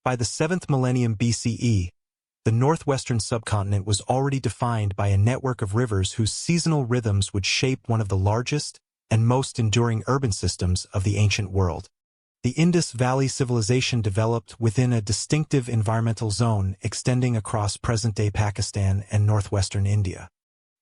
By the 7th millennium BCE, the northwestern subcontinent was already defined by a network of rivers whose seasonal rhythms would shape one of the largest and most enduring urban systems of the ancient world. The Indus Valley Civilization developed within a distinctive environmental zone extending across present-day Pakistan and northwestern India.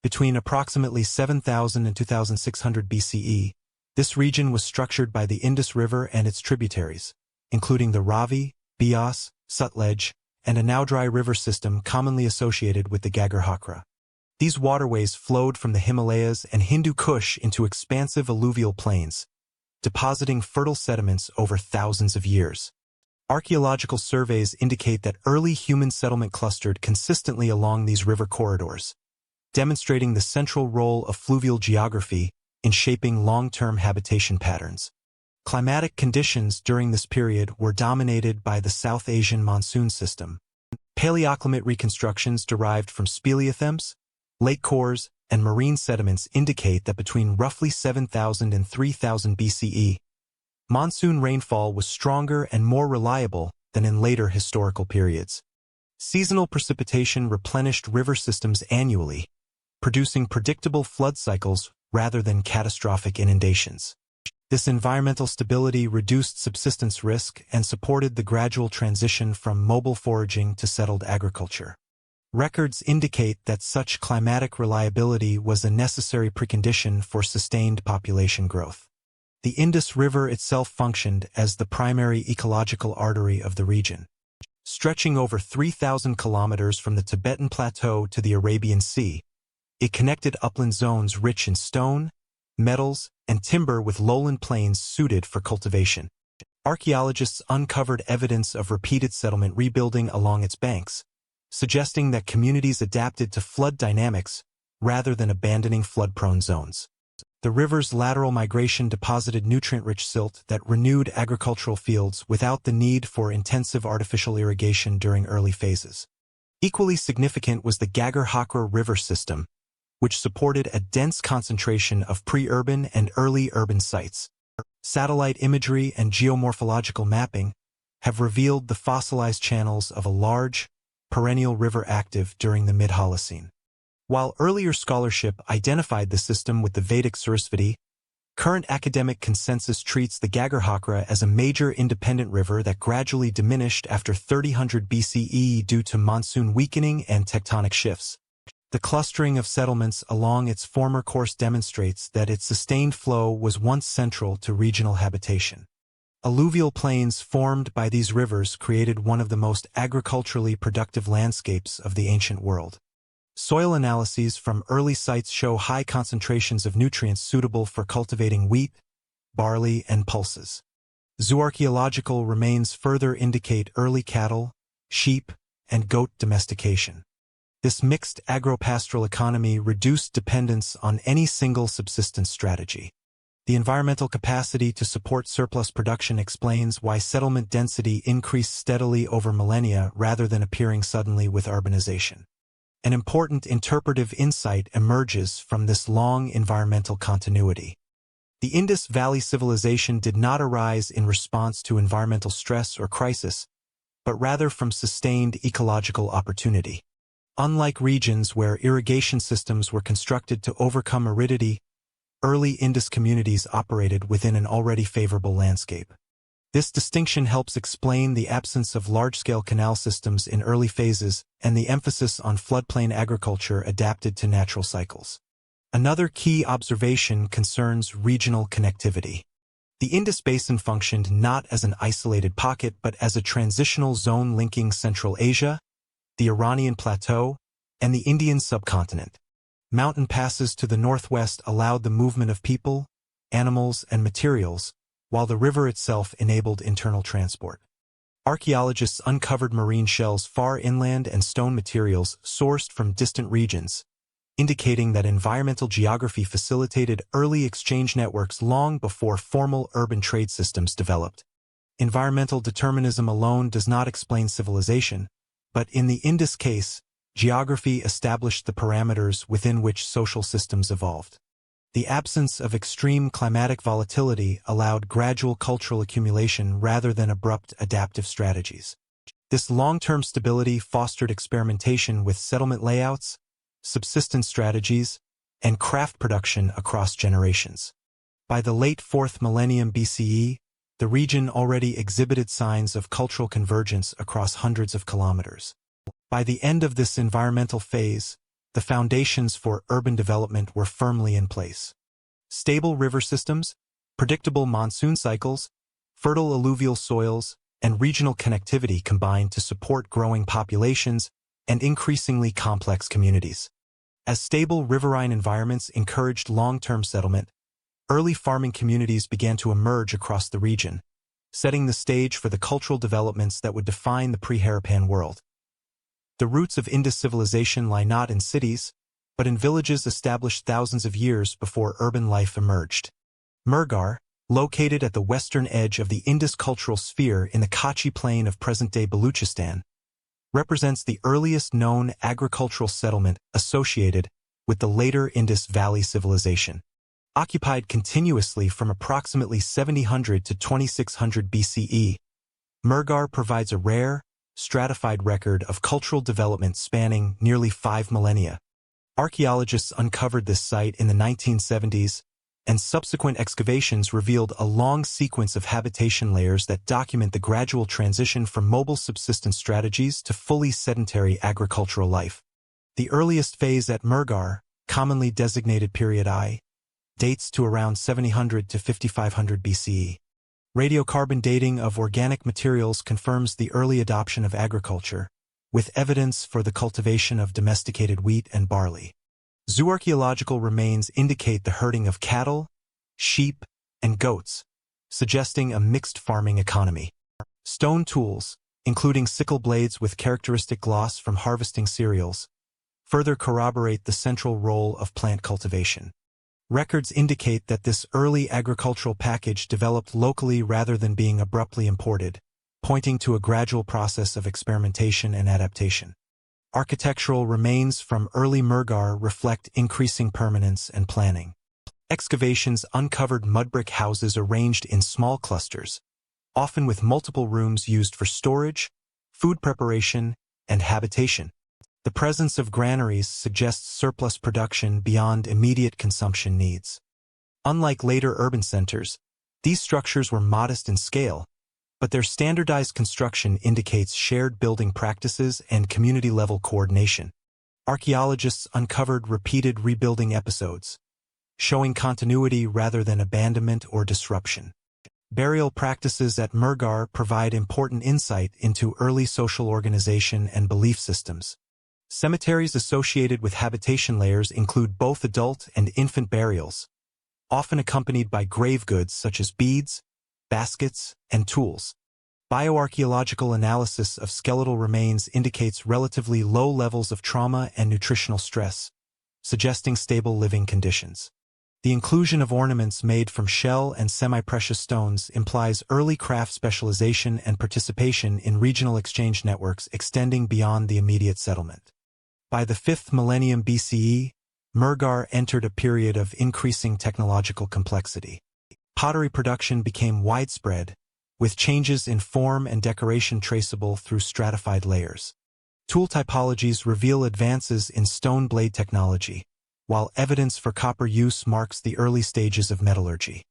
Between approximately 7000 and 2600 BCE, this region was structured by the Indus River and its tributaries, including the Ravi, Beas, Sutlej, and a now-dry river system commonly associated with the Ghaggar-Hakra. These waterways flowed from the Himalayas and Hindu Kush into expansive alluvial plains, depositing fertile sediments over thousands of years. Archaeological surveys indicate that early human settlement clustered consistently along these river corridors, demonstrating the central role of fluvial geography in shaping long-term habitation patterns. Climatic conditions during this period were dominated by the South Asian monsoon system. Paleoclimate reconstructions derived from speleothems, lake cores, and marine sediments indicate that between roughly 7000 and 3000 BCE, monsoon rainfall was stronger and more reliable than in later historical periods. Seasonal precipitation replenished river systems annually, producing predictable flood cycles rather than catastrophic inundations. This environmental stability reduced subsistence risk and supported the gradual transition from mobile foraging to settled agriculture. Records indicate that such climatic reliability was a necessary precondition for sustained population growth. The Indus River itself functioned as the primary ecological artery of the region. Stretching over 3,000 kilometers from the Tibetan Plateau to the Arabian Sea, it connected upland zones rich in stone, metals, and timber with lowland plains suited for cultivation. Archaeologists uncovered evidence of repeated settlement rebuilding along its banks, suggesting that communities adapted to flood dynamics rather than abandoning flood-prone zones. The river's lateral migration deposited nutrient-rich silt that renewed agricultural fields without the need for intensive artificial irrigation during early phases. Equally significant was the Ghaggar-Hakra river system, which supported a dense concentration of pre-urban and early urban sites. Satellite imagery and geomorphological mapping have revealed the fossilized channels of a large, perennial river active during the mid-Holocene. While earlier scholarship identified the system with the Vedic Sarasvati, current academic consensus treats the Ghaggar-Hakra as a major independent river that gradually diminished after 3000 BCE due to monsoon weakening and tectonic shifts. The clustering of settlements along its former course demonstrates that its sustained flow was once central to regional habitation. Alluvial plains formed by these rivers created one of the most agriculturally productive landscapes of the ancient world. Soil analyses from early sites show high concentrations of nutrients suitable for cultivating wheat, barley, and pulses. Zooarchaeological remains further indicate early cattle, sheep, and goat domestication. This mixed agro-pastoral economy reduced dependence on any single subsistence strategy. The environmental capacity to support surplus production explains why settlement density increased steadily over millennia rather than appearing suddenly with urbanization. An important interpretive insight emerges from this long environmental continuity. The Indus Valley Civilization did not arise in response to environmental stress or crisis, but rather from sustained ecological opportunity. Unlike regions where irrigation systems were constructed to overcome aridity, early Indus communities operated within an already favorable landscape. This distinction helps explain the absence of large-scale canal systems in early phases and the emphasis on floodplain agriculture adapted to natural cycles. Another key observation concerns regional connectivity. The Indus Basin functioned not as an isolated pocket but as a transitional zone linking Central Asia, the Iranian Plateau, and the Indian subcontinent. Mountain passes to the northwest allowed the movement of people, animals, and materials, while the river itself enabled internal transport. Archaeologists uncovered marine shells far inland and stone materials sourced from distant regions, indicating that environmental geography facilitated early exchange networks long before formal urban trade systems developed. Environmental determinism alone does not explain civilization, but in the Indus case, geography established the parameters within which social systems evolved. The absence of extreme climatic volatility allowed gradual cultural accumulation rather than abrupt adaptive strategies. This long-term stability fostered experimentation with settlement layouts, subsistence strategies, and craft production across generations. By the late 4th millennium BCE, the region already exhibited signs of cultural convergence across hundreds of kilometers. By the end of this environmental phase, the foundations for urban development were firmly in place. Stable river systems, predictable monsoon cycles, fertile alluvial soils, and regional connectivity combined to support growing populations and increasingly complex communities. As stable riverine environments encouraged long-term settlement, early farming communities began to emerge across the region, setting the stage for the cultural developments that would define the pre-Harappan world. The roots of Indus civilization lie not in cities, but in villages established thousands of years before urban life emerged. Mehrgarh, located at the western edge of the Indus cultural sphere in the Kachi plain of present-day Baluchistan, represents the earliest known agricultural settlement associated with the later Indus Valley Civilization. Occupied continuously from approximately 700 to 2600 BCE, Mehrgarh provides a rare, stratified record of cultural development spanning nearly 5 millennia. Archaeologists uncovered this site in the 1970s, and subsequent excavations revealed a long sequence of habitation layers that document the gradual transition from mobile subsistence strategies to fully sedentary agricultural life. The earliest phase at Mehrgarh, commonly designated Period I, dates to around 700 to 5500 BCE. Radiocarbon dating of organic materials confirms the early adoption of agriculture, with evidence for the cultivation of domesticated wheat and barley. Zooarchaeological remains indicate the herding of cattle, sheep, and goats, suggesting a mixed farming economy. Stone tools, including sickle blades with characteristic gloss from harvesting cereals, further corroborate the central role of plant cultivation. Records indicate that this early agricultural package developed locally rather than being abruptly imported, pointing to a gradual process of experimentation and adaptation. Architectural remains from early Mehrgarh reflect increasing permanence and planning. Excavations uncovered mud-brick houses arranged in small clusters, often with multiple rooms used for storage, food preparation, and habitation. The presence of granaries suggests surplus production beyond immediate consumption needs. Unlike later urban centers, these structures were modest in scale, but their standardized construction indicates shared building practices and community-level coordination. Archaeologists uncovered repeated rebuilding episodes, showing continuity rather than abandonment or disruption. Burial practices at Mehrgarh provide important insight into early social organization and belief systems. Cemeteries associated with habitation layers include both adult and infant burials, often accompanied by grave goods such as beads, baskets, and tools. Bioarchaeological analysis of skeletal remains indicates relatively low levels of trauma and nutritional stress, suggesting stable living conditions. The inclusion of ornaments made from shell and semi-precious stones implies early craft specialization and participation in regional exchange networks extending beyond the immediate settlement. By the 5th millennium BCE, Mehrgarh entered a period of increasing technological complexity. Pottery production became widespread, with changes in form and decoration traceable through stratified layers. Tool typologies reveal advances in stone blade technology, while evidence for copper use marks the early stages of metallurgy.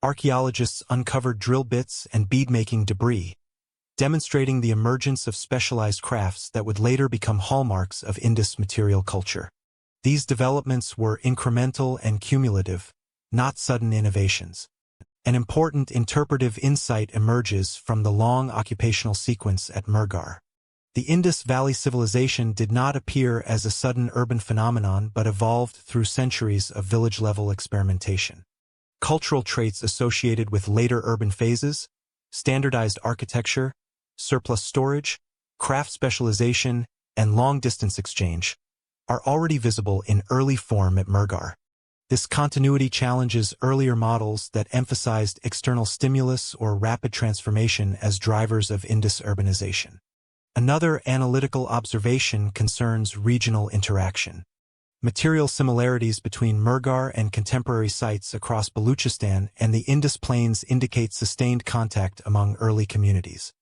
Archaeologists uncovered drill bits and bead-making debris, demonstrating the emergence of specialized crafts that would later become hallmarks of Indus material culture. These developments were incremental and cumulative, not sudden innovations. An important interpretive insight emerges from the long occupational sequence at Mehrgarh. The Indus Valley Civilization did not appear as a sudden urban phenomenon but evolved through centuries of village-level experimentation. Cultural traits associated with later urban phases, standardized architecture, surplus storage, craft specialization, and long-distance exchange, are already visible in early form at Mehrgarh. This continuity challenges earlier models that emphasized external stimulus or rapid transformation as drivers of Indus urbanization. Another analytical observation concerns regional interaction. Material similarities between Mehrgarh and contemporary sites across Baluchistan and the Indus Plains indicate sustained contact among early communities.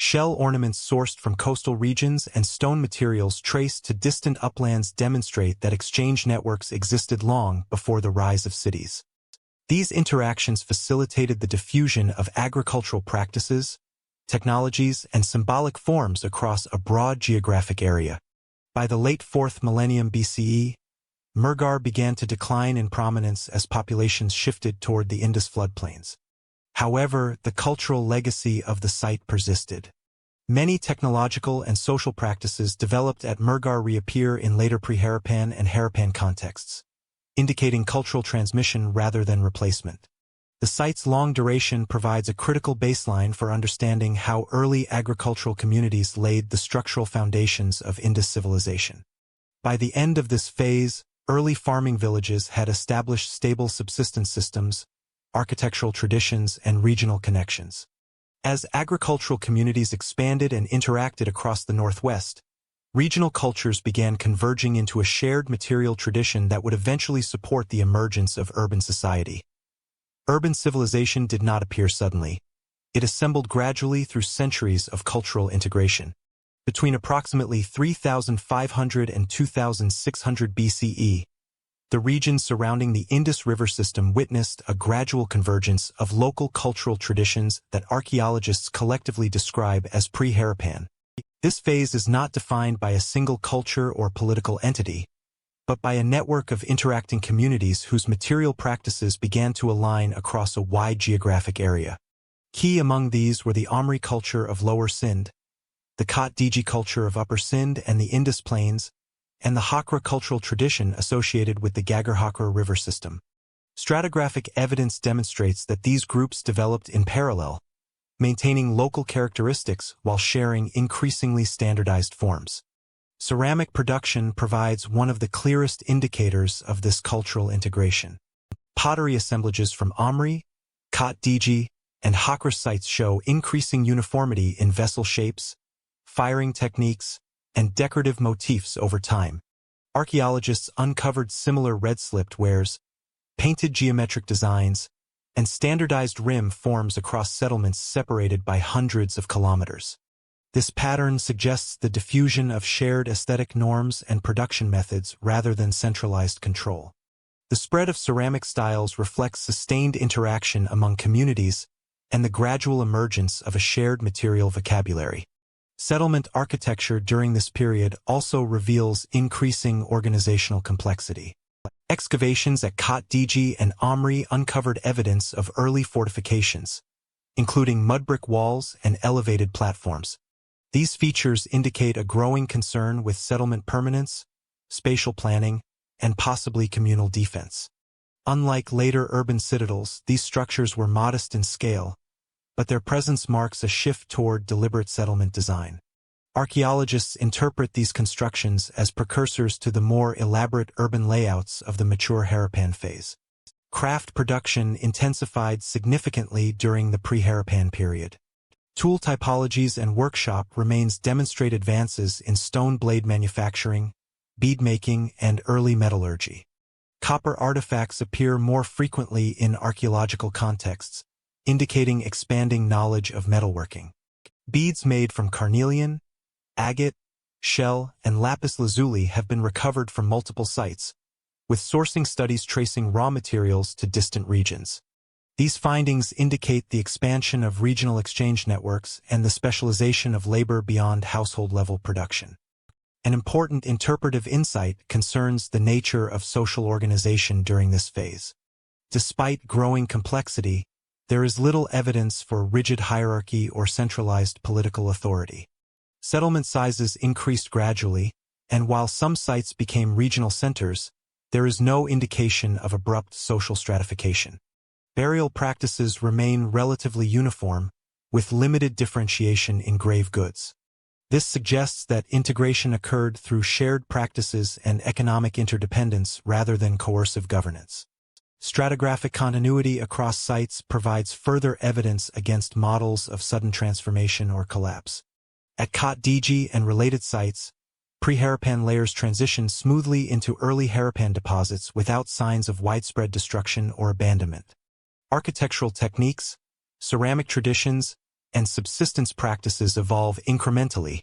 Shell ornaments sourced from coastal regions and stone materials traced to distant uplands demonstrate that exchange networks existed long before the rise of cities. These interactions facilitated the diffusion of agricultural practices, technologies, and symbolic forms across a broad geographic area. By the late 4th millennium BCE, Mehrgarh began to decline in prominence as populations shifted toward the Indus floodplains. However, the cultural legacy of the site persisted. Many technological and social practices developed at Mehrgarh reappear in later pre-Harappan and Harappan contexts, indicating cultural transmission rather than replacement. The site's long duration provides a critical baseline for understanding how early agricultural communities laid the structural foundations of Indus civilization. By the end of this phase, early farming villages had established stable subsistence systems, architectural traditions, and regional connections. As agricultural communities expanded and interacted across the Northwest, regional cultures began converging into a shared material tradition that would eventually support the emergence of urban society. Urban civilization did not appear suddenly. It assembled gradually through centuries of cultural integration. Between approximately 3,500 and 2,600 BCE, the regions surrounding the Indus River system witnessed a gradual convergence of local cultural traditions that archaeologists collectively describe as pre-Harappan. This phase is not defined by a single culture or political entity, but by a network of interacting communities whose material practices began to align across a wide geographic area. Key among these were the Amri culture of Lower Sindh, the Khat-Diji culture of Upper Sindh and the Indus Plains, and the Hakra cultural tradition associated with the Ghaggar-Hakra river system. Stratigraphic evidence demonstrates that these groups developed in parallel, maintaining local characteristics while sharing increasingly standardized forms. Ceramic production provides one of the clearest indicators of this cultural integration. Pottery assemblages from Amri, Khat-Diji, and Hakra sites show increasing uniformity in vessel shapes, firing techniques, and decorative motifs over time. Archaeologists uncovered similar red-slipped wares, painted geometric designs, and standardized rim forms across settlements separated by hundreds of kilometers. This pattern suggests the diffusion of shared aesthetic norms and production methods rather than centralized control. The spread of ceramic styles reflects sustained interaction among communities and the gradual emergence of a shared material vocabulary. Settlement architecture during this period also reveals increasing organizational complexity. Excavations at Khat-Diji and Amri uncovered evidence of early fortifications, including mud-brick walls and elevated platforms. These features indicate a growing concern with settlement permanence, spatial planning, and possibly communal defense. Unlike later urban citadels, these structures were modest in scale, but their presence marks a shift toward deliberate settlement design. Archaeologists interpret these constructions as precursors to the more elaborate urban layouts of the mature Harappan phase. Craft production intensified significantly during the pre-Harappan period. Tool typologies and workshop remains demonstrate advances in stone blade manufacturing, bead making, and early metallurgy. Copper artifacts appear more frequently in archaeological contexts, indicating expanding knowledge of metalworking. Beads made from carnelian, agate, shell, and lapis lazuli have been recovered from multiple sites, with sourcing studies tracing raw materials to distant regions. These findings indicate the expansion of regional exchange networks and the specialization of labor beyond household-level production. An important interpretive insight concerns the nature of social organization during this phase. Despite growing complexity, there is little evidence for rigid hierarchy or centralized political authority. Settlement sizes increased gradually, and while some sites became regional centers, there is no indication of abrupt social stratification. Burial practices remain relatively uniform, with limited differentiation in grave goods. This suggests that integration occurred through shared practices and economic interdependence rather than coercive governance. Stratigraphic continuity across sites provides further evidence against models of sudden transformation or collapse. At Khat-Diji and related sites, pre-Harappan layers transition smoothly into early Harappan deposits without signs of widespread destruction or abandonment. Architectural techniques, ceramic traditions, and subsistence practices evolve incrementally,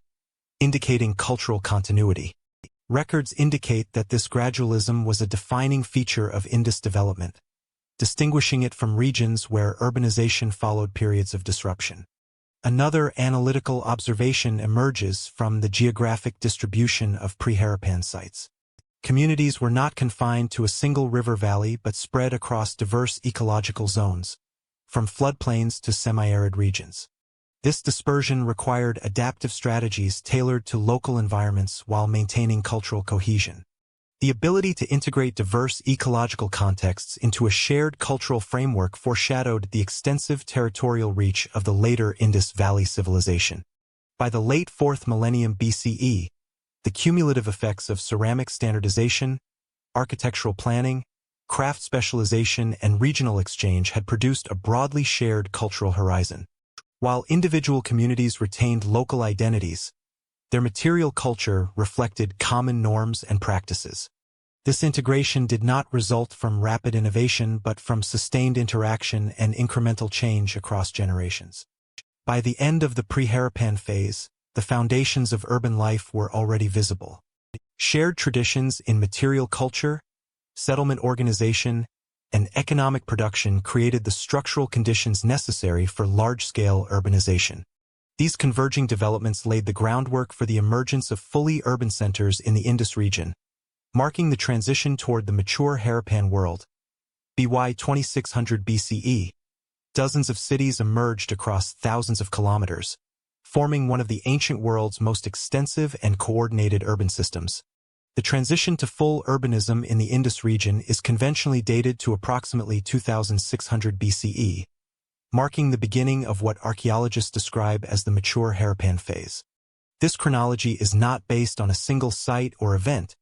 indicating cultural continuity. Records indicate that this gradualism was a defining feature of Indus development, distinguishing it from regions where urbanization followed periods of disruption. Another analytical observation emerges from the geographic distribution of pre-Harappan sites. Communities were not confined to a single river valley but spread across diverse ecological zones, from floodplains to semi-arid regions. This dispersion required adaptive strategies tailored to local environments while maintaining cultural cohesion. The ability to integrate diverse ecological contexts into a shared cultural framework foreshadowed the extensive territorial reach of the later Indus Valley Civilization. By the late 4th millennium BCE, the cumulative effects of ceramic standardization, architectural planning, craft specialization, and regional exchange had produced a broadly shared cultural horizon. While individual communities retained local identities, their material culture reflected common norms and practices. This integration did not result from rapid innovation but from sustained interaction and incremental change across generations. By the end of the pre-Harappan phase, the foundations of urban life were already visible. Shared traditions in material culture, settlement organization, and economic production created the structural conditions necessary for large-scale urbanization. These converging developments laid the groundwork for the emergence of fully urban centers in the Indus region, marking the transition toward the mature Harappan world. BY 2600 BCE, dozens of cities emerged across thousands of kilometers, forming one of the ancient world's most extensive and coordinated urban systems. The transition to full urbanism in the Indus region is conventionally dated to approximately 2600 BCE, marking the beginning of what archaeologists describe as the mature Harappan phase. This chronology is not based on a single site or event,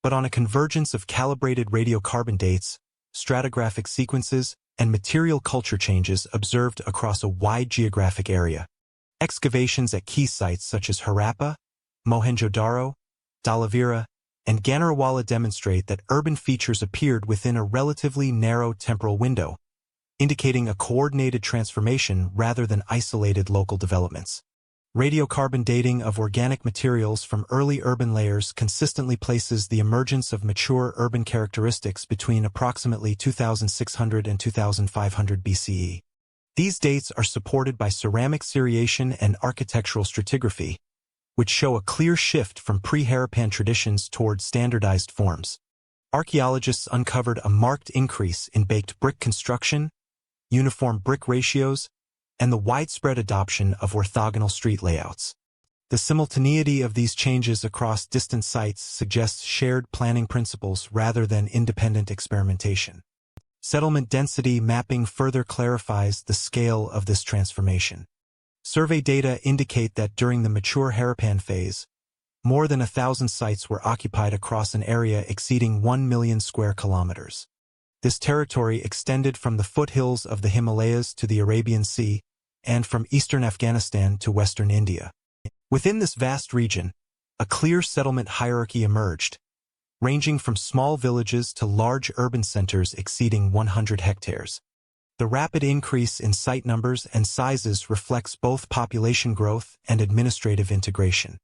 but on a convergence of calibrated radiocarbon dates, stratigraphic sequences, and material culture changes observed across a wide geographic area. Excavations at key sites such as Harappa, Mohenjo-daro, Dhalavira, and Ganarawala demonstrate that urban features appeared within a relatively narrow temporal window, indicating a coordinated transformation rather than isolated local developments. Radiocarbon dating of organic materials from early urban layers consistently places the emergence of mature urban characteristics between approximately 2600 and 2500 BCE. These dates are supported by ceramic seriation and architectural stratigraphy, which show a clear shift from pre-Harappan traditions toward standardized forms. Archaeologists uncovered a marked increase in baked brick construction, uniform brick ratios, and the widespread adoption of orthogonal street layouts. The simultaneity of these changes across distant sites suggests shared planning principles rather than independent experimentation. Settlement density mapping further clarifies the scale of this transformation. Survey data indicate that during the mature Harappan phase, more than 1,000 sites were occupied across an area exceeding 1 million square kilometers. This territory extended from the foothills of the Himalayas to the Arabian Sea, and from eastern Afghanistan to western India. Within this vast region, a clear settlement hierarchy emerged, ranging from small villages to large urban centers exceeding 100 hectares. The rapid increase in site numbers and sizes reflects both population growth and administrative integration.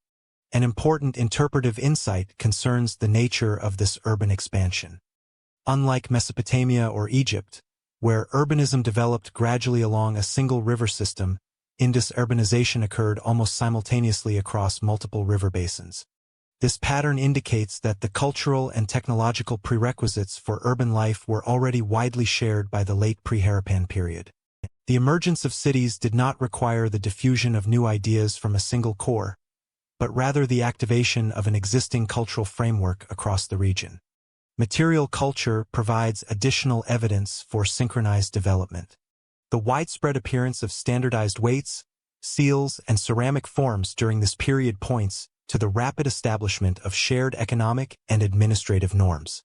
An important interpretive insight concerns the nature of this urban expansion. Unlike Mesopotamia or Egypt, where urbanism developed gradually along a single river system, Indus urbanization occurred almost simultaneously across multiple river basins. This pattern indicates that the cultural and technological prerequisites for urban life were already widely shared by the late pre-Harappan period. The emergence of cities did not require the diffusion of new ideas from a single core, but rather the activation of an existing cultural framework across the region. Material culture provides additional evidence for synchronized development. The widespread appearance of standardized weights, seals, and ceramic forms during this period points to the rapid establishment of shared economic and administrative norms.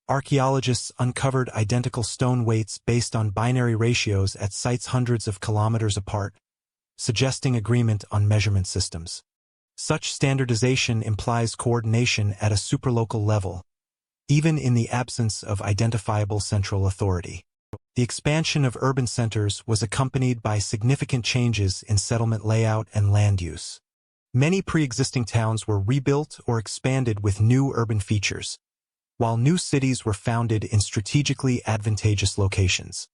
Archaeologists uncovered identical stone weights based on binary ratios at sites hundreds of kilometers apart, suggesting agreement on measurement systems. Such standardization implies coordination at a supralocal level, even in the absence of identifiable central authority. The expansion of urban centers was accompanied by significant changes in settlement layout and land use. Many pre-existing towns were rebuilt or expanded with new urban features, while new cities were founded in strategically advantageous locations.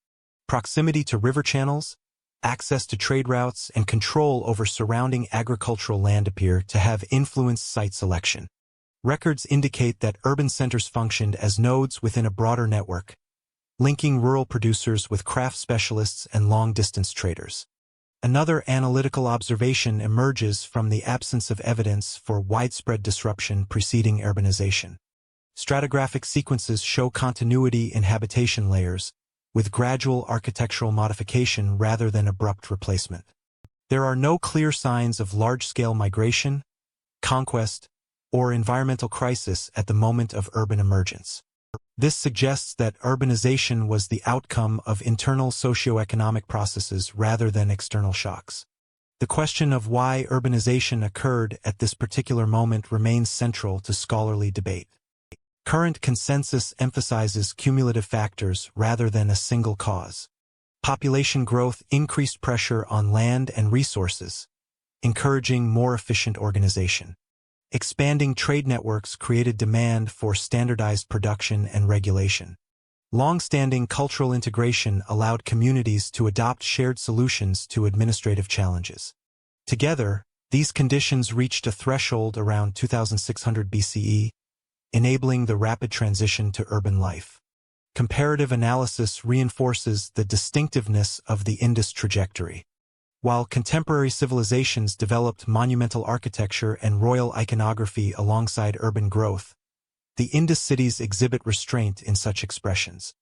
Proximity to river channels, access to trade routes, and control over surrounding agricultural land appear to have influenced site selection. Records indicate that urban centers functioned as nodes within a broader network, linking rural producers with craft specialists and long-distance traders. Another analytical observation emerges from the absence of evidence for widespread disruption preceding urbanization. Stratigraphic sequences show continuity in habitation layers, with gradual architectural modification rather than abrupt replacement. There are no clear signs of large-scale migration, conquest, or environmental crisis at the moment of urban emergence. This suggests that urbanization was the outcome of internal socioeconomic processes rather than external shocks. The question of why urbanization occurred at this particular moment remains central to scholarly debate. Current consensus emphasizes cumulative factors rather than a single cause. Population growth increased pressure on land and resources, encouraging more efficient organization. Expanding trade networks created demand for standardized production and regulation. Long-standing cultural integration allowed communities to adopt shared solutions to administrative challenges. Together, these conditions reached a threshold around 2600 BCE, enabling the rapid transition to urban life. Comparative analysis reinforces the distinctiveness of the Indus trajectory. While contemporary civilizations developed monumental architecture and royal iconography alongside urban growth, the Indus cities exhibit restraint in such expressions.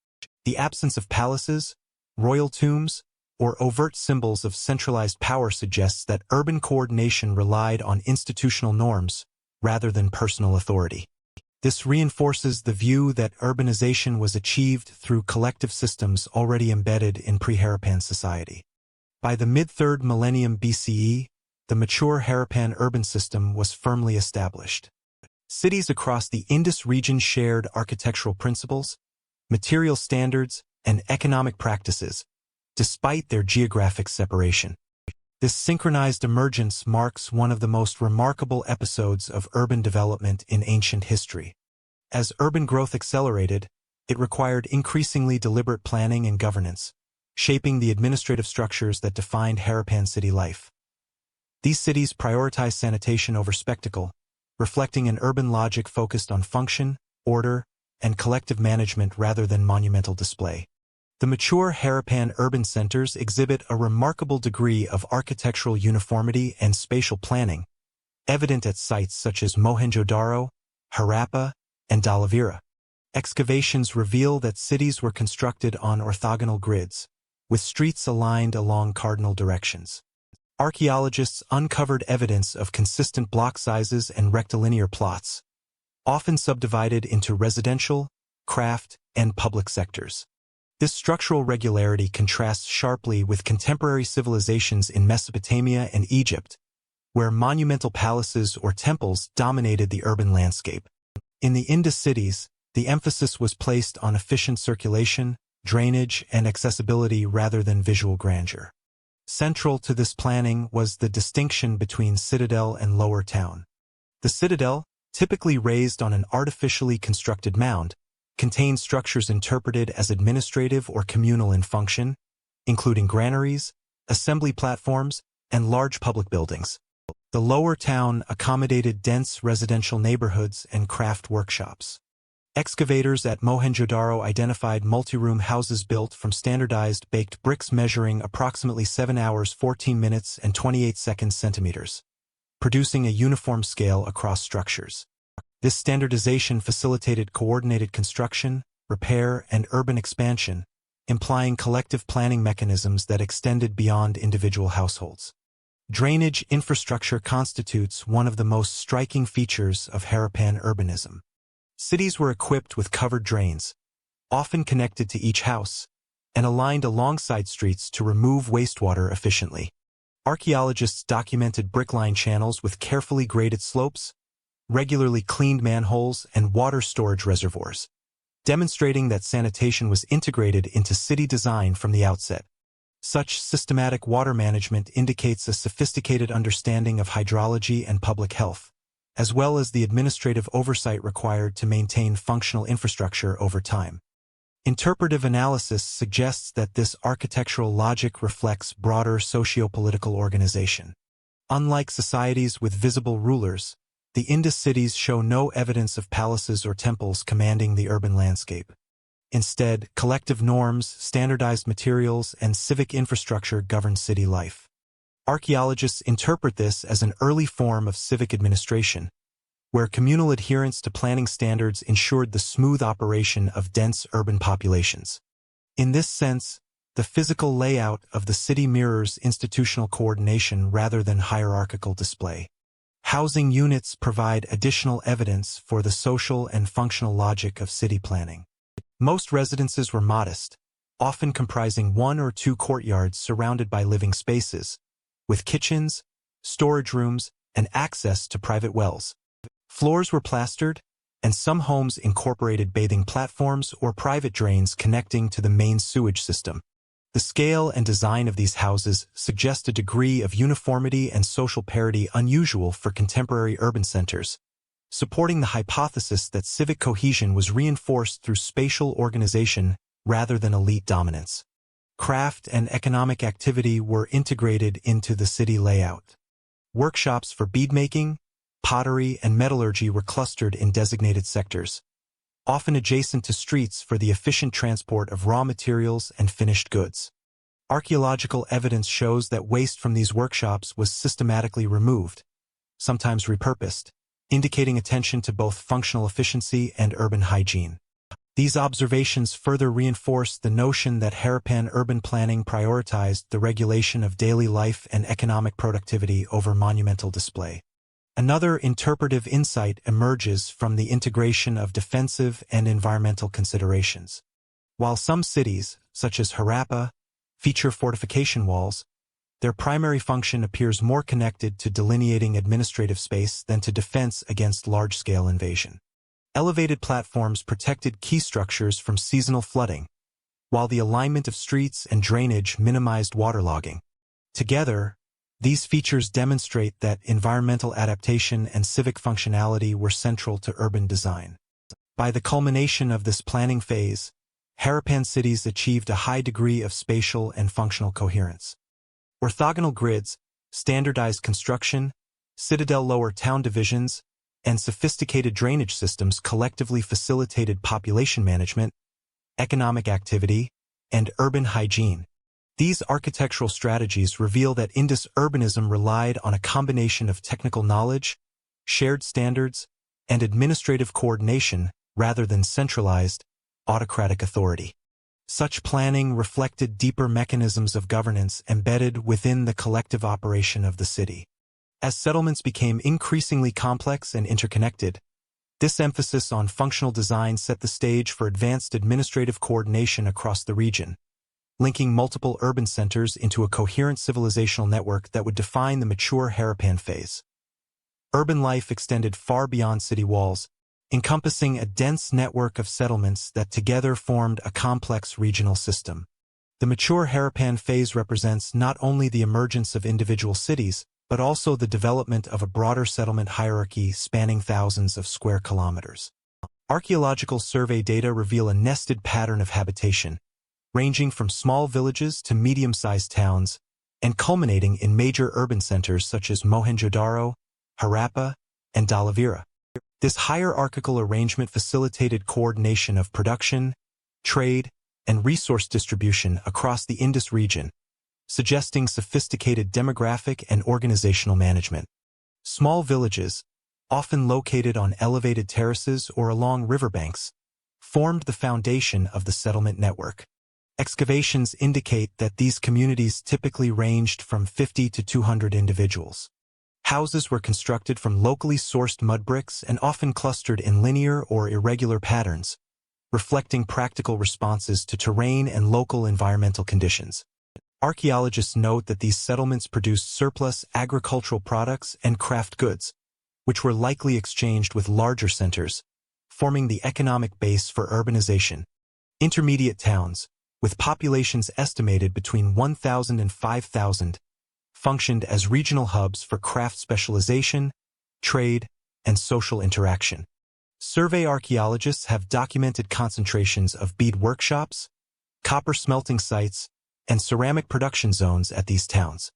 The absence of palaces, royal tombs, or overt symbols of centralized power suggests that urban coordination relied on institutional norms rather than personal authority. This reinforces the view that urbanization was achieved through collective systems already embedded in pre-Harappan society. By the mid-3rd millennium BCE, the mature Harappan urban system was firmly established. Cities across the Indus region shared architectural principles, material standards, and economic practices, despite their geographic separation. This synchronized emergence marks one of the most remarkable episodes of urban development in ancient history. As urban growth accelerated, it required increasingly deliberate planning and governance, shaping the administrative structures that defined Harappan city life. These cities prioritized sanitation over spectacle, reflecting an urban logic focused on function, order, and collective management rather than monumental display. The mature Harappan urban centers exhibit a remarkable degree of architectural uniformity and spatial planning, evident at sites such as Mohenjo-daro, Harappa, and Dhalavira. Excavations reveal that cities were constructed on orthogonal grids, with streets aligned along cardinal directions. Archaeologists uncovered evidence of consistent block sizes and rectilinear plots, often subdivided into residential, craft, and public sectors. This structural regularity contrasts sharply with contemporary civilizations in Mesopotamia and Egypt, where monumental palaces or temples dominated the urban landscape. In the Indus cities, the emphasis was placed on efficient circulation, drainage, and accessibility rather than visual grandeur. Central to this planning was the distinction between citadel and lower town. The citadel, typically raised on an artificially constructed mound, contained structures interpreted as administrative or communal in function, including granaries, assembly platforms, and large public buildings. The lower town accommodated dense residential neighborhoods and craft workshops. Excavators at Mohenjo-daro identified multi-room houses built from standardized baked bricks measuring approximately 7 hours 14 minutes and 28 seconds centimeters, producing a uniform scale across structures. This standardization facilitated coordinated construction, repair, and urban expansion, implying collective planning mechanisms that extended beyond individual households. Drainage infrastructure constitutes one of the most striking features of Harappan urbanism. Cities were equipped with covered drains, often connected to each house, and aligned alongside streets to remove wastewater efficiently. Archaeologists documented brick-lined channels with carefully graded slopes, regularly cleaned manholes, and water storage reservoirs, demonstrating that sanitation was integrated into city design from the outset. Such systematic water management indicates a sophisticated understanding of hydrology and public health, as well as the administrative oversight required to maintain functional infrastructure over time. Interpretive analysis suggests that this architectural logic reflects broader socio-political organization. Unlike societies with visible rulers, the Indus cities show no evidence of palaces or temples commanding the urban landscape. Instead, collective norms, standardized materials, and civic infrastructure govern city life. Archaeologists interpret this as an early form of civic administration, where communal adherence to planning standards ensured the smooth operation of dense urban populations. In this sense, the physical layout of the city mirrors institutional coordination rather than hierarchical display. Housing units provide additional evidence for the social and functional logic of city planning. Most residences were modest, often comprising 1 or 2 courtyards surrounded by living spaces, with kitchens, storage rooms, and access to private wells. Floors were plastered, and some homes incorporated bathing platforms or private drains connecting to the main sewage system. The scale and design of these houses suggest a degree of uniformity and social parity unusual for contemporary urban centers, supporting the hypothesis that civic cohesion was reinforced through spatial organization rather than elite dominance. Craft and economic activity were integrated into the city layout. Workshops for beadmaking, pottery, and metallurgy were clustered in designated sectors, often adjacent to streets for the efficient transport of raw materials and finished goods. Archaeological evidence shows that waste from these workshops was systematically removed, sometimes repurposed, indicating attention to both functional efficiency and urban hygiene. These observations further reinforce the notion that Harappan urban planning prioritized the regulation of daily life and economic productivity over monumental display. Another interpretive insight emerges from the integration of defensive and environmental considerations. While some cities, such as Harappa, feature fortification walls, their primary function appears more connected to delineating administrative space than to defense against large-scale invasion. Elevated platforms protected key structures from seasonal flooding, while the alignment of streets and drainage minimized waterlogging. Together, these features demonstrate that environmental adaptation and civic functionality were central to urban design. By the culmination of this planning phase, Harappan cities achieved a high degree of spatial and functional coherence. Orthogonal grids, standardized construction, citadel lower town divisions, and sophisticated drainage systems collectively facilitated population management, economic activity, and urban hygiene. These architectural strategies reveal that Indus urbanism relied on a combination of technical knowledge, shared standards, and administrative coordination rather than centralized, autocratic authority. Such planning reflected deeper mechanisms of governance embedded within the collective operation of the city. As settlements became increasingly complex and interconnected, this emphasis on functional design set the stage for advanced administrative coordination across the region, linking multiple urban centers into a coherent civilizational network that would define the mature Harappan phase. Urban life extended far beyond city walls, encompassing a dense network of settlements that together formed a complex regional system. The mature Harappan phase represents not only the emergence of individual cities, but also the development of a broader settlement hierarchy spanning thousands of square kilometers. Archaeological survey data reveal a nested pattern of habitation, ranging from small villages to medium-sized towns, and culminating in major urban centers such as Mohenjo-daro, Harappa, and Dhalavira. This hierarchical arrangement facilitated coordination of production, trade, and resource distribution across the Indus region, suggesting sophisticated demographic and organizational management. Small villages, often located on elevated terraces or along riverbanks, formed the foundation of the settlement network. Excavations indicate that these communities typically ranged from 50 to 200 individuals. Houses were constructed from locally sourced mud bricks and often clustered in linear or irregular patterns, reflecting practical responses to terrain and local environmental conditions. Archaeologists note that these settlements produced surplus agricultural products and craft goods, which were likely exchanged with larger centers, forming the economic base for urbanization. Intermediate towns, with populations estimated between 1,000 and 5,000, functioned as regional hubs for craft specialization, trade, and social interaction. Survey archaeologists have documented concentrations of bead workshops, copper smelting sites, and ceramic production zones at these towns.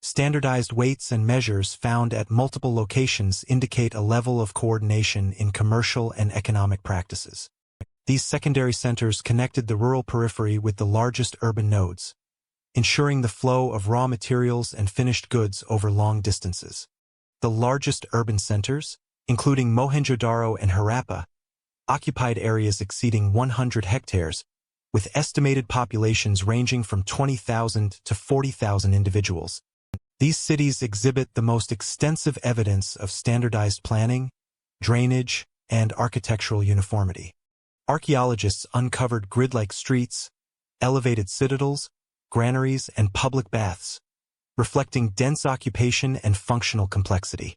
Standardized weights and measures found at multiple locations indicate a level of coordination in commercial and economic practices. These secondary centers connected the rural periphery with the largest urban nodes, ensuring the flow of raw materials and finished goods over long distances. The largest urban centers, including Mohenjo-daro and Harappa, occupied areas exceeding 100 hectares, with estimated populations ranging from 20,000 to 40,000 individuals. These cities exhibit the most extensive evidence of standardized planning, drainage, and architectural uniformity. Archaeologists uncovered grid-like streets, elevated citadels, granaries, and public baths, reflecting dense occupation and functional complexity.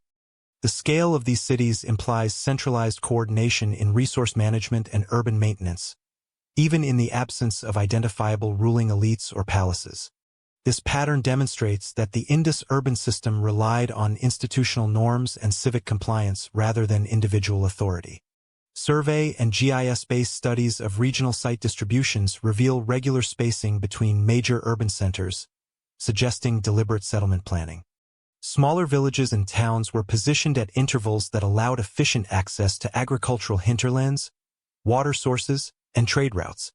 The scale of these cities implies centralized coordination in resource management and urban maintenance, even in the absence of identifiable ruling elites or palaces. This pattern demonstrates that the Indus urban system relied on institutional norms and civic compliance rather than individual authority. Survey and GIS-based studies of regional site distributions reveal regular spacing between major urban centers, suggesting deliberate settlement planning. Smaller villages and towns were positioned at intervals that allowed efficient access to agricultural hinterlands, water sources, and trade routes.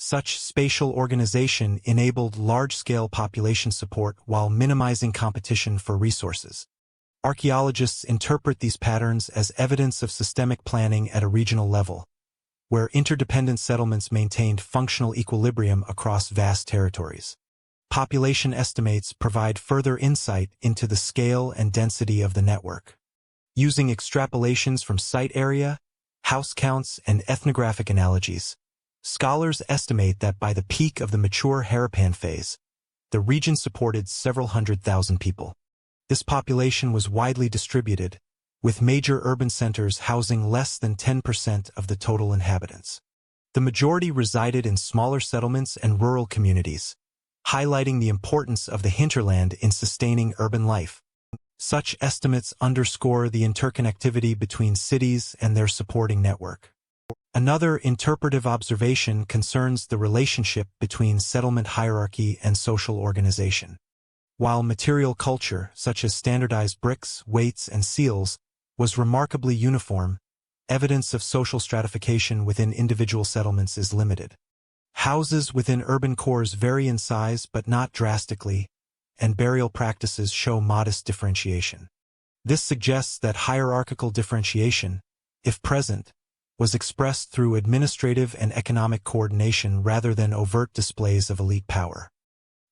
Such spatial organization enabled large-scale population support while minimizing competition for resources. Archaeologists interpret these patterns as evidence of systemic planning at a regional level, where interdependent settlements maintained functional equilibrium across vast territories. Population estimates provide further insight into the scale and density of the network. Using extrapolations from site area, house counts, and ethnographic analogies, scholars estimate that by the peak of the mature Harappan phase, the region supported several 100,000 people. This population was widely distributed, with major urban centers housing less than 10% of the total inhabitants. The majority resided in smaller settlements and rural communities, highlighting the importance of the hinterland in sustaining urban life. Such estimates underscore the interconnectivity between cities and their supporting network. Another interpretive observation concerns the relationship between settlement hierarchy and social organization. While material culture, such as standardized bricks, weights, and seals, was remarkably uniform, evidence of social stratification within individual settlements is limited. Houses within urban cores vary in size but not drastically, and burial practices show modest differentiation. This suggests that hierarchical differentiation, if present, was expressed through administrative and economic coordination rather than overt displays of elite power.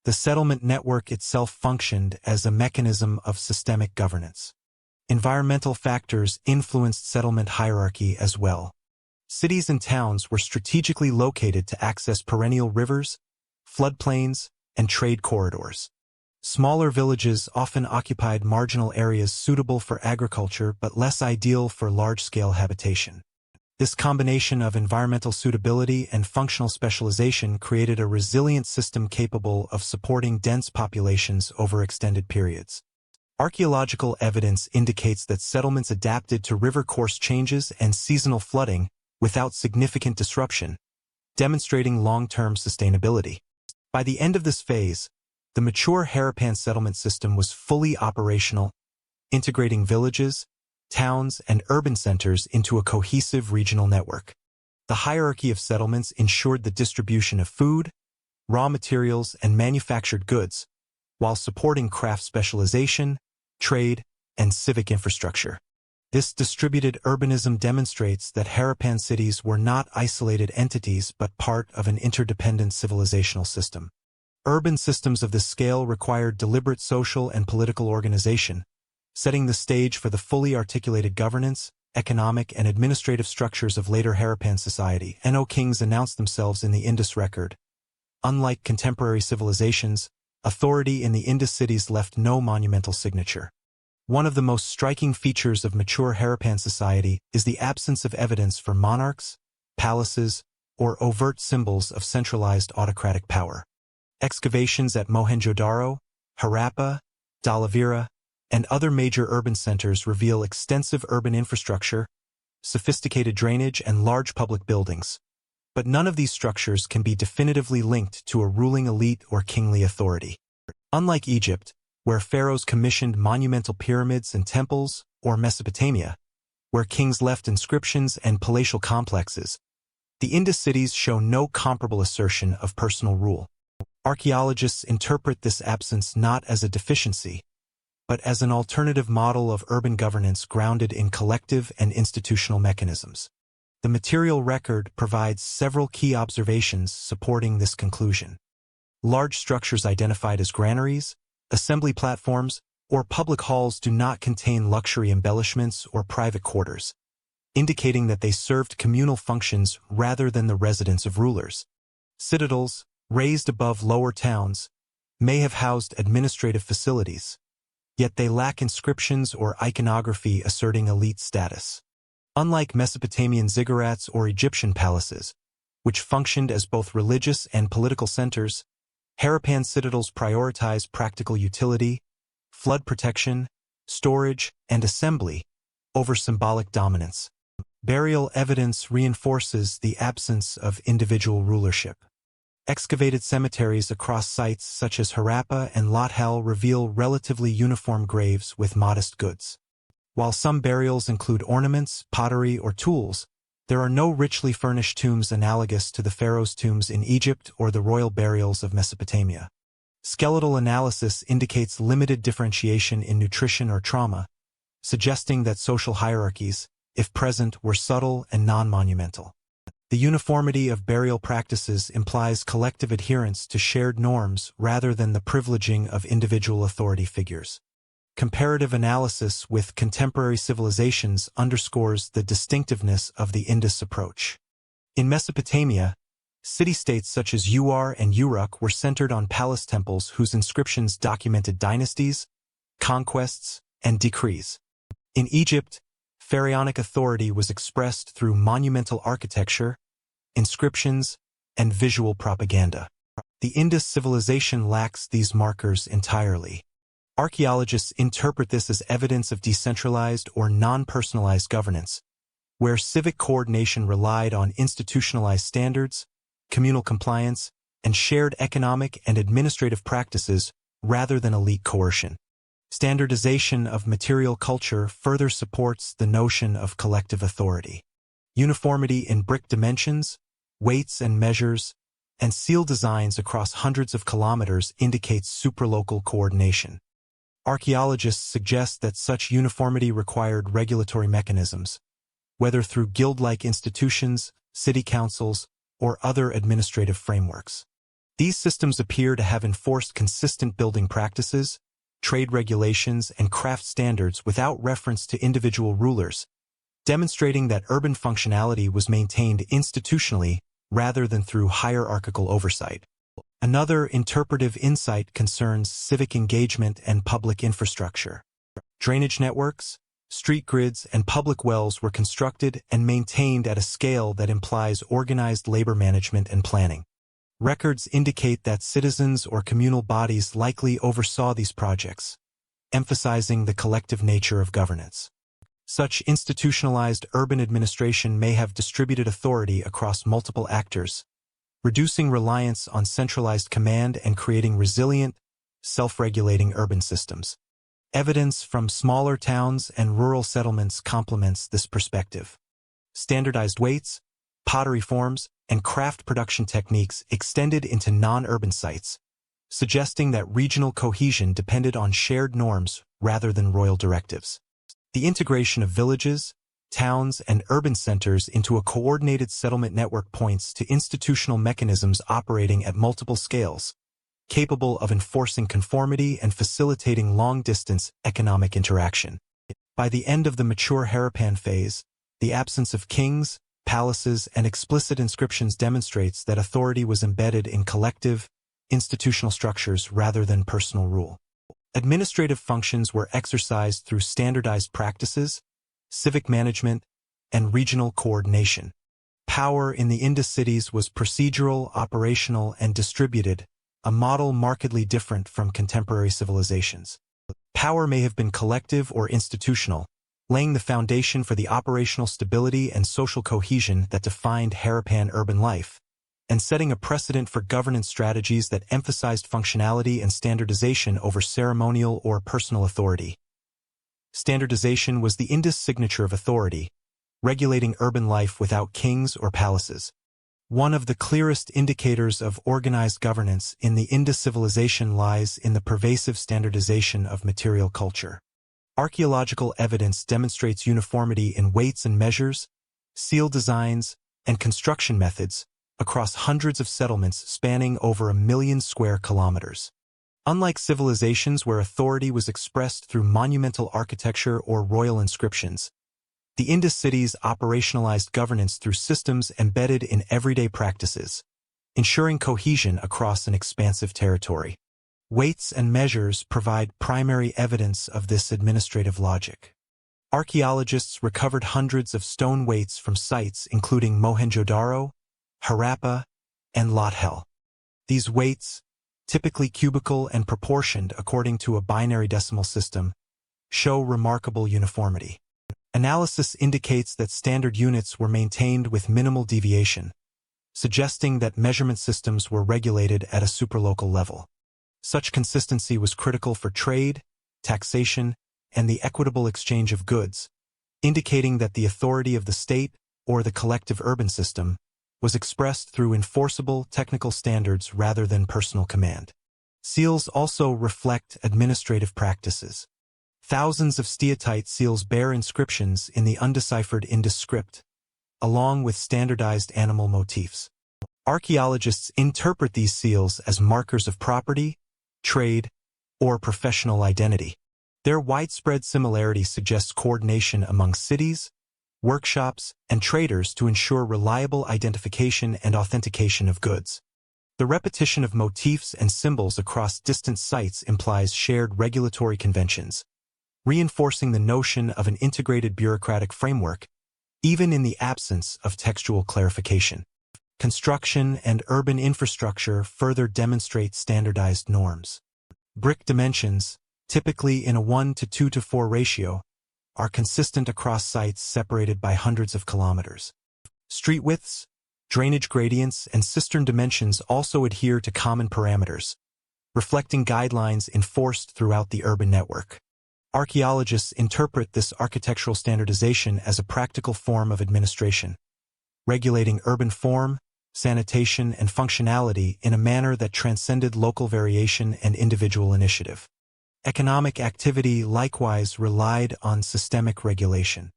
The settlement network itself functioned as a mechanism of systemic governance. Environmental factors influenced settlement hierarchy as well. Cities and towns were strategically located to access perennial rivers, floodplains, and trade corridors. Smaller villages often occupied marginal areas suitable for agriculture but less ideal for large-scale habitation. This combination of environmental suitability and functional specialization created a resilient system capable of supporting dense populations over extended periods. Archaeological evidence indicates that settlements adapted to river course changes and seasonal flooding without significant disruption, demonstrating long-term sustainability. By the end of this phase, the mature Harappan settlement system was fully operational, integrating villages, towns, and urban centers into a cohesive regional network. The hierarchy of settlements ensured the distribution of food, raw materials, and manufactured goods, while supporting craft specialization, trade, and civic infrastructure. This distributed urbanism demonstrates that Harappan cities were not isolated entities but part of an interdependent civilizational system. Urban systems of this scale required deliberate social and political organization, setting the stage for the fully articulated governance, economic, and administrative structures of later Harappan society. Kings announced themselves in the Indus record. Unlike contemporary civilizations, authority in the Indus cities left no monumental signature. One of the most striking features of mature Harappan society is the absence of evidence for monarchs, palaces, or overt symbols of centralized autocratic power. Excavations at Mohenjo-daro, Harappa, Dhalavira, and other major urban centers reveal extensive urban infrastructure, sophisticated drainage, and large public buildings. But none of these structures can be definitively linked to a ruling elite or kingly authority. Unlike Egypt, where pharaohs commissioned monumental pyramids and temples, or Mesopotamia, where kings left inscriptions and palatial complexes, the Indus cities show no comparable assertion of personal rule. Archaeologists interpret this absence not as a deficiency, but as an alternative model of urban governance grounded in collective and institutional mechanisms. The material record provides several key observations supporting this conclusion. Large structures identified as granaries, assembly platforms, or public halls do not contain luxury embellishments or private quarters, indicating that they served communal functions rather than the residence of rulers. Citadels, raised above lower towns, may have housed administrative facilities, yet they lack inscriptions or iconography asserting elite status. Unlike Mesopotamian ziggurats or Egyptian palaces, which functioned as both religious and political centers, Harappan citadels prioritize practical utility, flood protection, storage, and assembly over symbolic dominance. Burial evidence reinforces the absence of individual rulership. Excavated cemeteries across sites such as Harappa and Lothal reveal relatively uniform graves with modest goods. While some burials include ornaments, pottery, or tools, there are no richly furnished tombs analogous to the pharaohs' tombs in Egypt or the royal burials of Mesopotamia. Skeletal analysis indicates limited differentiation in nutrition or trauma, suggesting that social hierarchies, if present, were subtle and non-monumental. The uniformity of burial practices implies collective adherence to shared norms rather than the privileging of individual authority figures. Comparative analysis with contemporary civilizations underscores the distinctiveness of the Indus approach. In Mesopotamia, city-states such as Ur and Uruk were centered on palace temples whose inscriptions documented dynasties, conquests, and decrees. In Egypt, pharaonic authority was expressed through monumental architecture, inscriptions, and visual propaganda. The Indus civilization lacks these markers entirely. Archaeologists interpret this as evidence of decentralized or non-personalized governance, where civic coordination relied on institutionalized standards, communal compliance, and shared economic and administrative practices rather than elite coercion. Standardization of material culture further supports the notion of collective authority. Uniformity in brick dimensions, weights and measures, and seal designs across hundreds of kilometers indicates supralocal coordination. Archaeologists suggest that such uniformity required regulatory mechanisms, whether through guild-like institutions, city councils, or other administrative frameworks. These systems appear to have enforced consistent building practices, trade regulations, and craft standards without reference to individual rulers, demonstrating that urban functionality was maintained institutionally rather than through hierarchical oversight. Another interpretive insight concerns civic engagement and public infrastructure. Drainage networks, street grids, and public wells were constructed and maintained at a scale that implies organized labor management and planning. Records indicate that citizens or communal bodies likely oversaw these projects, emphasizing the collective nature of governance. Such institutionalized urban administration may have distributed authority across multiple actors, reducing reliance on centralized command and creating resilient, self-regulating urban systems. Evidence from smaller towns and rural settlements complements this perspective. Standardized weights, pottery forms, and craft production techniques extended into non-urban sites, suggesting that regional cohesion depended on shared norms rather than royal directives. The integration of villages, towns, and urban centers into a coordinated settlement network points to institutional mechanisms operating at multiple scales, capable of enforcing conformity and facilitating long-distance economic interaction. By the end of the mature Harappan phase, the absence of kings, palaces, and explicit inscriptions demonstrates that authority was embedded in collective, institutional structures rather than personal rule. Administrative functions were exercised through standardized practices, civic management, and regional coordination. Power in the Indus cities was procedural, operational, and distributed, a model markedly different from contemporary civilizations. Power may have been collective or institutional, laying the foundation for the operational stability and social cohesion that defined Harappan urban life, and setting a precedent for governance strategies that emphasized functionality and standardization over ceremonial or personal authority. Standardization was the Indus signature of authority, regulating urban life without kings or palaces. One of the clearest indicators of organized governance in the Indus civilization lies in the pervasive standardization of material culture. Archaeological evidence demonstrates uniformity in weights and measures, seal designs, and construction methods across hundreds of settlements spanning over 1 million square kilometers. Unlike civilizations where authority was expressed through monumental architecture or royal inscriptions, the Indus cities operationalized governance through systems embedded in everyday practices, ensuring cohesion across an expansive territory. Weights and measures provide primary evidence of this administrative logic. Archaeologists recovered hundreds of stone weights from sites including Mohenjo-daro, Harappa, and Nightfall. These weights, typically cubical and proportioned according to a binary decimal system, show remarkable uniformity. Analysis indicates that standard units were maintained with minimal deviation, suggesting that measurement systems were regulated at a superlocal level. Such consistency was critical for trade, taxation, and the equitable exchange of goods, indicating that the authority of the state, or the collective urban system, was expressed through enforceable technical standards rather than personal command. Seals also reflect administrative practices. Thousands of steatite seals bear inscriptions in the undeciphered Indus script, along with standardized animal motifs. Archaeologists interpret these seals as markers of property, trade, or professional identity. Their widespread similarity suggests coordination among cities, workshops, and traders to ensure reliable identification and authentication of goods. The repetition of motifs and symbols across distant sites implies shared regulatory conventions, reinforcing the notion of an integrated bureaucratic framework, even in the absence of textual clarification. Construction and urban infrastructure further demonstrate standardized norms. Brick dimensions, typically in a 1:2:4 ratio, are consistent across sites separated by hundreds of kilometers. Street widths, drainage gradients, and cistern dimensions also adhere to common parameters, reflecting guidelines enforced throughout the urban network. Archaeologists interpret this architectural standardization as a practical form of administration, regulating urban form, sanitation, and functionality in a manner that transcended local variation and individual initiative. Economic activity likewise relied on systemic regulation.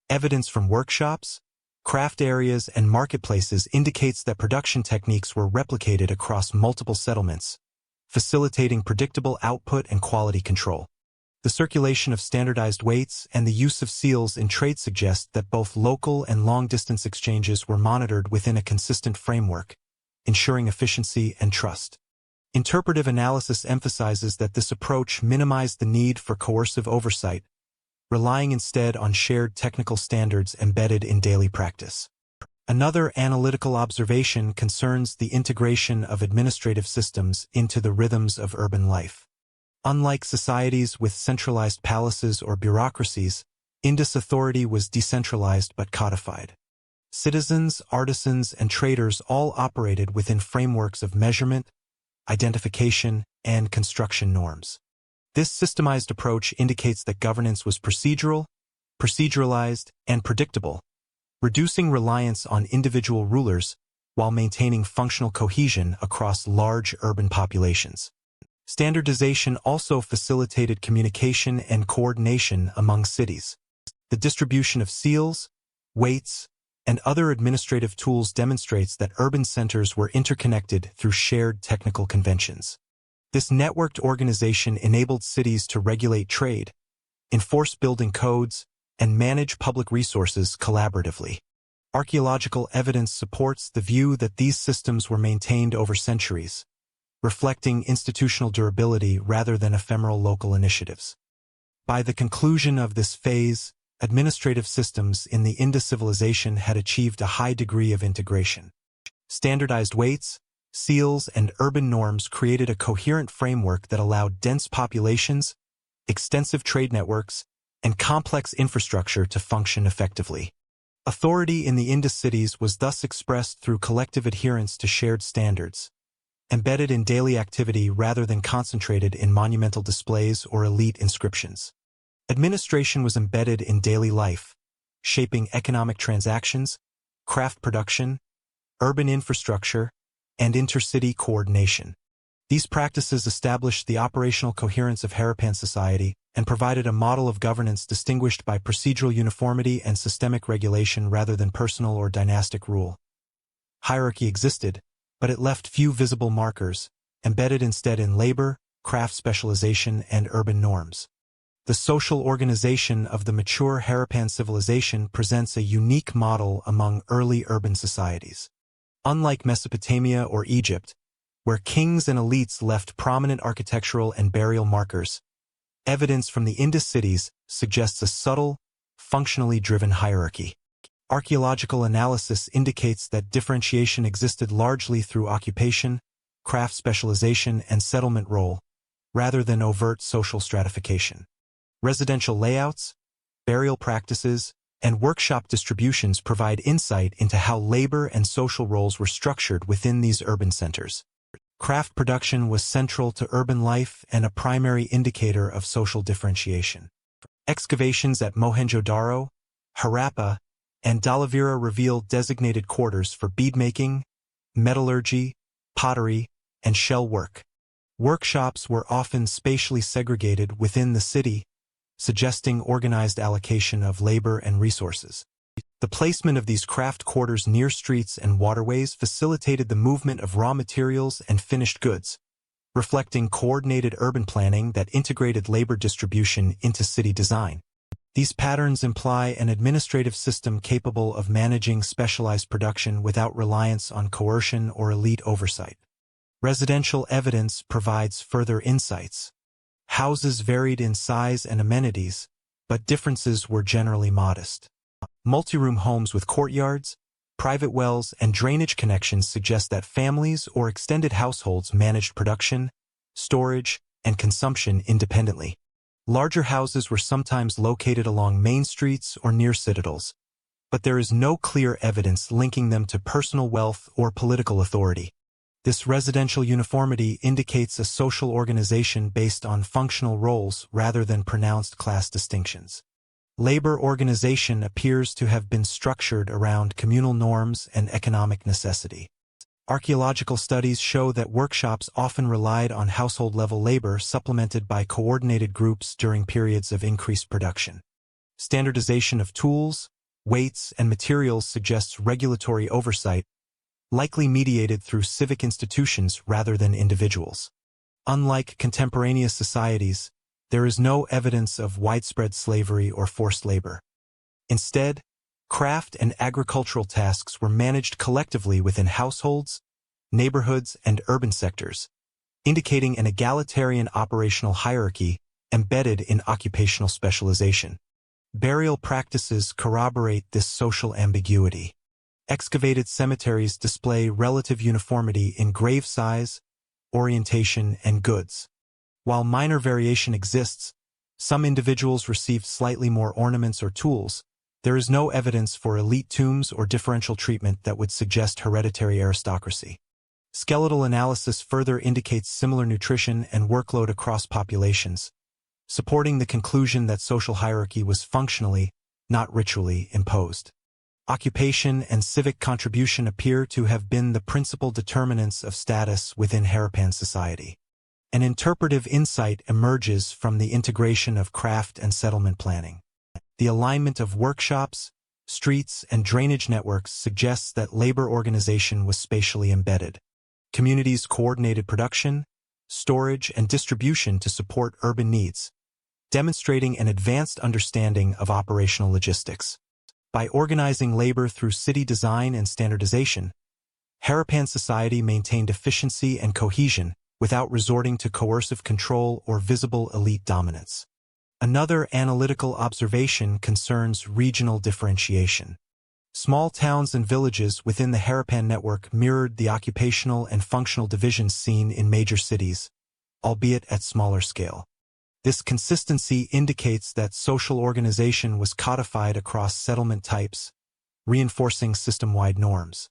Evidence from workshops, craft areas, and marketplaces indicates that production techniques were replicated across multiple settlements, facilitating predictable output and quality control. The circulation of standardized weights and the use of seals in trade suggest that both local and long-distance exchanges were monitored within a consistent framework, ensuring efficiency and trust. Interpretive analysis emphasizes that this approach minimized the need for coercive oversight, relying instead on shared technical standards embedded in daily practice. Another analytical observation concerns the integration of administrative systems into the rhythms of urban life. Unlike societies with centralized palaces or bureaucracies, Indus authority was decentralized but codified. Citizens, artisans, and traders all operated within frameworks of measurement, identification, and construction norms. This systemized approach indicates that governance was procedural, proceduralized, and predictable, reducing reliance on individual rulers while maintaining functional cohesion across large urban populations. Standardization also facilitated communication and coordination among cities. The distribution of seals, weights, and other administrative tools demonstrates that urban centers were interconnected through shared technical conventions. This networked organization enabled cities to regulate trade, enforce building codes, and manage public resources collaboratively. Archaeological evidence supports the view that these systems were maintained over centuries, reflecting institutional durability rather than ephemeral local initiatives. By the conclusion of this phase, administrative systems in the Indus civilization had achieved a high degree of integration. Standardized weights, seals, and urban norms created a coherent framework that allowed dense populations, extensive trade networks, and complex infrastructure to function effectively. Authority in the Indus cities was thus expressed through collective adherence to shared standards, embedded in daily activity rather than concentrated in monumental displays or elite inscriptions. Administration was embedded in daily life, shaping economic transactions, craft production, urban infrastructure, and intercity coordination. These practices established the operational coherence of Harappan society and provided a model of governance distinguished by procedural uniformity and systemic regulation rather than personal or dynastic rule. Hierarchy existed, but it left few visible markers, embedded instead in labor, craft specialization, and urban norms. The social organization of the mature Harappan civilization presents a unique model among early urban societies. Unlike Mesopotamia or Egypt, where kings and elites left prominent architectural and burial markers, evidence from the Indus cities suggests a subtle, functionally driven hierarchy. Archaeological analysis indicates that differentiation existed largely through occupation, craft specialization, and settlement role, rather than overt social stratification. Residential layouts, burial practices, and workshop distributions provide insight into how labor and social roles were structured within these urban centers. Craft production was central to urban life and a primary indicator of social differentiation. Excavations at Mohenjo-daro, Harappa, and Dhalavira reveal designated quarters for beadmaking, metallurgy, pottery, and shell work. Workshops were often spatially segregated within the city, suggesting organized allocation of labor and resources. The placement of these craft quarters near streets and waterways facilitated the movement of raw materials and finished goods, reflecting coordinated urban planning that integrated labor distribution into city design. These patterns imply an administrative system capable of managing specialized production without reliance on coercion or elite oversight. Residential evidence provides further insights. Houses varied in size and amenities, but differences were generally modest. Multi-room homes with courtyards, private wells, and drainage connections suggest that families or extended households managed production, storage, and consumption independently. Larger houses were sometimes located along main streets or near citadels, but there is no clear evidence linking them to personal wealth or political authority. This residential uniformity indicates a social organization based on functional roles rather than pronounced class distinctions. Labor organization appears to have been structured around communal norms and economic necessity. Archaeological studies show that workshops often relied on household-level labor supplemented by coordinated groups during periods of increased production. Standardization of tools, weights, and materials suggests regulatory oversight, likely mediated through civic institutions rather than individuals. Unlike contemporaneous societies, there is no evidence of widespread slavery or forced labor. Instead, craft and agricultural tasks were managed collectively within households, neighborhoods, and urban sectors, indicating an egalitarian operational hierarchy embedded in occupational specialization. Burial practices corroborate this social ambiguity. Excavated cemeteries display relative uniformity in grave size, orientation, and goods. While minor variation exists, some individuals received slightly more ornaments or tools, there is no evidence for elite tombs or differential treatment that would suggest hereditary aristocracy. Skeletal analysis further indicates similar nutrition and workload across populations, supporting the conclusion that social hierarchy was functionally, not ritually, imposed. Occupation and civic contribution appear to have been the principal determinants of status within Harappan society. An interpretive insight emerges from the integration of craft and settlement planning. The alignment of workshops, streets, and drainage networks suggests that labor organization was spatially embedded. Communities coordinated production, storage, and distribution to support urban needs, demonstrating an advanced understanding of operational logistics. By organizing labor through city design and standardization, Harappan society maintained efficiency and cohesion without resorting to coercive control or visible elite dominance. Another analytical observation concerns regional differentiation. Small towns and villages within the Harappan network mirrored the occupational and functional divisions seen in major cities, albeit at smaller scale. This consistency indicates that social organization was codified across settlement types, reinforcing system-wide norms.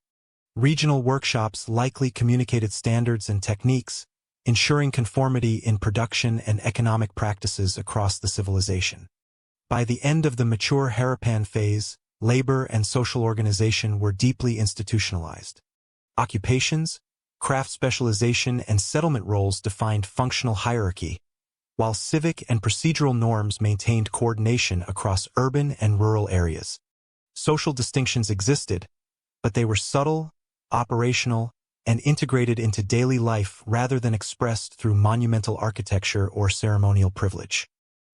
Regional workshops likely communicated standards and techniques, ensuring conformity in production and economic practices across the civilization. By the end of the mature Harappan phase, labor and social organization were deeply institutionalized. Occupations, craft specialization, and settlement roles defined functional hierarchy, while civic and procedural norms maintained coordination across urban and rural areas. Social distinctions existed, but they were subtle, operational, and integrated into daily life rather than expressed through monumental architecture or ceremonial privilege.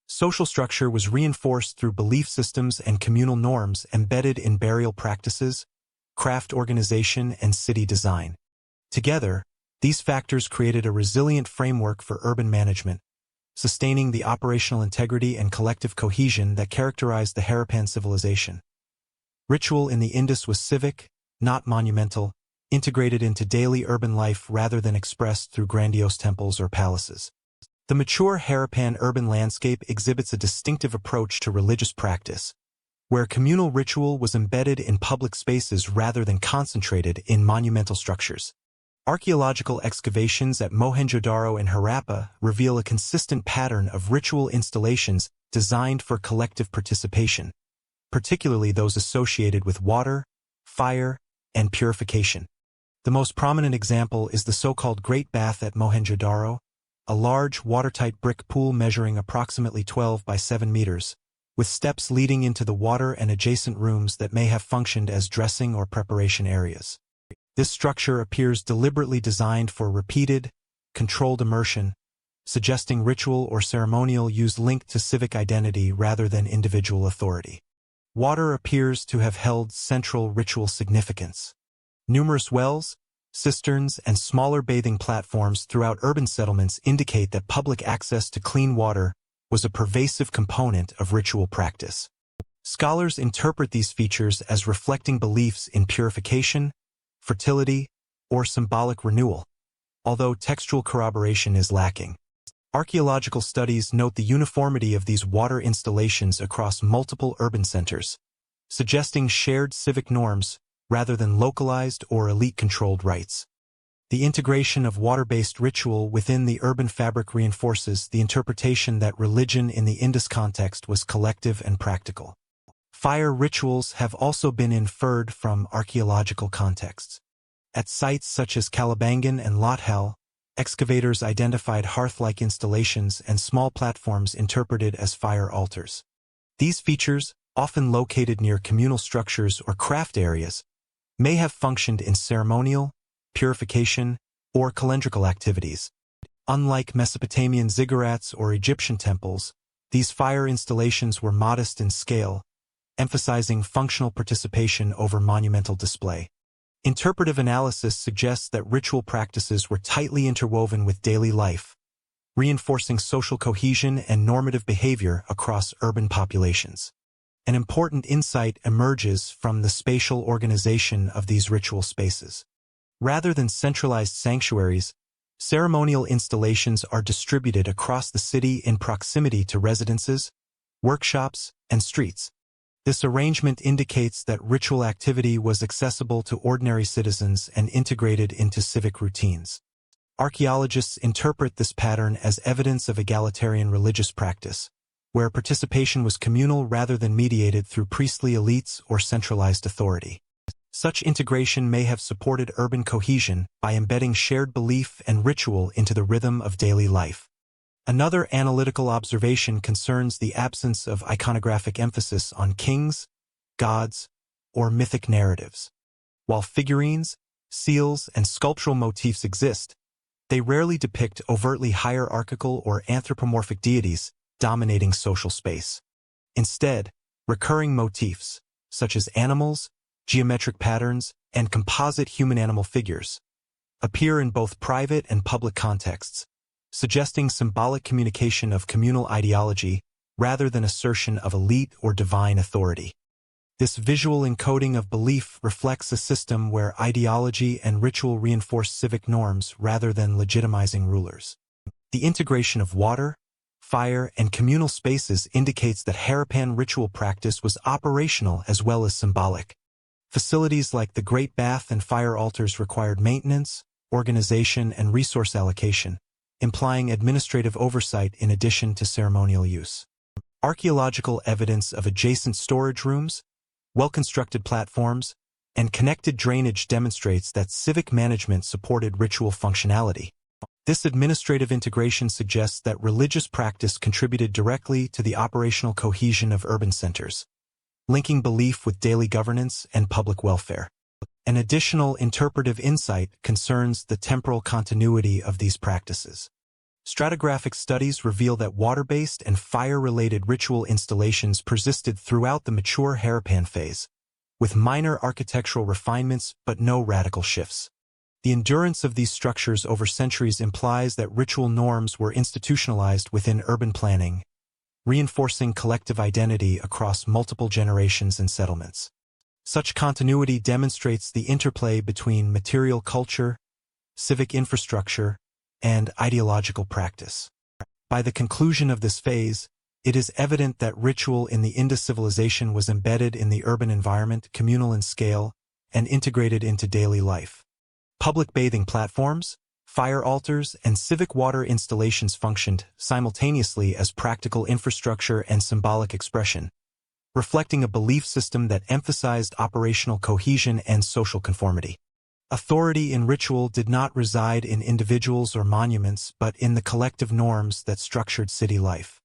Social structure was reinforced through belief systems and communal norms embedded in burial practices, craft organization, and city design. Together, these factors created a resilient framework for urban management, sustaining the operational integrity and collective cohesion that characterized the Harappan civilization. Ritual in the Indus was civic, not monumental, integrated into daily urban life rather than expressed through grandiose temples or palaces. The mature Harappan urban landscape exhibits a distinctive approach to religious practice, where communal ritual was embedded in public spaces rather than concentrated in monumental structures. Archaeological excavations at Mohenjo-daro and Harappa reveal a consistent pattern of ritual installations designed for collective participation, particularly those associated with water, fire, and purification. The most prominent example is the so-called Great Bath at Mohenjo-daro, a large, watertight brick pool measuring approximately 12 by 7 meters, with steps leading into the water and adjacent rooms that may have functioned as dressing or preparation areas. This structure appears deliberately designed for repeated, controlled immersion, suggesting ritual or ceremonial use linked to civic identity rather than individual authority. Water appears to have held central ritual significance. Numerous wells, cisterns, and smaller bathing platforms throughout urban settlements indicate that public access to clean water was a pervasive component of ritual practice. Scholars interpret these features as reflecting beliefs in purification, fertility, or symbolic renewal, although textual corroboration is lacking. Archaeological studies note the uniformity of these water installations across multiple urban centers, suggesting shared civic norms rather than localized or elite-controlled rites. The integration of water-based ritual within the urban fabric reinforces the interpretation that religion in the Indus context was collective and practical. Fire rituals have also been inferred from archaeological contexts. At sites such as Kalibangan and Lothal, excavators identified hearth-like installations and small platforms interpreted as fire altars. These features, often located near communal structures or craft areas, may have functioned in ceremonial, purification, or calendrical activities. Unlike Mesopotamian ziggurats or Egyptian temples, these fire installations were modest in scale, emphasizing functional participation over monumental display. Interpretive analysis suggests that ritual practices were tightly interwoven with daily life, reinforcing social cohesion and normative behavior across urban populations. An important insight emerges from the spatial organization of these ritual spaces. Rather than centralized sanctuaries, ceremonial installations are distributed across the city in proximity to residences, workshops, and streets. This arrangement indicates that ritual activity was accessible to ordinary citizens and integrated into civic routines. Archaeologists interpret this pattern as evidence of egalitarian religious practice, where participation was communal rather than mediated through priestly elites or centralized authority. Such integration may have supported urban cohesion by embedding shared belief and ritual into the rhythm of daily life. Another analytical observation concerns the absence of iconographic emphasis on kings, gods, or mythic narratives. While figurines, seals, and sculptural motifs exist, they rarely depict overtly hierarchical or anthropomorphic deities dominating social space. Instead, recurring motifs, such as animals, geometric patterns, and composite human-animal figures, appear in both private and public contexts, suggesting symbolic communication of communal ideology rather than assertion of elite or divine authority. This visual encoding of belief reflects a system where ideology and ritual reinforce civic norms rather than legitimizing rulers. The integration of water, fire, and communal spaces indicates that Harappan ritual practice was operational as well as symbolic. Facilities like the Great Bath and fire altars required maintenance, organization, and resource allocation, implying administrative oversight in addition to ceremonial use. Archaeological evidence of adjacent storage rooms, well-constructed platforms, and connected drainage demonstrates that civic management supported ritual functionality. This administrative integration suggests that religious practice contributed directly to the operational cohesion of urban centers, linking belief with daily governance and public welfare. An additional interpretive insight concerns the temporal continuity of these practices. Stratigraphic studies reveal that water-based and fire-related ritual installations persisted throughout the mature Harappan phase, with minor architectural refinements but no radical shifts. The endurance of these structures over centuries implies that ritual norms were institutionalized within urban planning, reinforcing collective identity across multiple generations and settlements. Such continuity demonstrates the interplay between material culture, civic infrastructure, and ideological practice. By the conclusion of this phase, it is evident that ritual in the Indus civilization was embedded in the urban environment, communal in scale, and integrated into daily life. Public bathing platforms, fire altars, and civic water installations functioned simultaneously as practical infrastructure and symbolic expression, reflecting a belief system that emphasized operational cohesion and social conformity. Authority in ritual did not reside in individuals or monuments but in the collective norms that structured city life.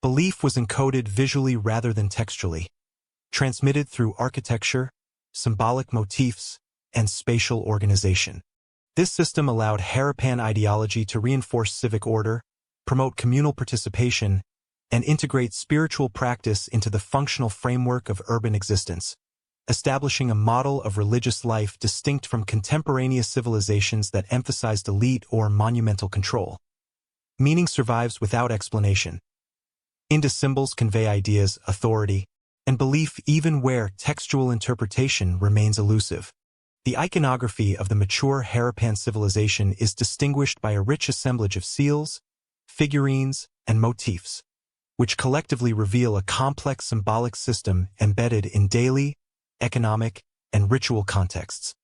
Belief was encoded visually rather than textually, transmitted through architecture, symbolic motifs, and spatial organization. This system allowed Harappan ideology to reinforce civic order, promote communal participation, and integrate spiritual practice into the functional framework of urban existence, establishing a model of religious life distinct from contemporaneous civilizations that emphasized elite or monumental control. Meaning survives without explanation. Indus symbols convey ideas, authority, and belief even where textual interpretation remains elusive. The iconography of the mature Harappan civilization is distinguished by a rich assemblage of seals, figurines, and motifs, which collectively reveal a complex symbolic system embedded in daily, economic, and ritual contexts.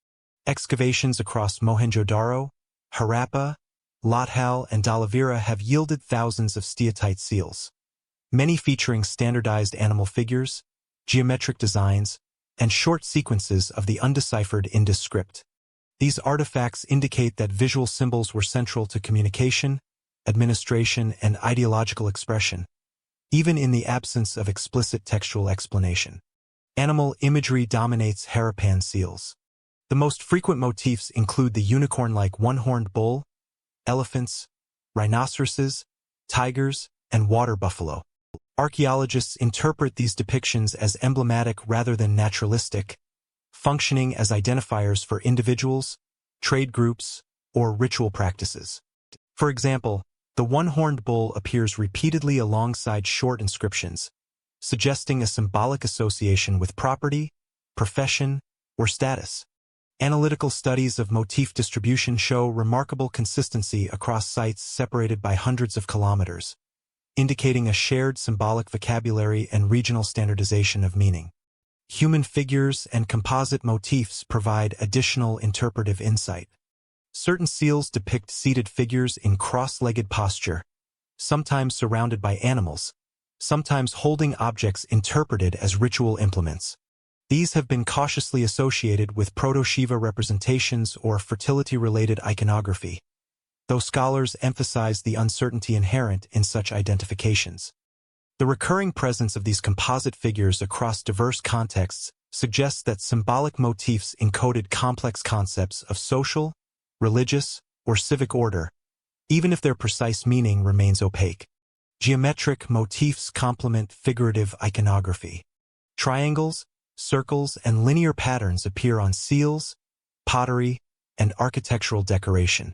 Excavations across Mohenjo-daro, Harappa, Lothal, and Dhalavira have yielded thousands of steatite seals, many featuring standardized animal figures, geometric designs, and short sequences of the undeciphered Indus script. These artifacts indicate that visual symbols were central to communication, administration, and ideological expression, even in the absence of explicit textual explanation. Animal imagery dominates Harappan seals. The most frequent motifs include the unicorn-like one-horned bull, elephants, rhinoceroses, tigers, and water buffalo. Archaeologists interpret these depictions as emblematic rather than naturalistic, functioning as identifiers for individuals, trade groups, or ritual practices. For example, the one-horned bull appears repeatedly alongside short inscriptions, suggesting a symbolic association with property, profession, or status. Analytical studies of motif distribution show remarkable consistency across sites separated by hundreds of kilometers, indicating a shared symbolic vocabulary and regional standardization of meaning. Human figures and composite motifs provide additional interpretive insight. Certain seals depict seated figures in cross-legged posture, sometimes surrounded by animals, sometimes holding objects interpreted as ritual implements. These have been cautiously associated with Proto-Shiva representations or fertility-related iconography, though scholars emphasize the uncertainty inherent in such identifications. The recurring presence of these composite figures across diverse contexts suggests that symbolic motifs encoded complex concepts of social, religious, or civic order, even if their precise meaning remains opaque. Geometric motifs complement figurative iconography. Triangles, circles, and linear patterns appear on seals, pottery, and architectural decoration.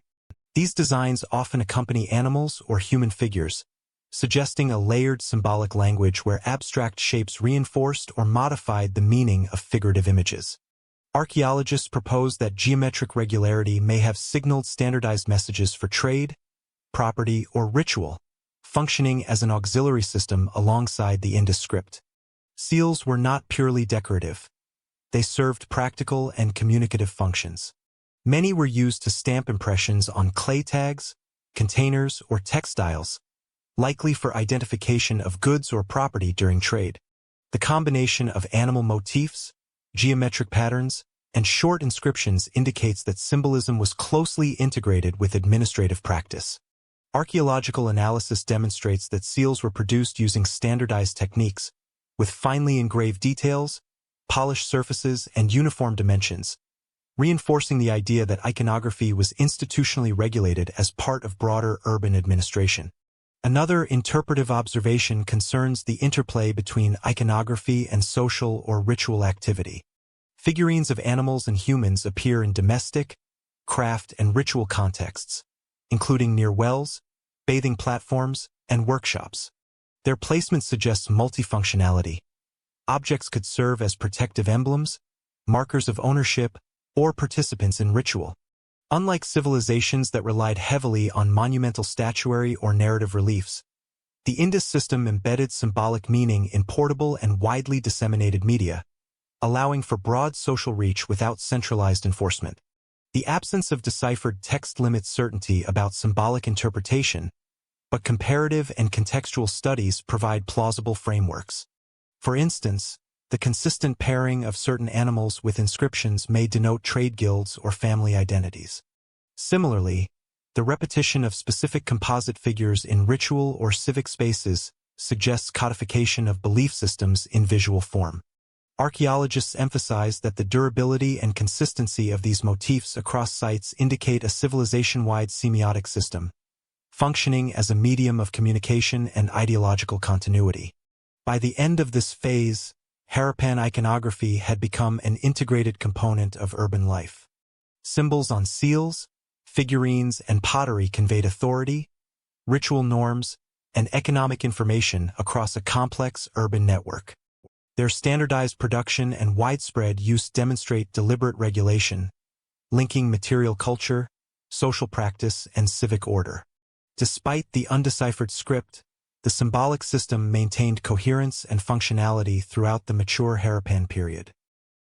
These designs often accompany animals or human figures, suggesting a layered symbolic language where abstract shapes reinforced or modified the meaning of figurative images. Archaeologists propose that geometric regularity may have signaled standardized messages for trade, property, or ritual, functioning as an auxiliary system alongside the Indus script. Seals were not purely decorative. They served practical and communicative functions. Many were used to stamp impressions on clay tags, containers, or textiles, likely for identification of goods or property during trade. The combination of animal motifs, geometric patterns, and short inscriptions indicates that symbolism was closely integrated with administrative practice. Archaeological analysis demonstrates that seals were produced using standardized techniques, with finely engraved details, polished surfaces, and uniform dimensions, reinforcing the idea that iconography was institutionally regulated as part of broader urban administration. Another interpretive observation concerns the interplay between iconography and social or ritual activity. Figurines of animals and humans appear in domestic, craft, and ritual contexts, including near wells, bathing platforms, and workshops. Their placement suggests multifunctionality. Objects could serve as protective emblems, markers of ownership, or participants in ritual. Unlike civilizations that relied heavily on monumental statuary or narrative reliefs, the Indus system embedded symbolic meaning in portable and widely disseminated media, allowing for broad social reach without centralized enforcement. The absence of deciphered text limits certainty about symbolic interpretation, but comparative and contextual studies provide plausible frameworks. For instance, the consistent pairing of certain animals with inscriptions may denote trade guilds or family identities. Similarly, the repetition of specific composite figures in ritual or civic spaces suggests codification of belief systems in visual form. Archaeologists emphasize that the durability and consistency of these motifs across sites indicate a civilization-wide semiotic system, functioning as a medium of communication and ideological continuity. By the end of this phase, Harappan iconography had become an integrated component of urban life. Symbols on seals, figurines, and pottery conveyed authority, ritual norms, and economic information across a complex urban network. Their standardized production and widespread use demonstrate deliberate regulation, linking material culture, social practice, and civic order. Despite the undeciphered script, the symbolic system maintained coherence and functionality throughout the mature Harappan period.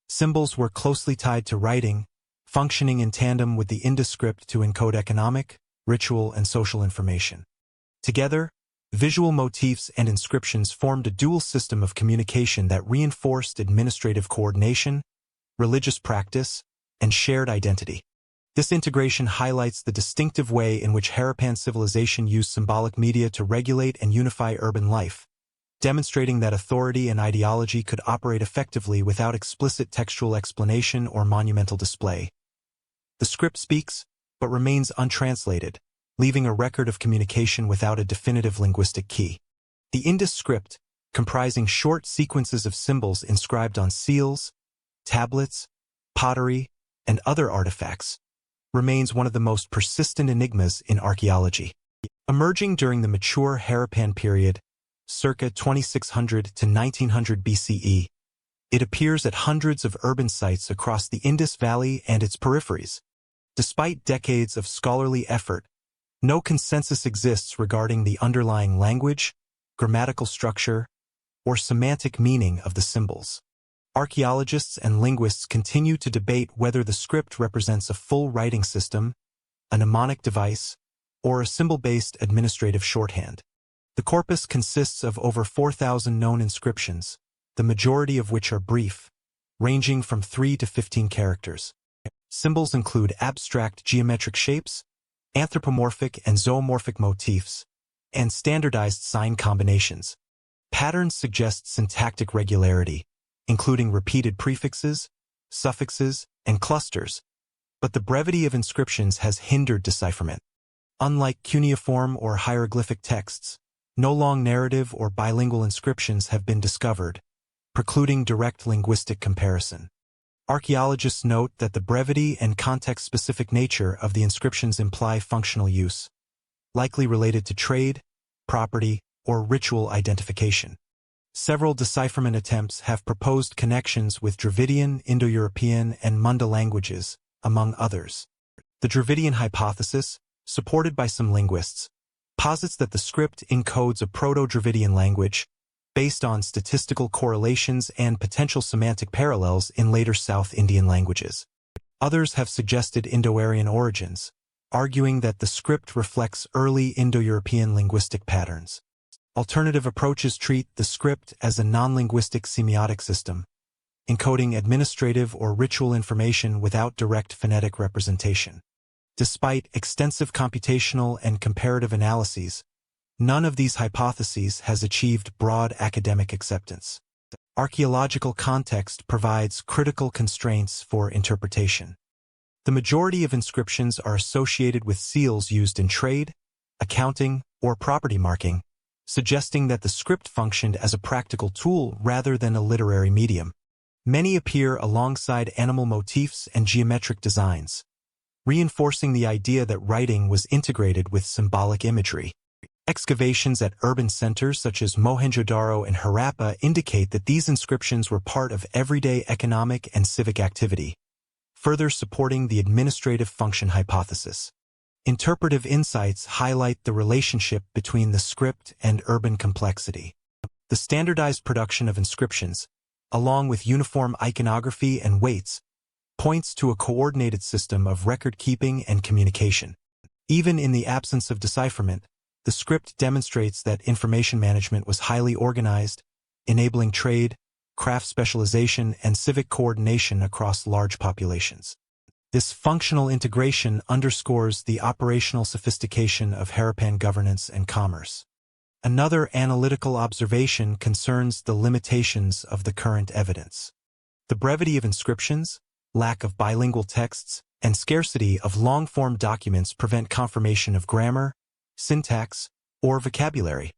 Symbols were closely tied to writing, functioning in tandem with the Indus script to encode economic, ritual, and social information. Together, visual motifs and inscriptions formed a dual system of communication that reinforced administrative coordination, religious practice, and shared identity. This integration highlights the distinctive way in which Harappan civilization used symbolic media to regulate and unify urban life, demonstrating that authority and ideology could operate effectively without explicit textual explanation or monumental display. The script speaks, but remains untranslated, leaving a record of communication without a definitive linguistic key. The Indus script, comprising short sequences of symbols inscribed on seals, tablets, pottery, and other artifacts, remains one of the most persistent enigmas in archaeology. Emerging during the mature Harappan period, circa 2600 to 1900 BCE, it appears at hundreds of urban sites across the Indus Valley and its peripheries. Despite decades of scholarly effort, no consensus exists regarding the underlying language, grammatical structure, or semantic meaning of the symbols. Archaeologists and linguists continue to debate whether the script represents a full writing system, a mnemonic device, or a symbol-based administrative shorthand. The corpus consists of over 4,000 known inscriptions, the majority of which are brief, ranging from 3 to 15 characters. Symbols include abstract geometric shapes, anthropomorphic and zoomorphic motifs, and standardized sign combinations. Patterns suggest syntactic regularity, including repeated prefixes, suffixes, and clusters, but the brevity of inscriptions has hindered decipherment. Unlike cuneiform or hieroglyphic texts, no long narrative or bilingual inscriptions have been discovered, precluding direct linguistic comparison. Archaeologists note that the brevity and context-specific nature of the inscriptions imply functional use, likely related to trade, property, or ritual identification. Several decipherment attempts have proposed connections with Dravidian, Indo-European, and Munda languages, among others. The Dravidian hypothesis, supported by some linguists, posits that the script encodes a Proto-Dravidian language based on statistical correlations and potential semantic parallels in later South Indian languages. Others have suggested Indo-Aryan origins, arguing that the script reflects early Indo-European linguistic patterns. Alternative approaches treat the script as a non-linguistic semiotic system, encoding administrative or ritual information without direct phonetic representation. Despite extensive computational and comparative analyses, none of these hypotheses has achieved broad academic acceptance. Archaeological context provides critical constraints for interpretation. The majority of inscriptions are associated with seals used in trade, accounting, or property marking, suggesting that the script functioned as a practical tool rather than a literary medium. Many appear alongside animal motifs and geometric designs, reinforcing the idea that writing was integrated with symbolic imagery. Excavations at urban centers such as Mohenjo-daro and Harappa indicate that these inscriptions were part of everyday economic and civic activity, further supporting the administrative function hypothesis. Interpretive insights highlight the relationship between the script and urban complexity. The standardized production of inscriptions, along with uniform iconography and weights, points to a coordinated system of record-keeping and communication. Even in the absence of decipherment, the script demonstrates that information management was highly organized, enabling trade, craft specialization, and civic coordination across large populations. This functional integration underscores the operational sophistication of Harappan governance and commerce. Another analytical observation concerns the limitations of the current evidence. The brevity of inscriptions, lack of bilingual texts, and scarcity of long-form documents prevent confirmation of grammar, syntax, or vocabulary.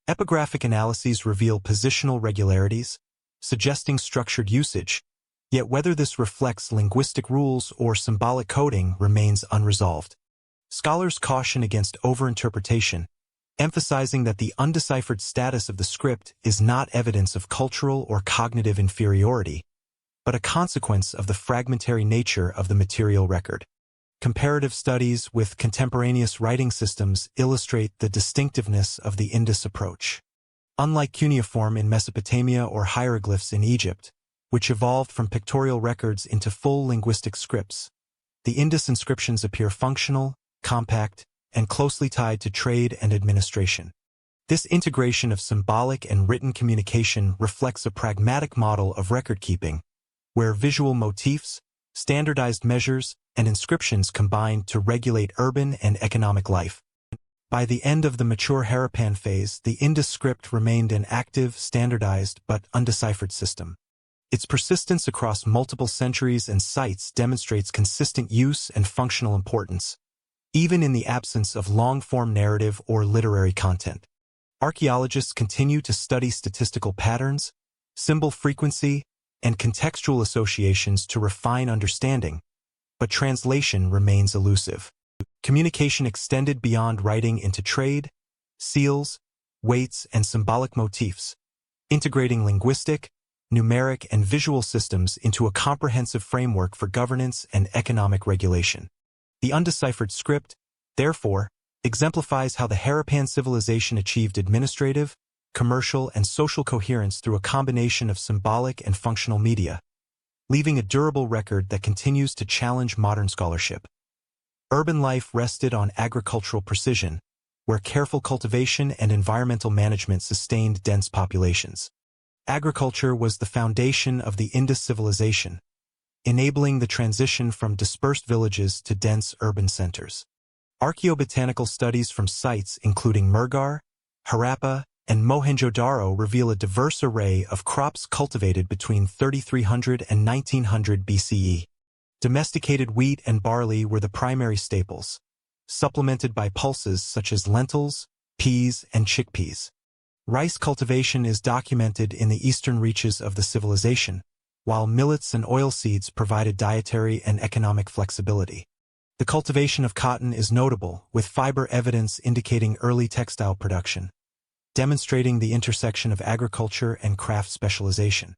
Epigraphic analyses reveal positional regularities, suggesting structured usage, yet whether this reflects linguistic rules or symbolic coding remains unresolved. Scholars caution against overinterpretation, emphasizing that the undeciphered status of the script is not evidence of cultural or cognitive inferiority, but a consequence of the fragmentary nature of the material record. Comparative studies with contemporaneous writing systems illustrate the distinctiveness of the Indus approach. Unlike cuneiform in Mesopotamia or hieroglyphs in Egypt, which evolved from pictorial records into full linguistic scripts, the Indus inscriptions appear functional, compact, and closely tied to trade and administration. This integration of symbolic and written communication reflects a pragmatic model of record-keeping, where visual motifs, standardized measures, and inscriptions combined to regulate urban and economic life. By the end of the mature Harappan phase, the Indus script remained an active, standardized, but undeciphered system. Its persistence across multiple centuries and sites demonstrates consistent use and functional importance, even in the absence of long-form narrative or literary content. Archaeologists continue to study statistical patterns, symbol frequency, and contextual associations to refine understanding, but translation remains elusive. Communication extended beyond writing into trade, seals, weights, and symbolic motifs, integrating linguistic, numeric, and visual systems into a comprehensive framework for governance and economic regulation. The undeciphered script, therefore, exemplifies how the Harappan civilization achieved administrative, commercial, and social coherence through a combination of symbolic and functional media, leaving a durable record that continues to challenge modern scholarship. Urban life rested on agricultural precision, where careful cultivation and environmental management sustained dense populations. Agriculture was the foundation of the Indus civilization, enabling the transition from dispersed villages to dense urban centers. Archaeobotanical studies from sites including Mehrgarh, Harappa, and Mohenjo-daro reveal a diverse array of crops cultivated between 3300 and 1900 BCE. Domesticated wheat and barley were the primary staples, supplemented by pulses such as lentils, peas, and chickpeas. Rice cultivation is documented in the eastern reaches of the civilization, while millets and oilseeds provided dietary and economic flexibility. The cultivation of cotton is notable, with fiber evidence indicating early textile production, demonstrating the intersection of agriculture and craft specialization.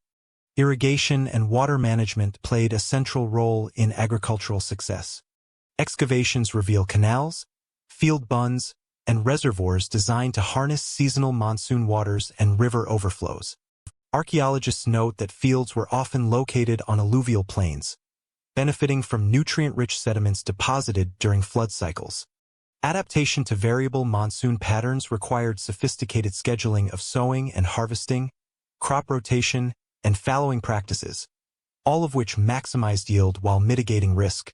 Irrigation and water management played a central role in agricultural success. Excavations reveal canals, field bunds, and reservoirs designed to harness seasonal monsoon waters and river overflows. Archaeologists note that fields were often located on alluvial plains, benefiting from nutrient-rich sediments deposited during flood cycles. Adaptation to variable monsoon patterns required sophisticated scheduling of sowing and harvesting, crop rotation, and fallowing practices, all of which maximized yield while mitigating risk.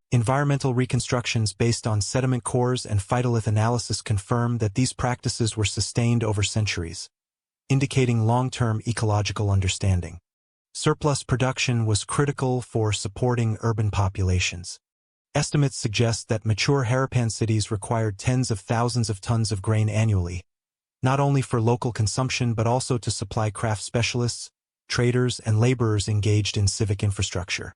Environmental reconstructions based on sediment cores and phytolith analysis confirm that these practices were sustained over centuries, indicating long-term ecological understanding. Surplus production was critical for supporting urban populations. Estimates suggest that mature Harappan cities required tens of thousands of tons of grain annually, not only for local consumption but also to supply craft specialists, traders, and laborers engaged in civic infrastructure.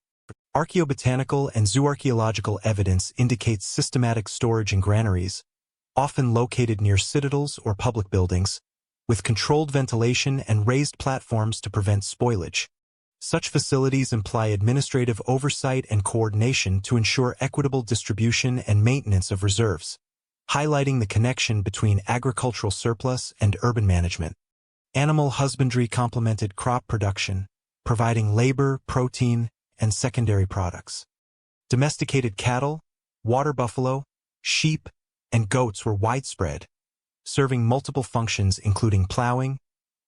Archaeobotanical and zooarchaeological evidence indicates systematic storage in granaries, often located near citadels or public buildings, with controlled ventilation and raised platforms to prevent spoilage. Such facilities imply administrative oversight and coordination to ensure equitable distribution and maintenance of reserves, highlighting the connection between agricultural surplus and urban management. Animal husbandry complemented crop production, providing labor, protein, and secondary products. Domesticated cattle, water buffalo, sheep, and goats were widespread, serving multiple functions including plowing,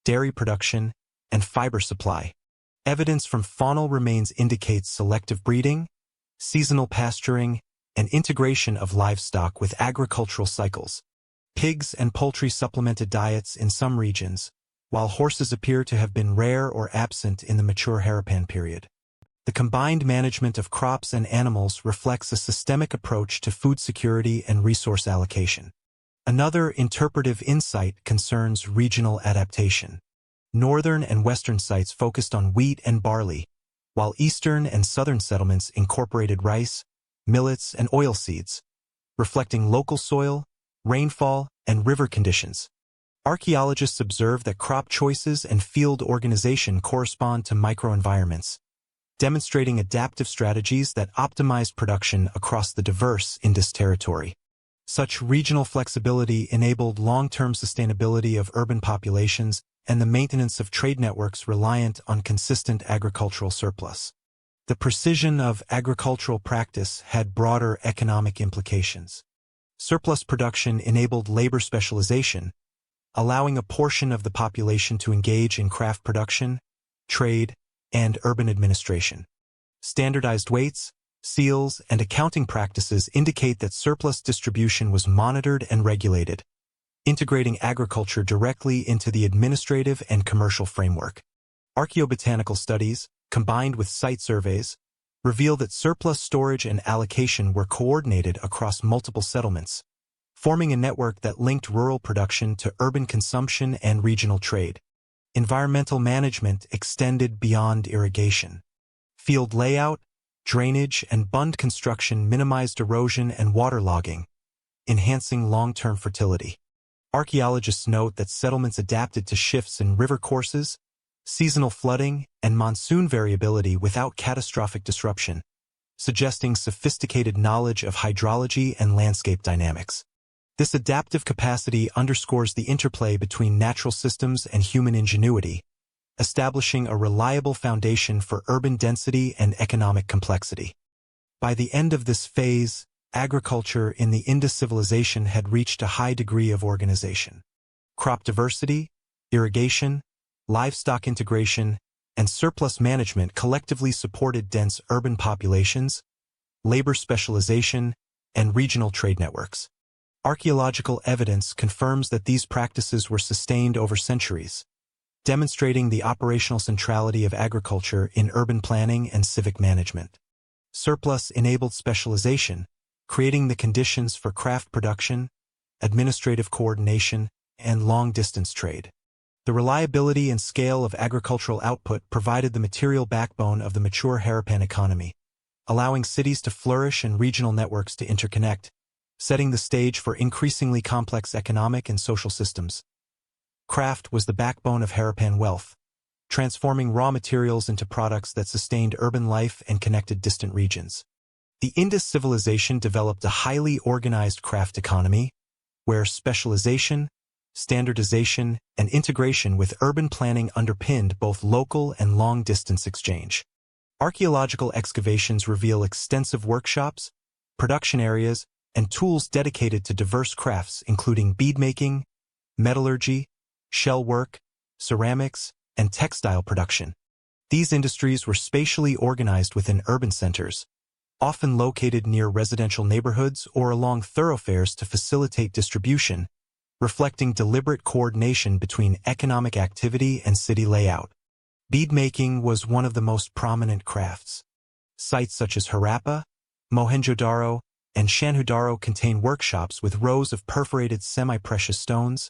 dairy production, and fiber supply. Evidence from faunal remains indicates selective breeding, seasonal pasturing, and integration of livestock with agricultural cycles. Pigs and poultry supplemented diets in some regions, while horses appear to have been rare or absent in the mature Harappan period. The combined management of crops and animals reflects a systemic approach to food security and resource allocation. Another interpretive insight concerns regional adaptation. Northern and western sites focused on wheat and barley, while eastern and southern settlements incorporated rice, millets, and oilseeds, reflecting local soil, rainfall, and river conditions. Archaeologists observe that crop choices and field organization correspond to microenvironments, demonstrating adaptive strategies that optimized production across the diverse Indus territory. Such regional flexibility enabled long-term sustainability of urban populations and the maintenance of trade networks reliant on consistent agricultural surplus. The precision of agricultural practice had broader economic implications. Surplus production enabled labor specialization, allowing a portion of the population to engage in craft production, trade, and urban administration. Standardized weights, seals, and accounting practices indicate that surplus distribution was monitored and regulated, integrating agriculture directly into the administrative and commercial framework. Archaeobotanical studies, combined with site surveys, reveal that surplus storage and allocation were coordinated across multiple settlements, forming a network that linked rural production to urban consumption and regional trade. Environmental management extended beyond irrigation. Field layout, drainage, and bund construction minimized erosion and waterlogging, enhancing long-term fertility. Archaeologists note that settlements adapted to shifts in river courses, seasonal flooding, and monsoon variability without catastrophic disruption, suggesting sophisticated knowledge of hydrology and landscape dynamics. This adaptive capacity underscores the interplay between natural systems and human ingenuity, establishing a reliable foundation for urban density and economic complexity. By the end of this phase, agriculture in the Indus civilization had reached a high degree of organization. Crop diversity, irrigation, livestock integration, and surplus management collectively supported dense urban populations, labor specialization, and regional trade networks. Archaeological evidence confirms that these practices were sustained over centuries, demonstrating the operational centrality of agriculture in urban planning and civic management. Surplus enabled specialization, creating the conditions for craft production, administrative coordination, and long-distance trade. The reliability and scale of agricultural output provided the material backbone of the mature Harappan economy, allowing cities to flourish and regional networks to interconnect, setting the stage for increasingly complex economic and social systems. Craft was the backbone of Harappan wealth, transforming raw materials into products that sustained urban life and connected distant regions. The Indus civilization developed a highly organized craft economy, where specialization, standardization, and integration with urban planning underpinned both local and long-distance exchange. Archaeological excavations reveal extensive workshops, production areas, and tools dedicated to diverse crafts including beadmaking, metallurgy, shell work, ceramics, and textile production. These industries were spatially organized within urban centers, often located near residential neighborhoods or along thoroughfares to facilitate distribution, reflecting deliberate coordination between economic activity and city layout. Beadmaking was one of the most prominent crafts. Sites such as Harappa, Mohenjo-daro, and Mohenjo-daro contain workshops with rows of perforated semi-precious stones,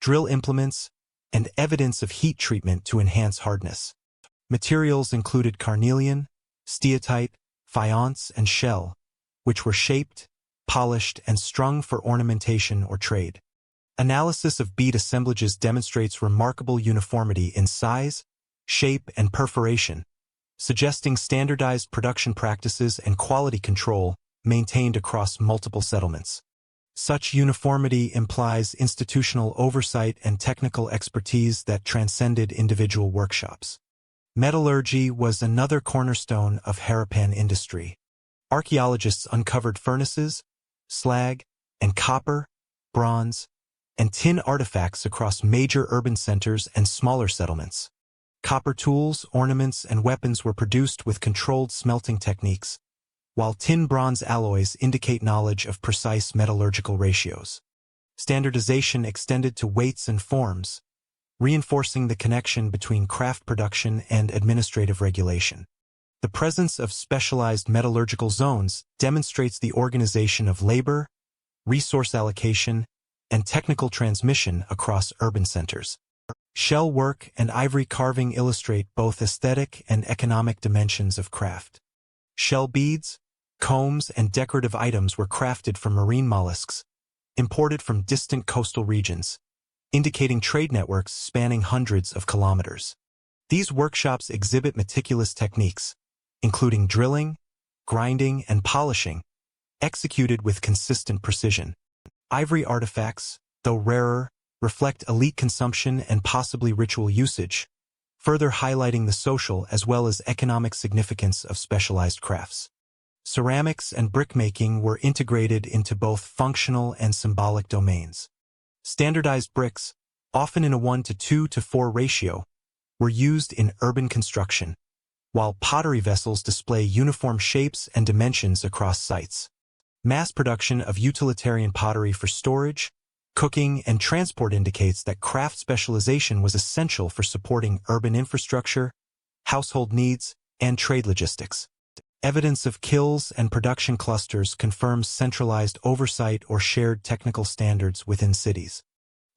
drill implements, and evidence of heat treatment to enhance hardness. Materials included carnelian, steatite, faience, and shell, which were shaped, polished, and strung for ornamentation or trade. Analysis of bead assemblages demonstrates remarkable uniformity in size, shape, and perforation, suggesting standardized production practices and quality control maintained across multiple settlements. Such uniformity implies institutional oversight and technical expertise that transcended individual workshops. Metallurgy was another cornerstone of Harappan industry. Archaeologists uncovered furnaces, slag, and copper, bronze, and tin artifacts across major urban centers and smaller settlements. Copper tools, ornaments, and weapons were produced with controlled smelting techniques, while tin-bronze alloys indicate knowledge of precise metallurgical ratios. Standardization extended to weights and forms, reinforcing the connection between craft production and administrative regulation. The presence of specialized metallurgical zones demonstrates the organization of labor, resource allocation, and technical transmission across urban centers. Shell work and ivory carving illustrate both aesthetic and economic dimensions of craft. Shell beads, combs, and decorative items were crafted from marine mollusks, imported from distant coastal regions, indicating trade networks spanning hundreds of kilometers. These workshops exhibit meticulous techniques, including drilling, grinding, and polishing, executed with consistent precision. Ivory artifacts, though rarer, reflect elite consumption and possibly ritual usage, further highlighting the social as well as economic significance of specialized crafts. Ceramics and brickmaking were integrated into both functional and symbolic domains. Standardized bricks, often in a 1:2:4 ratio, were used in urban construction, while pottery vessels display uniform shapes and dimensions across sites. Mass production of utilitarian pottery for storage, cooking, and transport indicates that craft specialization was essential for supporting urban infrastructure, household needs, and trade logistics. Evidence of kilns and production clusters confirms centralized oversight or shared technical standards within cities.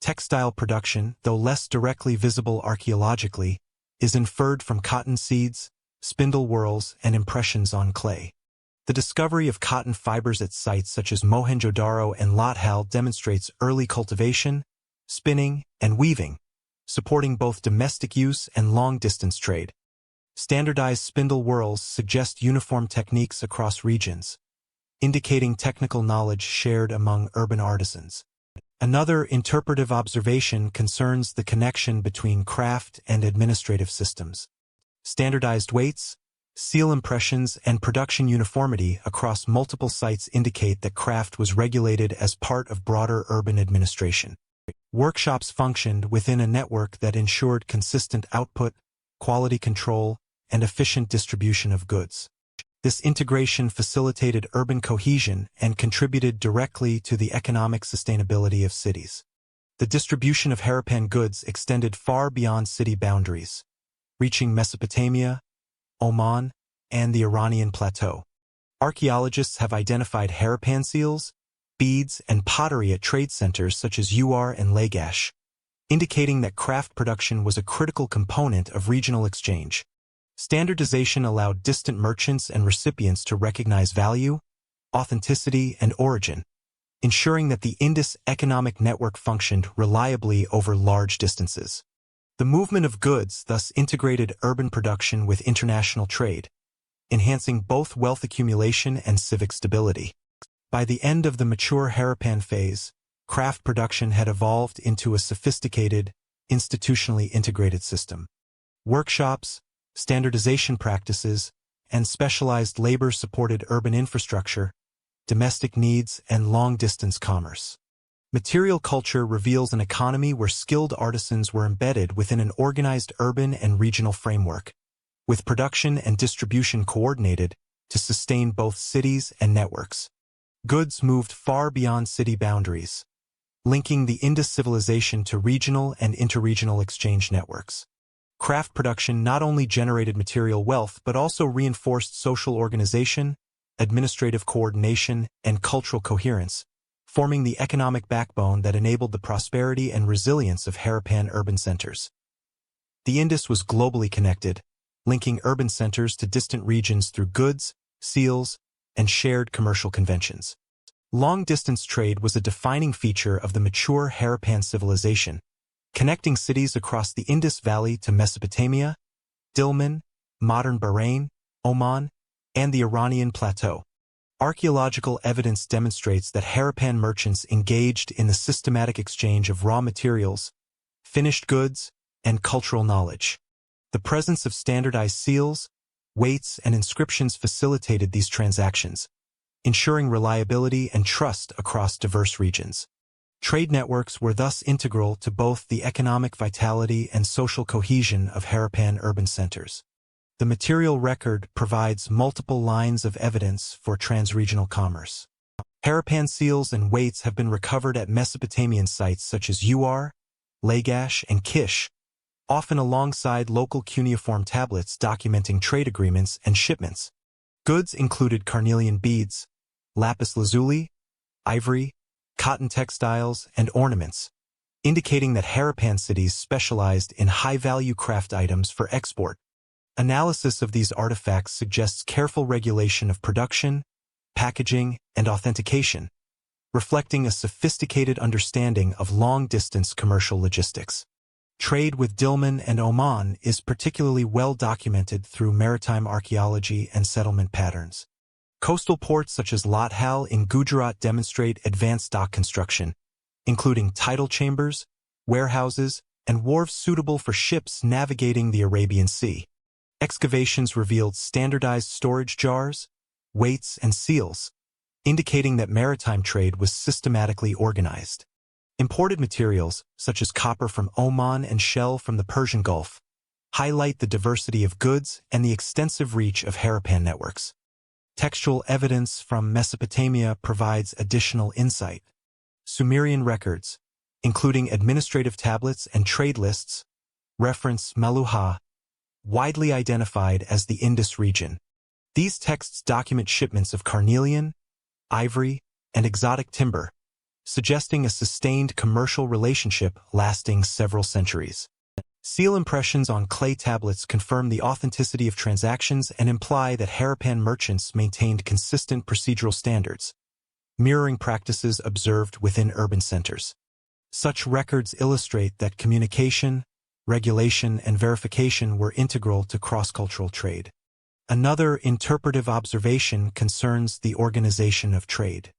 Textile production, though less directly visible archaeologically, is inferred from cotton seeds, spindle whorls, and impressions on clay. The discovery of cotton fibers at sites such as Mohenjo-daro and Nightfall demonstrates early cultivation, spinning, and weaving, supporting both domestic use and long-distance trade. Standardized spindle whorls suggest uniform techniques across regions, indicating technical knowledge shared among urban artisans. Another interpretive observation concerns the connection between craft and administrative systems. Standardized weights, seal impressions, and production uniformity across multiple sites indicate that craft was regulated as part of broader urban administration. Workshops functioned within a network that ensured consistent output, quality control, and efficient distribution of goods. This integration facilitated urban cohesion and contributed directly to the economic sustainability of cities. The distribution of Harappan goods extended far beyond city boundaries, reaching Mesopotamia, Oman, and the Iranian plateau. Archaeologists have identified Harappan seals, beads, and pottery at trade centers such as Uar and Lagash, indicating that craft production was a critical component of regional exchange. Standardization allowed distant merchants and recipients to recognize value, authenticity, and origin, ensuring that the Indus economic network functioned reliably over large distances. The movement of goods thus integrated urban production with international trade, enhancing both wealth accumulation and civic stability. By the end of the mature Harappan phase, craft production had evolved into a sophisticated, institutionally integrated system. Workshops, standardization practices, and specialized labor supported urban infrastructure, domestic needs, and long-distance commerce. Material culture reveals an economy where skilled artisans were embedded within an organized urban and regional framework, with production and distribution coordinated to sustain both cities and networks. Goods moved far beyond city boundaries, linking the Indus civilization to regional and interregional exchange networks. Craft production not only generated material wealth but also reinforced social organization, administrative coordination, and cultural coherence, forming the economic backbone that enabled the prosperity and resilience of Harappan urban centers. The Indus was globally connected, linking urban centers to distant regions through goods, seals, and shared commercial conventions. Long-distance trade was a defining feature of the mature Harappan civilization, connecting cities across the Indus Valley to Mesopotamia, Dilmun, modern Bahrain, Oman, and the Iranian plateau. Archaeological evidence demonstrates that Harappan merchants engaged in the systematic exchange of raw materials, finished goods, and cultural knowledge. The presence of standardized seals, weights, and inscriptions facilitated these transactions, ensuring reliability and trust across diverse regions. Trade networks were thus integral to both the economic vitality and social cohesion of Harappan urban centers. The material record provides multiple lines of evidence for transregional commerce. Harappan seals and weights have been recovered at Mesopotamian sites such as Uar, Lagash, and Kish, often alongside local cuneiform tablets documenting trade agreements and shipments. Goods included carnelian beads, lapis lazuli, ivory, cotton textiles, and ornaments, indicating that Harappan cities specialized in high-value craft items for export. Analysis of these artifacts suggests careful regulation of production, packaging, and authentication, reflecting a sophisticated understanding of long-distance commercial logistics. Trade with Dilmun and Oman is particularly well documented through maritime archaeology and settlement patterns. Coastal ports such as Lathal in Gujarat demonstrate advanced dock construction, including tidal chambers, warehouses, and wharves suitable for ships navigating the Arabian Sea. Excavations revealed standardized storage jars, weights, and seals, indicating that maritime trade was systematically organized. Imported materials, such as copper from Oman and shell from the Persian Gulf, highlight the diversity of goods and the extensive reach of Harappan networks. Textual evidence from Mesopotamia provides additional insight. Sumerian records, including administrative tablets and trade lists, reference Meluha, widely identified as the Indus region. These texts document shipments of carnelian, ivory, and exotic timber, suggesting a sustained commercial relationship lasting several centuries. Seal impressions on clay tablets confirm the authenticity of transactions and imply that Harappan merchants maintained consistent procedural standards, mirroring practices observed within urban centers. Such records illustrate that communication, regulation, and verification were integral to cross-cultural trade. Another interpretive observation concerns the organization of trade.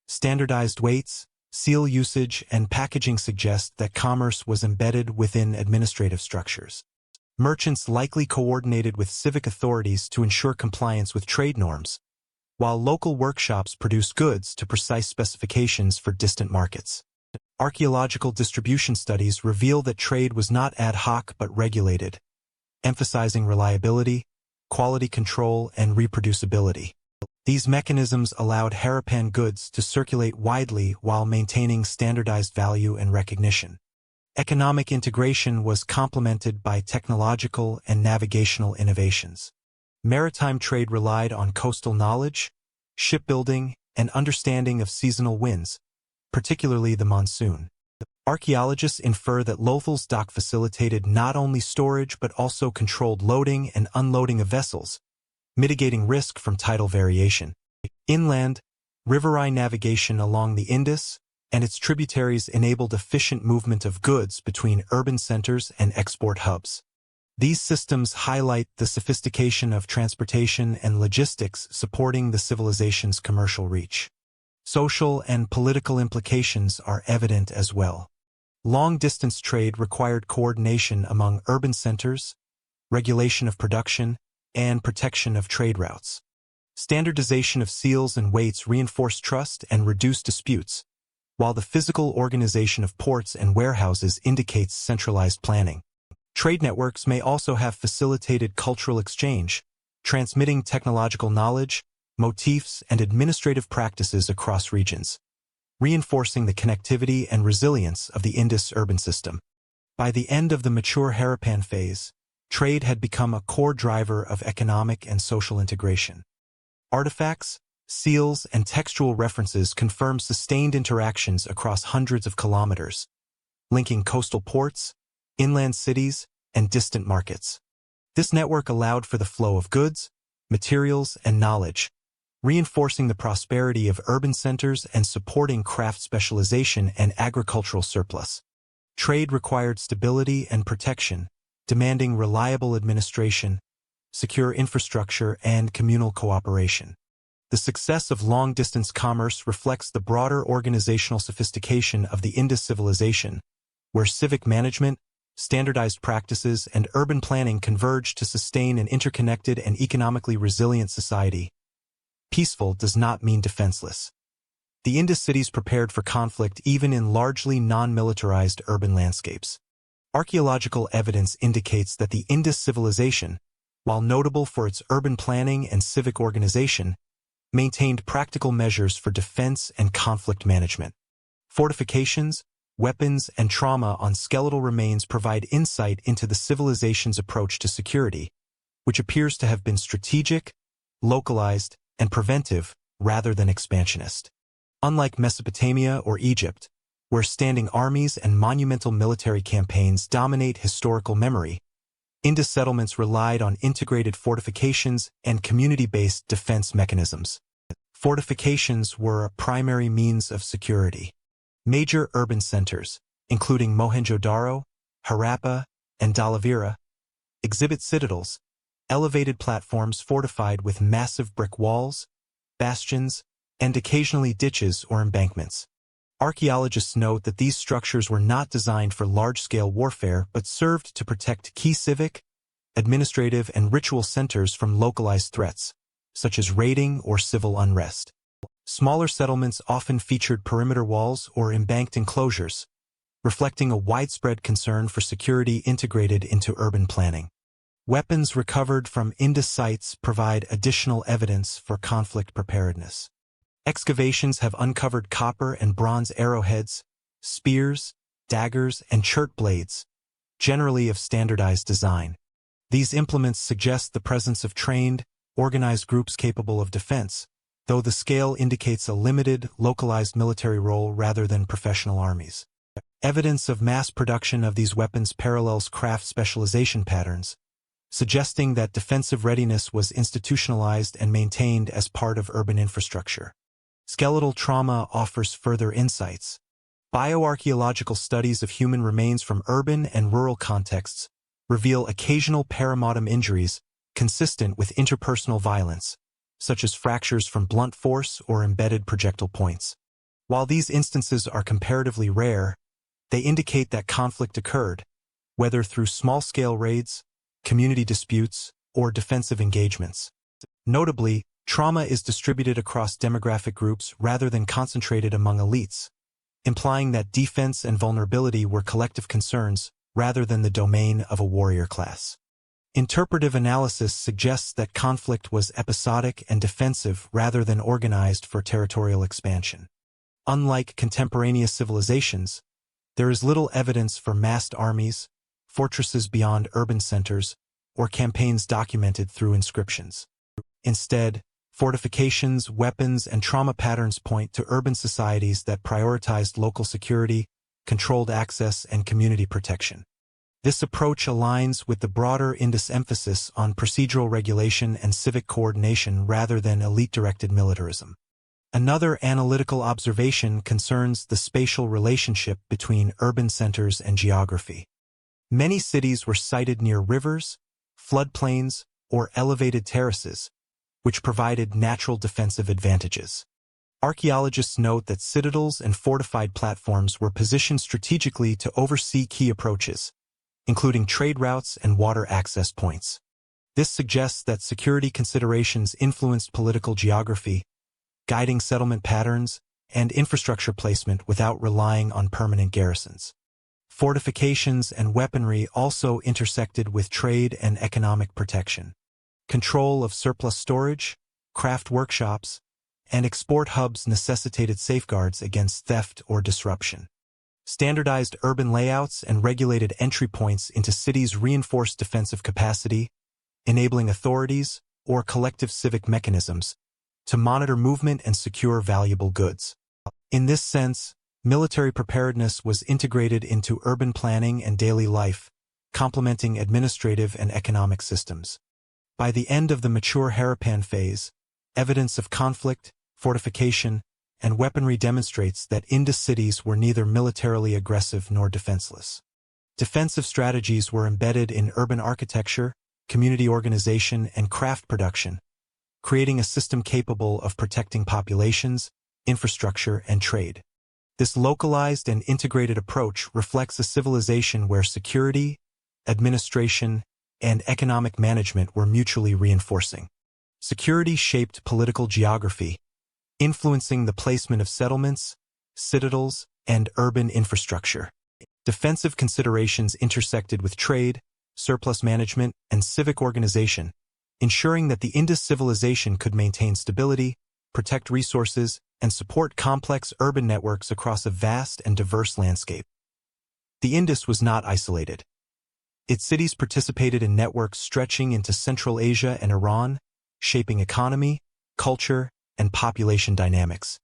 Standardized weights, seal usage, and packaging suggest that commerce was embedded within administrative structures. Merchants likely coordinated with civic authorities to ensure compliance with trade norms, while local workshops produced goods to precise specifications for distant markets. Archaeological distribution studies reveal that trade was not ad hoc but regulated, emphasizing reliability, quality control, and reproducibility. These mechanisms allowed Harappan goods to circulate widely while maintaining standardized value and recognition. Economic integration was complemented by technological and navigational innovations. Maritime trade relied on coastal knowledge, shipbuilding, and understanding of seasonal winds, particularly the monsoon. Archaeologists infer that Lothal's dock facilitated not only storage but also controlled loading and unloading of vessels, mitigating risk from tidal variation. Inland, riverine navigation along the Indus and its tributaries enabled efficient movement of goods between urban centers and export hubs. These systems highlight the sophistication of transportation and logistics supporting the civilization's commercial reach. Social and political implications are evident as well. Long-distance trade required coordination among urban centers, regulation of production, and protection of trade routes. Standardization of seals and weights reinforced trust and reduced disputes, while the physical organization of ports and warehouses indicates centralized planning. Trade networks may also have facilitated cultural exchange, transmitting technological knowledge, motifs, and administrative practices across regions, reinforcing the connectivity and resilience of the Indus urban system. By the end of the mature Harappan phase, trade had become a core driver of economic and social integration. Artifacts, seals, and textual references confirm sustained interactions across hundreds of kilometers, linking coastal ports, inland cities, and distant markets. This network allowed for the flow of goods, materials, and knowledge, reinforcing the prosperity of urban centers and supporting craft specialization and agricultural surplus. Trade required stability and protection, demanding reliable administration, secure infrastructure, and communal cooperation. The success of long-distance commerce reflects the broader organizational sophistication of the Indus civilization, where civic management, standardized practices, and urban planning converge to sustain an interconnected and economically resilient society. Peaceful does not mean defenseless. The Indus cities prepared for conflict even in largely non-militarized urban landscapes. Archaeological evidence indicates that the Indus civilization, while notable for its urban planning and civic organization, maintained practical measures for defense and conflict management. Fortifications, weapons, and trauma on skeletal remains provide insight into the civilization's approach to security, which appears to have been strategic, localized, and preventive rather than expansionist. Unlike Mesopotamia or Egypt, where standing armies and monumental military campaigns dominate historical memory, Indus settlements relied on integrated fortifications and community-based defense mechanisms. Fortifications were a primary means of security. Major urban centers, including Mohenjo-daro, Harappa, and Dhalavira, exhibit citadels, elevated platforms fortified with massive brick walls, bastions, and occasionally ditches or embankments. Archaeologists note that these structures were not designed for large-scale warfare but served to protect key civic, administrative, and ritual centers from localized threats, such as raiding or civil unrest. Smaller settlements often featured perimeter walls or embanked enclosures, reflecting a widespread concern for security integrated into urban planning. Weapons recovered from Indus sites provide additional evidence for conflict preparedness. Excavations have uncovered copper and bronze arrowheads, spears, daggers, and chert blades, generally of standardized design. These implements suggest the presence of trained, organized groups capable of defense, though the scale indicates a limited, localized military role rather than professional armies. Evidence of mass production of these weapons parallels craft specialization patterns, suggesting that defensive readiness was institutionalized and maintained as part of urban infrastructure. Skeletal trauma offers further insights. Bioarchaeological studies of human remains from urban and rural contexts reveal occasional perimortem injuries consistent with interpersonal violence, such as fractures from blunt force or embedded projectile points. While these instances are comparatively rare, they indicate that conflict occurred, whether through small-scale raids, community disputes, or defensive engagements. Notably, trauma is distributed across demographic groups rather than concentrated among elites, implying that defense and vulnerability were collective concerns rather than the domain of a warrior class. Interpretive analysis suggests that conflict was episodic and defensive rather than organized for territorial expansion. Unlike contemporaneous civilizations, there is little evidence for massed armies, fortresses beyond urban centers, or campaigns documented through inscriptions. Instead, fortifications, weapons, and trauma patterns point to urban societies that prioritized local security, controlled access, and community protection. This approach aligns with the broader Indus emphasis on procedural regulation and civic coordination rather than elite-directed militarism. Another analytical observation concerns the spatial relationship between urban centers and geography. Many cities were sited near rivers, floodplains, or elevated terraces, which provided natural defensive advantages. Archaeologists note that citadels and fortified platforms were positioned strategically to oversee key approaches, including trade routes and water access points. This suggests that security considerations influenced political geography, guiding settlement patterns and infrastructure placement without relying on permanent garrisons. Fortifications and weaponry also intersected with trade and economic protection. Control of surplus storage, craft workshops, and export hubs necessitated safeguards against theft or disruption. Standardized urban layouts and regulated entry points into cities reinforced defensive capacity, enabling authorities or collective civic mechanisms to monitor movement and secure valuable goods. In this sense, military preparedness was integrated into urban planning and daily life, complementing administrative and economic systems. By the end of the mature Harappan phase, evidence of conflict, fortification, and weaponry demonstrates that Indus cities were neither militarily aggressive nor defenseless. Defensive strategies were embedded in urban architecture, community organization, and craft production, creating a system capable of protecting populations, infrastructure, and trade. This localized and integrated approach reflects a civilization where security, administration, and economic management were mutually reinforcing. Security shaped political geography, influencing the placement of settlements, citadels, and urban infrastructure. Defensive considerations intersected with trade, surplus management, and civic organization, ensuring that the Indus civilization could maintain stability, protect resources, and support complex urban networks across a vast and diverse landscape. The Indus was not isolated. Its cities participated in networks stretching into Central Asia and Iran, shaping economy, culture, and population dynamics.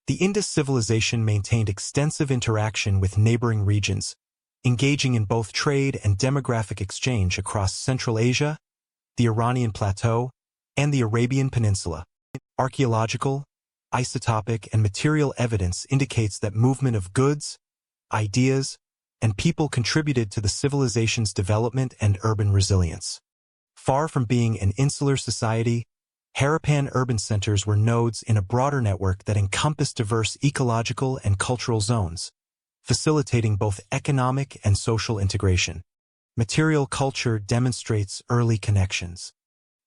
The Indus civilization maintained extensive interaction with neighboring regions, engaging in both trade and demographic exchange across Central Asia, the Iranian Plateau, and the Arabian Peninsula. Archaeological, isotopic, and material evidence indicates that movement of goods, ideas, and people contributed to the civilization's development and urban resilience. Far from being an insular society, Harappan urban centers were nodes in a broader network that encompassed diverse ecological and cultural zones, facilitating both economic and social integration. Material culture demonstrates early connections.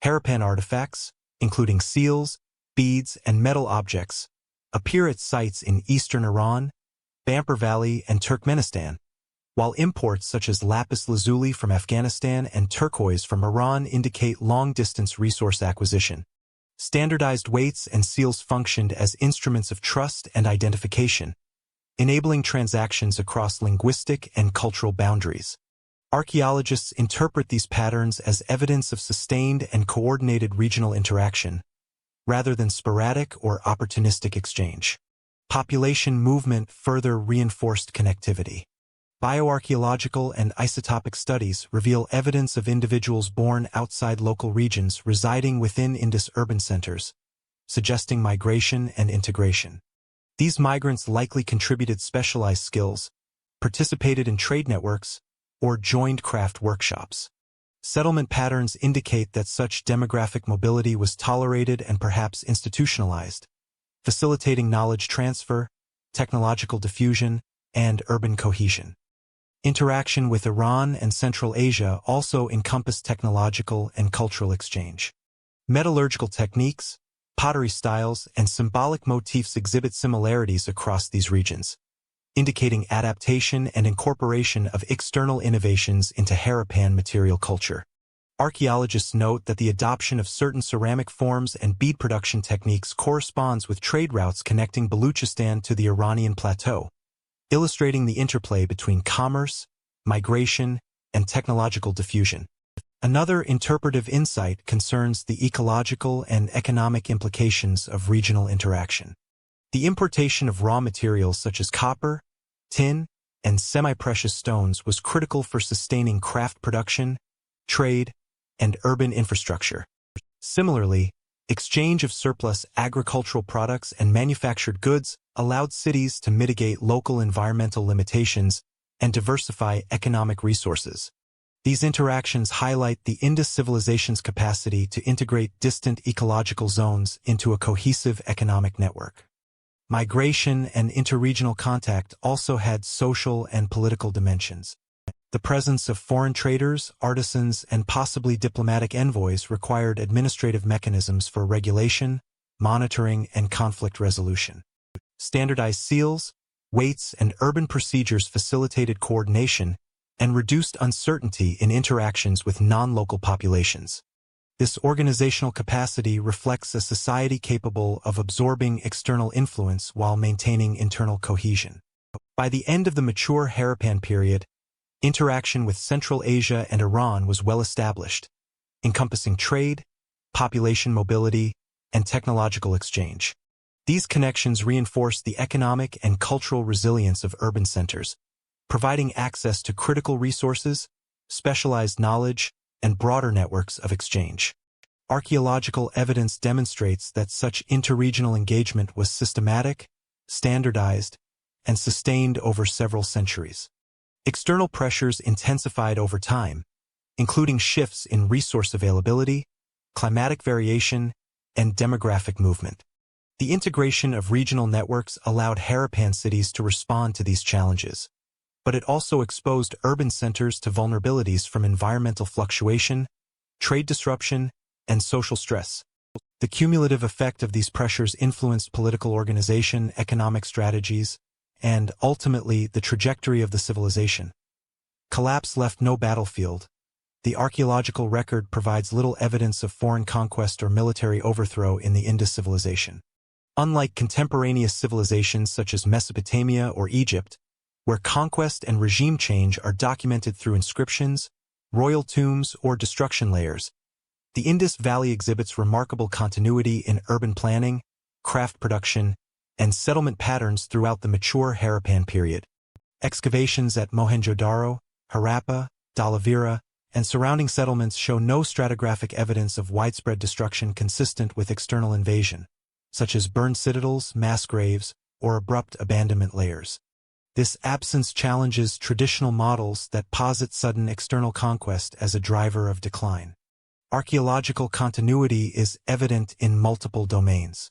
Harappan artifacts, including seals, beads, and metal objects, appear at sites in eastern Iran, Bampur Valley, and Turkmenistan, while imports such as lapis lazuli from Afghanistan and turquoise from Iran indicate long-distance resource acquisition. Standardized weights and seals functioned as instruments of trust and identification, enabling transactions across linguistic and cultural boundaries. Archaeologists interpret these patterns as evidence of sustained and coordinated regional interaction, rather than sporadic or opportunistic exchange. Population movement further reinforced connectivity. Bioarchaeological and isotopic studies reveal evidence of individuals born outside local regions residing within Indus urban centers, suggesting migration and integration. These migrants likely contributed specialized skills, participated in trade networks, or joined craft workshops. Settlement patterns indicate that such demographic mobility was tolerated and perhaps institutionalized, facilitating knowledge transfer, technological diffusion, and urban cohesion. Interaction with Iran and Central Asia also encompassed technological and cultural exchange. Metallurgical techniques, pottery styles, and symbolic motifs exhibit similarities across these regions, indicating adaptation and incorporation of external innovations into Harappan material culture. Archaeologists note that the adoption of certain ceramic forms and bead production techniques corresponds with trade routes connecting Baluchistan to the Iranian plateau, illustrating the interplay between commerce, migration, and technological diffusion. Another interpretive insight concerns the ecological and economic implications of regional interaction. The importation of raw materials such as copper, tin, and semi-precious stones was critical for sustaining craft production, trade, and urban infrastructure. Similarly, exchange of surplus agricultural products and manufactured goods allowed cities to mitigate local environmental limitations and diversify economic resources. These interactions highlight the Indus civilization's capacity to integrate distant ecological zones into a cohesive economic network. Migration and interregional contact also had social and political dimensions. The presence of foreign traders, artisans, and possibly diplomatic envoys required administrative mechanisms for regulation, monitoring, and conflict resolution. Standardized seals, weights, and urban procedures facilitated coordination and reduced uncertainty in interactions with non-local populations. This organizational capacity reflects a society capable of absorbing external influence while maintaining internal cohesion. By the end of the mature Harappan period, interaction with Central Asia and Iran was well established, encompassing trade, population mobility, and technological exchange. These connections reinforce the economic and cultural resilience of urban centers, providing access to critical resources, specialized knowledge, and broader networks of exchange. Archaeological evidence demonstrates that such interregional engagement was systematic, standardized, and sustained over several centuries. External pressures intensified over time, including shifts in resource availability, climatic variation, and demographic movement. The integration of regional networks allowed Harappan cities to respond to these challenges, but it also exposed urban centers to vulnerabilities from environmental fluctuation, trade disruption, and social stress. The cumulative effect of these pressures influenced political organization, economic strategies, and, ultimately, the trajectory of the civilization. Collapse left no battlefield. The archaeological record provides little evidence of foreign conquest or military overthrow in the Indus civilization. Unlike contemporaneous civilizations such as Mesopotamia or Egypt, where conquest and regime change are documented through inscriptions, royal tombs, or destruction layers, the Indus Valley exhibits remarkable continuity in urban planning, craft production, and settlement patterns throughout the mature Harappan period. Excavations at Mohenjo-daro, Harappa, Dhalavira, and surrounding settlements show no stratigraphic evidence of widespread destruction consistent with external invasion, such as burned citadels, mass graves, or abrupt abandonment layers. This absence challenges traditional models that posit sudden external conquest as a driver of decline. Archaeological continuity is evident in multiple domains.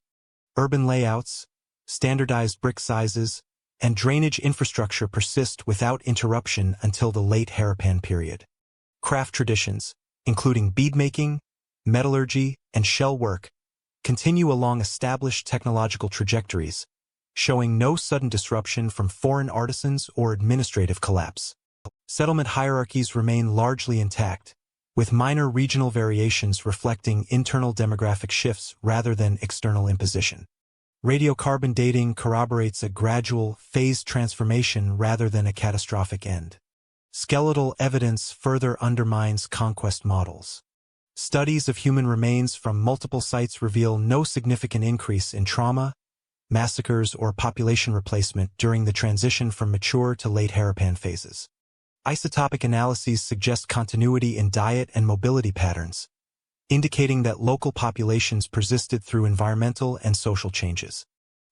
Urban layouts, standardized brick sizes, and drainage infrastructure persist without interruption until the late Harappan period. Craft traditions, including beadmaking, metallurgy, and shell work, continue along established technological trajectories, showing no sudden disruption from foreign artisans or administrative collapse. Settlement hierarchies remain largely intact, with minor regional variations reflecting internal demographic shifts rather than external imposition. Radiocarbon dating corroborates a gradual, phased transformation rather than a catastrophic end. Skeletal evidence further undermines conquest models. Studies of human remains from multiple sites reveal no significant increase in trauma, massacres, or population replacement during the transition from mature to late Harappan phases. Isotopic analyses suggest continuity in diet and mobility patterns, indicating that local populations persisted through environmental and social changes.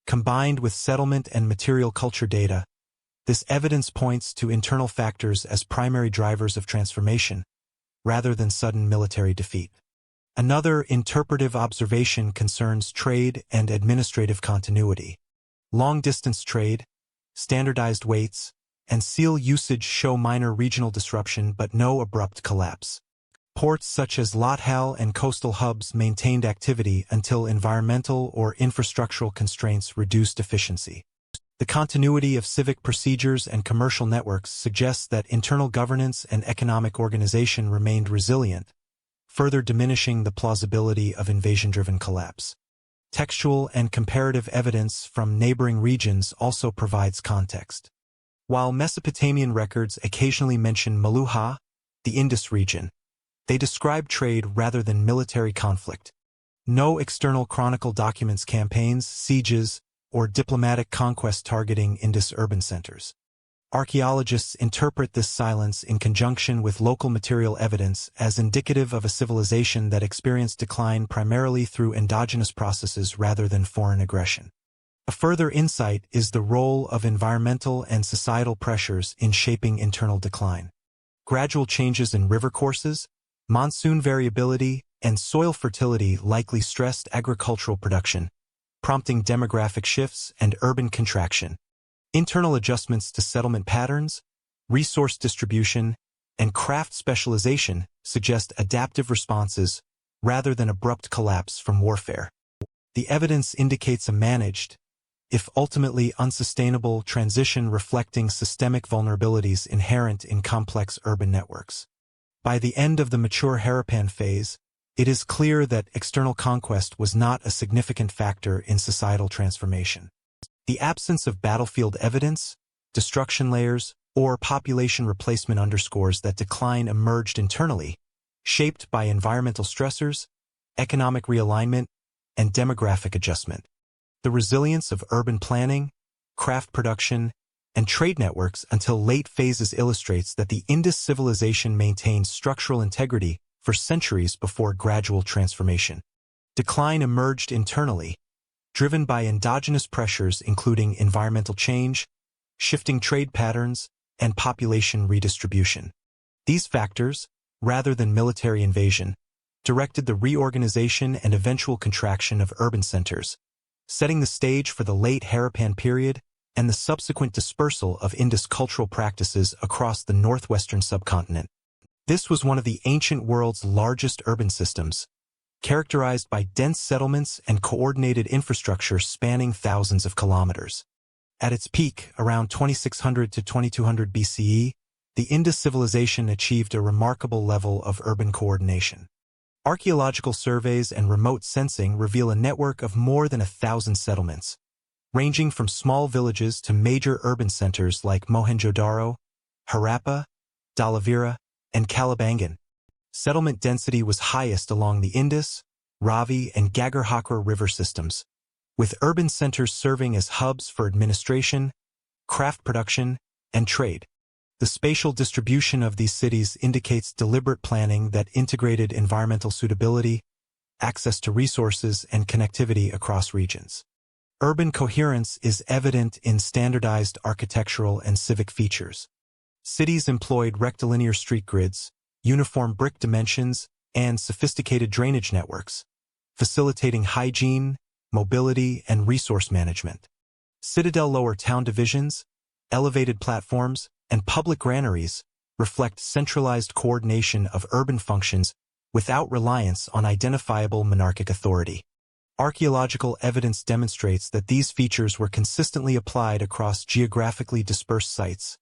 Combined with settlement and material culture data, this evidence points to internal factors as primary drivers of transformation, rather than sudden military defeat. Another interpretive observation concerns trade and administrative continuity. Long-distance trade, standardized weights, and seal usage show minor regional disruption but no abrupt collapse. Ports such as Lathal and coastal hubs maintained activity until environmental or infrastructural constraints reduced efficiency. The continuity of civic procedures and commercial networks suggests that internal governance and economic organization remained resilient, further diminishing the plausibility of invasion-driven collapse. Textual and comparative evidence from neighboring regions also provides context. While Mesopotamian records occasionally mention Meluha, the Indus region, they describe trade rather than military conflict. No external chronicle documents campaigns, sieges, or diplomatic conquest targeting Indus urban centers. Archaeologists interpret this silence in conjunction with local material evidence as indicative of a civilization that experienced decline primarily through endogenous processes rather than foreign aggression. A further insight is the role of environmental and societal pressures in shaping internal decline. Gradual changes in river courses, monsoon variability, and soil fertility likely stressed agricultural production, prompting demographic shifts and urban contraction. Internal adjustments to settlement patterns, resource distribution, and craft specialization suggest adaptive responses rather than abrupt collapse from warfare. The evidence indicates a managed, if ultimately unsustainable, transition reflecting systemic vulnerabilities inherent in complex urban networks. By the end of the mature Harappan phase, it is clear that external conquest was not a significant factor in societal transformation. The absence of battlefield evidence, destruction layers, or population replacement underscores that decline emerged internally, shaped by environmental stressors, economic realignment, and demographic adjustment. The resilience of urban planning, craft production, and trade networks until late phases illustrates that the Indus civilization maintained structural integrity for centuries before gradual transformation. Decline emerged internally, driven by endogenous pressures including environmental change, shifting trade patterns, and population redistribution. These factors, rather than military invasion, directed the reorganization and eventual contraction of urban centers, setting the stage for the late Harappan period and the subsequent dispersal of Indus cultural practices across the northwestern subcontinent. This was one of the ancient world's largest urban systems, characterized by dense settlements and coordinated infrastructure spanning thousands of kilometers. At its peak, around 2600 to 2200 BCE, the Indus civilization achieved a remarkable level of urban coordination. Archaeological surveys and remote sensing reveal a network of more than 1,000 settlements, ranging from small villages to major urban centers like Mohenjo-daro, Harappa, Dhalavira, and Kalibangan. Settlement density was highest along the Indus, Ravi, and Ghaggar-Hakra river systems, with urban centers serving as hubs for administration, craft production, and trade. The spatial distribution of these cities indicates deliberate planning that integrated environmental suitability, access to resources, and connectivity across regions. Urban coherence is evident in standardized architectural and civic features. Cities employed rectilinear street grids, uniform brick dimensions, and sophisticated drainage networks, facilitating hygiene, mobility, and resource management. Citadel lower town divisions, elevated platforms, and public granaries reflect centralized coordination of urban functions without reliance on identifiable monarchic authority. Archaeological evidence demonstrates that these features were consistently applied across geographically dispersed sites,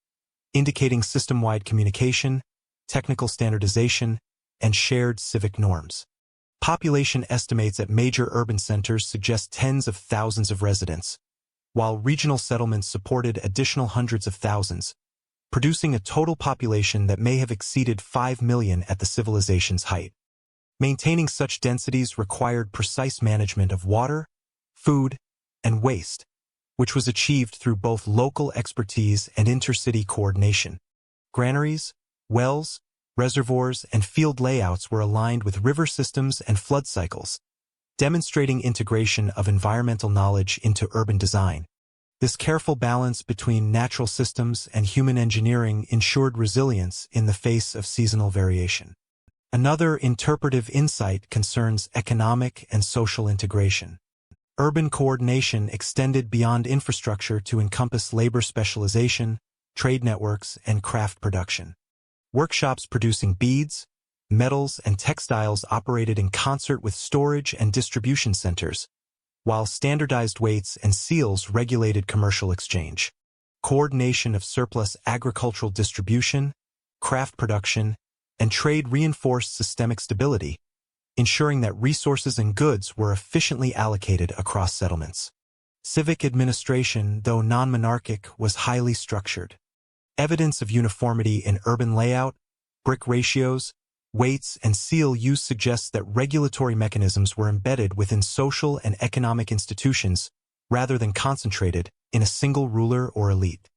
indicating system-wide communication, technical standardization, and shared civic norms. Population estimates at major urban centers suggest tens of thousands of residents, while regional settlements supported additional hundreds of thousands, producing a total population that may have exceeded 5 million at the civilization's height. Maintaining such densities required precise management of water, food, and waste, which was achieved through both local expertise and intercity coordination. Granaries, wells, reservoirs, and field layouts were aligned with river systems and flood cycles, demonstrating integration of environmental knowledge into urban design. This careful balance between natural systems and human engineering ensured resilience in the face of seasonal variation. Another interpretive insight concerns economic and social integration. Urban coordination extended beyond infrastructure to encompass labor specialization, trade networks, and craft production. Workshops producing beads, metals, and textiles operated in concert with storage and distribution centers, while standardized weights and seals regulated commercial exchange. Coordination of surplus agricultural distribution, craft production, and trade reinforced systemic stability, ensuring that resources and goods were efficiently allocated across settlements. Civic administration, though non-monarchic, was highly structured. Evidence of uniformity in urban layout, brick ratios, weights, and seal use suggests that regulatory mechanisms were embedded within social and economic institutions rather than concentrated in a single ruler or elite.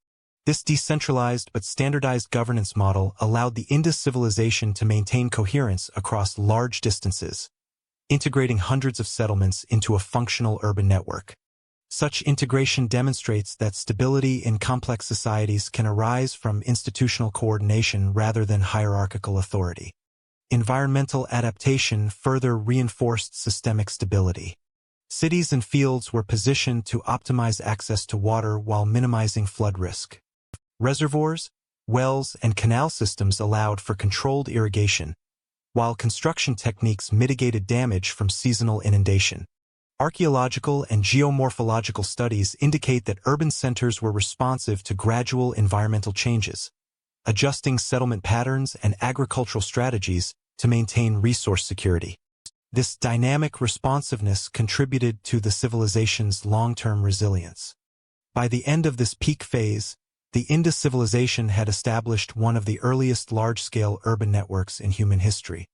This decentralized but standardized governance model allowed the Indus civilization to maintain coherence across large distances, integrating hundreds of settlements into a functional urban network. Such integration demonstrates that stability in complex societies can arise from institutional coordination rather than hierarchical authority. Environmental adaptation further reinforced systemic stability. Cities and fields were positioned to optimize access to water while minimizing flood risk. Reservoirs, wells, and canal systems allowed for controlled irrigation, while construction techniques mitigated damage from seasonal inundation. Archaeological and geomorphological studies indicate that urban centers were responsive to gradual environmental changes, adjusting settlement patterns and agricultural strategies to maintain resource security. This dynamic responsiveness contributed to the civilization's long-term resilience. By the end of this peak phase, the Indus civilization had established one of the earliest large-scale urban networks in human history.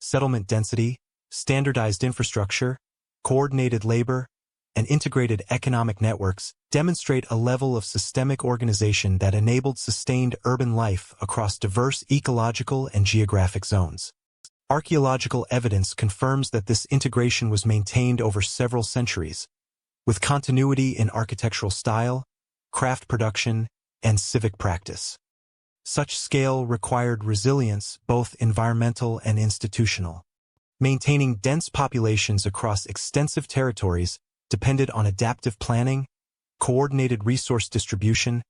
Settlement density, standardized infrastructure, coordinated labor, and integrated economic networks demonstrate a level of systemic organization that enabled sustained urban life across diverse ecological and geographic zones. Archaeological evidence confirms that this integration was maintained over several centuries, with continuity in architectural style, craft production, and civic practice. Such scale required resilience, both environmental and institutional. Maintaining dense populations across extensive territories depended on adaptive planning, coordinated resource distribution,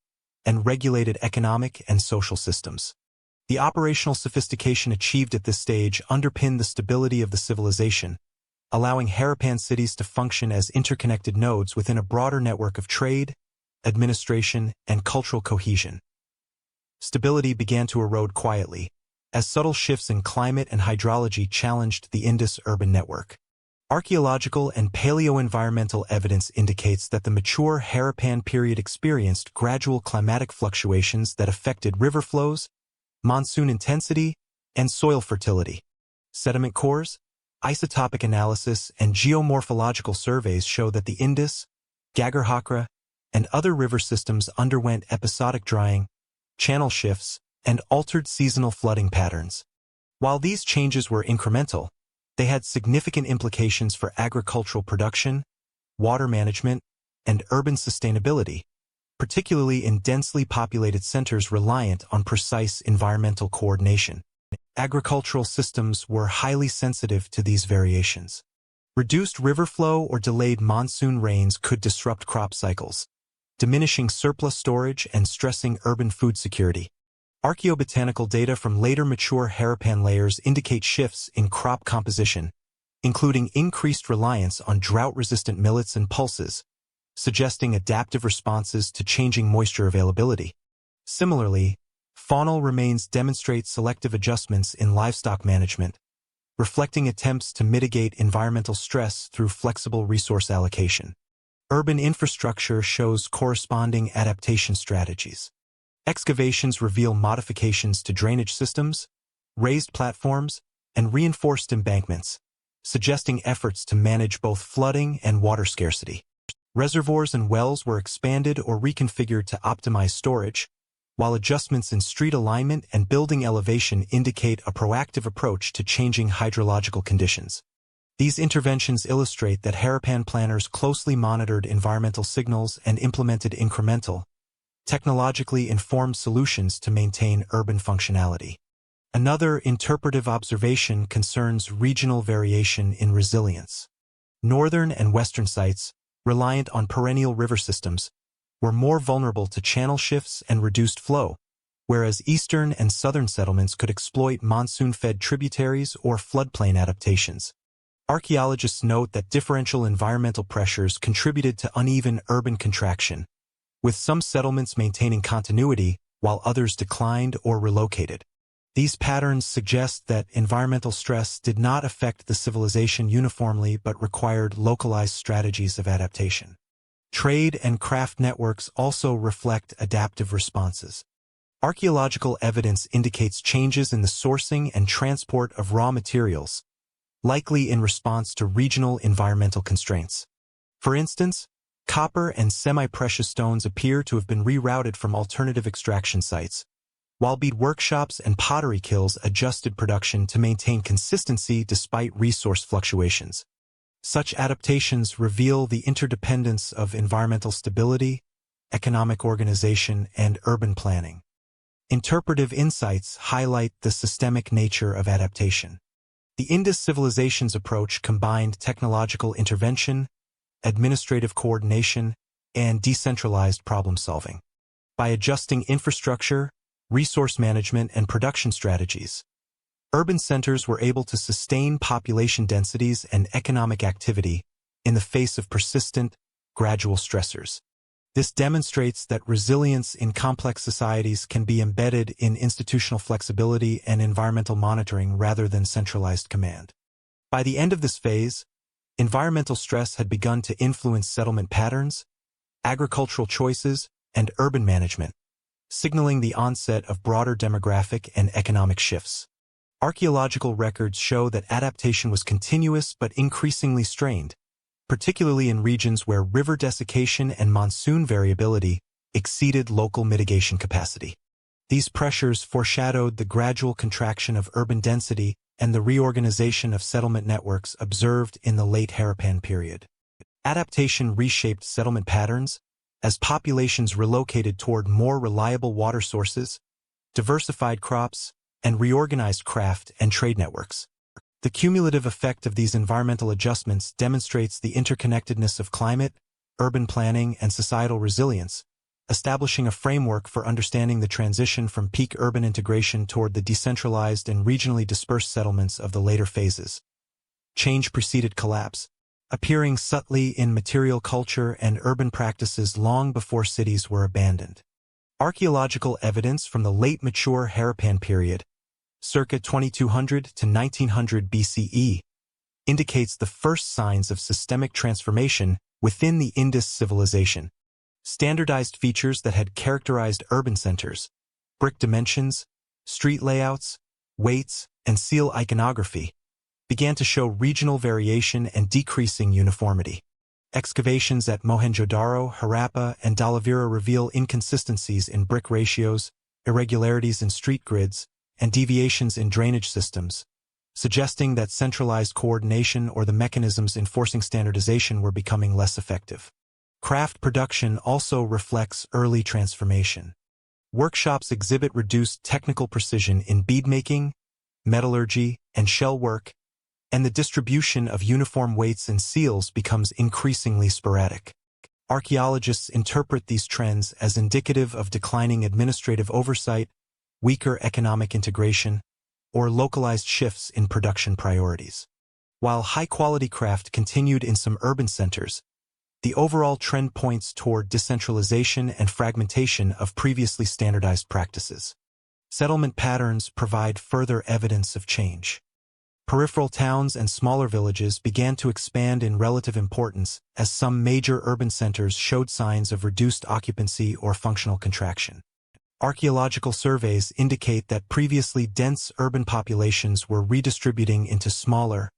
and regulated economic and social systems. The operational sophistication achieved at this stage underpinned the stability of the civilization, allowing Harappan cities to function as interconnected nodes within a broader network of trade, administration, and cultural cohesion. Stability began to erode quietly, as subtle shifts in climate and hydrology challenged the Indus urban network. Archaeological and paleo-environmental evidence indicates that the mature Harappan period experienced gradual climatic fluctuations that affected river flows, monsoon intensity, and soil fertility. Sediment cores, isotopic analysis, and geomorphological surveys show that the Indus, Gagar, and other river systems underwent episodic drying, channel shifts, and altered seasonal flooding patterns. While these changes were incremental, they had significant implications for agricultural production, water management, and urban sustainability, particularly in densely populated centers reliant on precise environmental coordination. Agricultural systems were highly sensitive to these variations. Reduced river flow or delayed monsoon rains could disrupt crop cycles, diminishing surplus storage and stressing urban food security. Archaeobotanical data from later mature Harappan layers indicate shifts in crop composition, including increased reliance on drought-resistant millets and pulses, suggesting adaptive responses to changing moisture availability. Similarly, faunal remains demonstrate selective adjustments in livestock management, reflecting attempts to mitigate environmental stress through flexible resource allocation. Urban infrastructure shows corresponding adaptation strategies. Excavations reveal modifications to drainage systems, raised platforms, and reinforced embankments, suggesting efforts to manage both flooding and water scarcity. Reservoirs and wells were expanded or reconfigured to optimize storage, while adjustments in street alignment and building elevation indicate a proactive approach to changing hydrological conditions. These interventions illustrate that Harappan planners closely monitored environmental signals and implemented incremental, technologically informed solutions to maintain urban functionality. Another interpretive observation concerns regional variation in resilience. Northern and western sites, reliant on perennial river systems, were more vulnerable to channel shifts and reduced flow, whereas eastern and southern settlements could exploit monsoon-fed tributaries or floodplain adaptations. Archaeologists note that differential environmental pressures contributed to uneven urban contraction, with some settlements maintaining continuity while others declined or relocated. These patterns suggest that environmental stress did not affect the civilization uniformly but required localized strategies of adaptation. Trade and craft networks also reflect adaptive responses. Archaeological evidence indicates changes in the sourcing and transport of raw materials, likely in response to regional environmental constraints. For instance, Copper and semi-precious stones appear to have been rerouted from alternative extraction sites, while bead workshops and pottery kilns adjusted production to maintain consistency despite resource fluctuations. Such adaptations reveal the interdependence of environmental stability, economic organization, and urban planning. Interpretive insights highlight the systemic nature of adaptation. The Indus civilization's approach combined technological intervention, administrative coordination, and decentralized problem-solving. By adjusting infrastructure, resource management, and production strategies, urban centers were able to sustain population densities and economic activity in the face of persistent, gradual stressors. This demonstrates that resilience in complex societies can be embedded in institutional flexibility and environmental monitoring rather than centralized command. By the end of this phase, environmental stress had begun to influence settlement patterns, agricultural choices, and urban management, signaling the onset of broader demographic and economic shifts. Archaeological records show that adaptation was continuous but increasingly strained, particularly in regions where river desiccation and monsoon variability exceeded local mitigation capacity. These pressures foreshadowed the gradual contraction of urban density and the reorganization of settlement networks observed in the late Harappan period. Adaptation reshaped settlement patterns as populations relocated toward more reliable water sources, diversified crops, and reorganized craft and trade networks. The cumulative effect of these environmental adjustments demonstrates the interconnectedness of climate, urban planning, and societal resilience, establishing a framework for understanding the transition from peak urban integration toward the decentralized and regionally dispersed settlements of the later phases. Change preceded collapse, appearing subtly in material culture and urban practices long before cities were abandoned. Archaeological evidence from the late mature Harappan period, circa 2200 to 1900 BCE, indicates the first signs of systemic transformation within the Indus civilization. Standardized features that had characterized urban centers, brick dimensions, street layouts, weights, and seal iconography, began to show regional variation and decreasing uniformity. Excavations at Mohenjo-daro, Harappa, and Dhalavira reveal inconsistencies in brick ratios, irregularities in street grids, and deviations in drainage systems, suggesting that centralized coordination or the mechanisms enforcing standardization were becoming less effective. Craft production also reflects early transformation. Workshops exhibit reduced technical precision in beadmaking, metallurgy, and shell work, and the distribution of uniform weights and seals becomes increasingly sporadic. Archaeologists interpret these trends as indicative of declining administrative oversight, weaker economic integration, or localized shifts in production priorities. While high-quality craft continued in some urban centers, the overall trend points toward decentralization and fragmentation of previously standardized practices. Settlement patterns provide further evidence of change. Peripheral towns and smaller villages began to expand in relative importance as some major urban centers showed signs of reduced occupancy or functional contraction. Archaeological surveys indicate that previously dense urban populations were redistributing into smaller,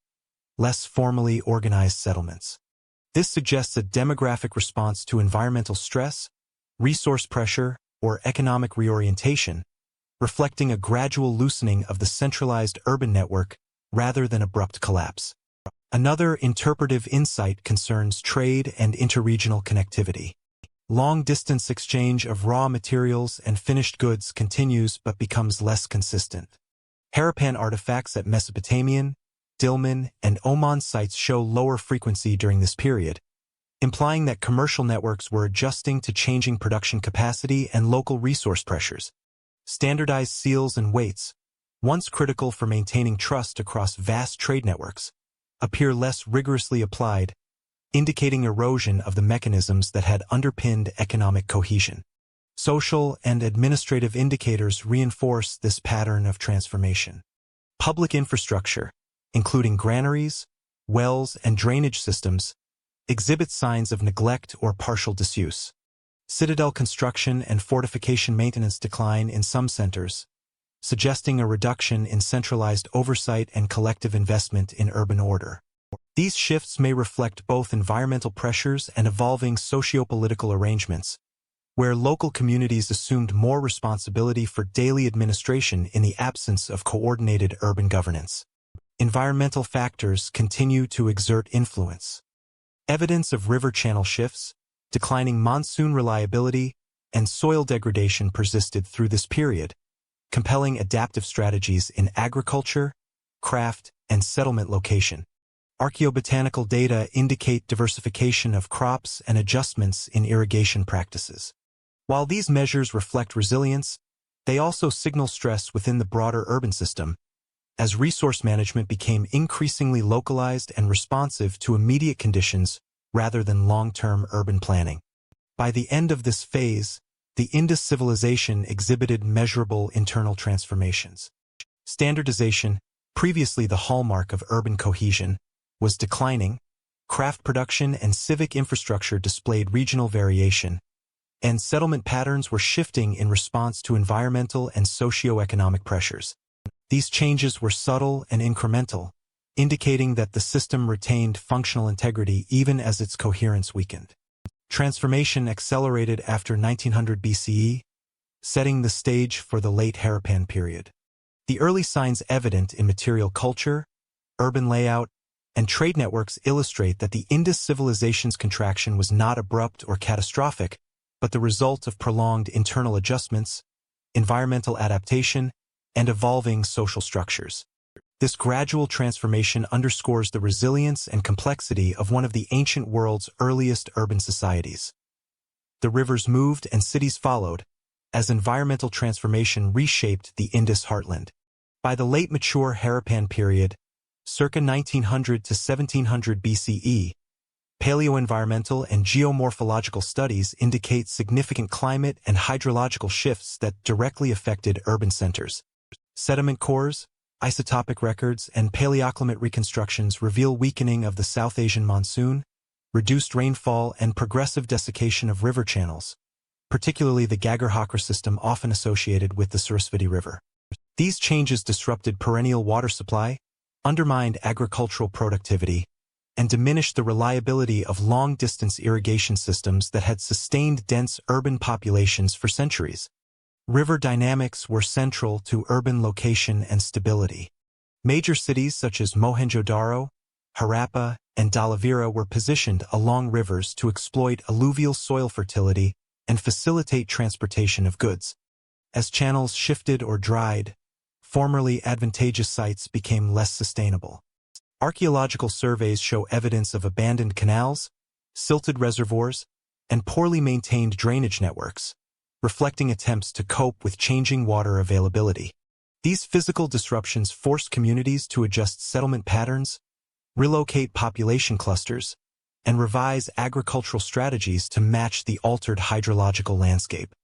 less formally organized settlements. This suggests a demographic response to environmental stress, resource pressure, or economic reorientation, reflecting a gradual loosening of the centralized urban network rather than abrupt collapse. Another interpretive insight concerns trade and interregional connectivity. Long-distance exchange of raw materials and finished goods continues but becomes less consistent. Harappan artifacts at Mesopotamian, Dilmun, and Oman sites show lower frequency during this period, implying that commercial networks were adjusting to changing production capacity and local resource pressures. Standardized seals and weights, once critical for maintaining trust across vast trade networks, appear less rigorously applied, indicating erosion of the mechanisms that had underpinned economic cohesion. Social and administrative indicators reinforce this pattern of transformation. Public infrastructure, including granaries, wells, and drainage systems, exhibits signs of neglect or partial disuse. Citadel construction and fortification maintenance decline in some centers, suggesting a reduction in centralized oversight and collective investment in urban order. These shifts may reflect both environmental pressures and evolving socio-political arrangements, where local communities assumed more responsibility for daily administration in the absence of coordinated urban governance. Environmental factors continue to exert influence. Evidence of river channel shifts, declining monsoon reliability, and soil degradation persisted through this period, compelling adaptive strategies in agriculture, craft, and settlement location. Archaeobotanical data indicate diversification of crops and adjustments in irrigation practices. While these measures reflect resilience, they also signal stress within the broader urban system, as resource management became increasingly localized and responsive to immediate conditions rather than long-term urban planning. By the end of this phase, the Indus civilization exhibited measurable internal transformations. Standardization, previously the hallmark of urban cohesion, was declining, craft production and civic infrastructure displayed regional variation, and settlement patterns were shifting in response to environmental and socio-economic pressures. These changes were subtle and incremental, indicating that the system retained functional integrity even as its coherence weakened. Transformation accelerated after 1900 BCE, setting the stage for the late Harappan period. The early signs evident in material culture, urban layout, and trade networks illustrate that the Indus civilization's contraction was not abrupt or catastrophic, but the result of prolonged internal adjustments, environmental adaptation, and evolving social structures. This gradual transformation underscores the resilience and complexity of one of the ancient world's earliest urban societies. The rivers moved and cities followed, as environmental transformation reshaped the Indus heartland. By the late mature Harappan period, circa 1900 to 1700 BCE, paleoenvironmental and geomorphological studies indicate significant climate and hydrological shifts that directly affected urban centers. Sediment cores, isotopic records, and paleoclimate reconstructions reveal weakening of the South Asian monsoon, reduced rainfall, and progressive desiccation of river channels, particularly the Ghaggar-Hakra system often associated with the Sarasvati River. These changes disrupted perennial water supply, undermined agricultural productivity, and diminished the reliability of long-distance irrigation systems that had sustained dense urban populations for centuries. River dynamics were central to urban location and stability. Major cities such as Mohenjo-daro, Harappa, and Dhalavira were positioned along rivers to exploit alluvial soil fertility and facilitate transportation of goods. As channels shifted or dried, formerly advantageous sites became less sustainable. Archaeological surveys show evidence of abandoned canals, silted reservoirs, and poorly maintained drainage networks, reflecting attempts to cope with changing water availability. These physical disruptions forced communities to adjust settlement patterns, relocate population clusters, and revise agricultural strategies to match the altered hydrological landscape.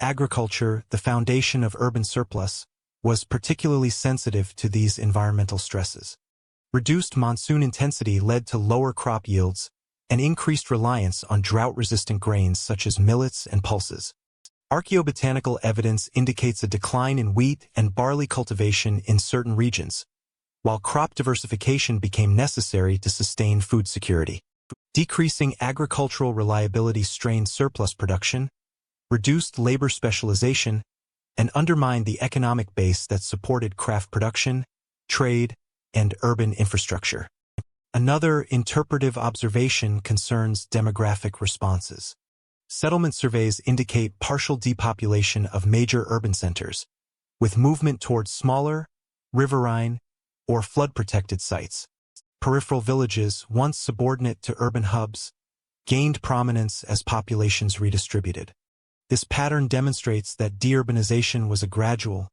Agriculture, the foundation of urban surplus, was particularly sensitive to these environmental stresses. Reduced monsoon intensity led to lower crop yields and increased reliance on drought-resistant grains such as millets and pulses. Archaeobotanical evidence indicates a decline in wheat and barley cultivation in certain regions, while crop diversification became necessary to sustain food security. Decreasing agricultural reliability strained surplus production, reduced labor specialization, and undermined the economic base that supported craft production, trade, and urban infrastructure. Another interpretive observation concerns demographic responses. Settlement surveys indicate partial depopulation of major urban centers, with movement towards smaller, riverine, or flood-protected sites. Peripheral villages, once subordinate to urban hubs, gained prominence as populations redistributed. This pattern demonstrates that deurbanization was a gradual,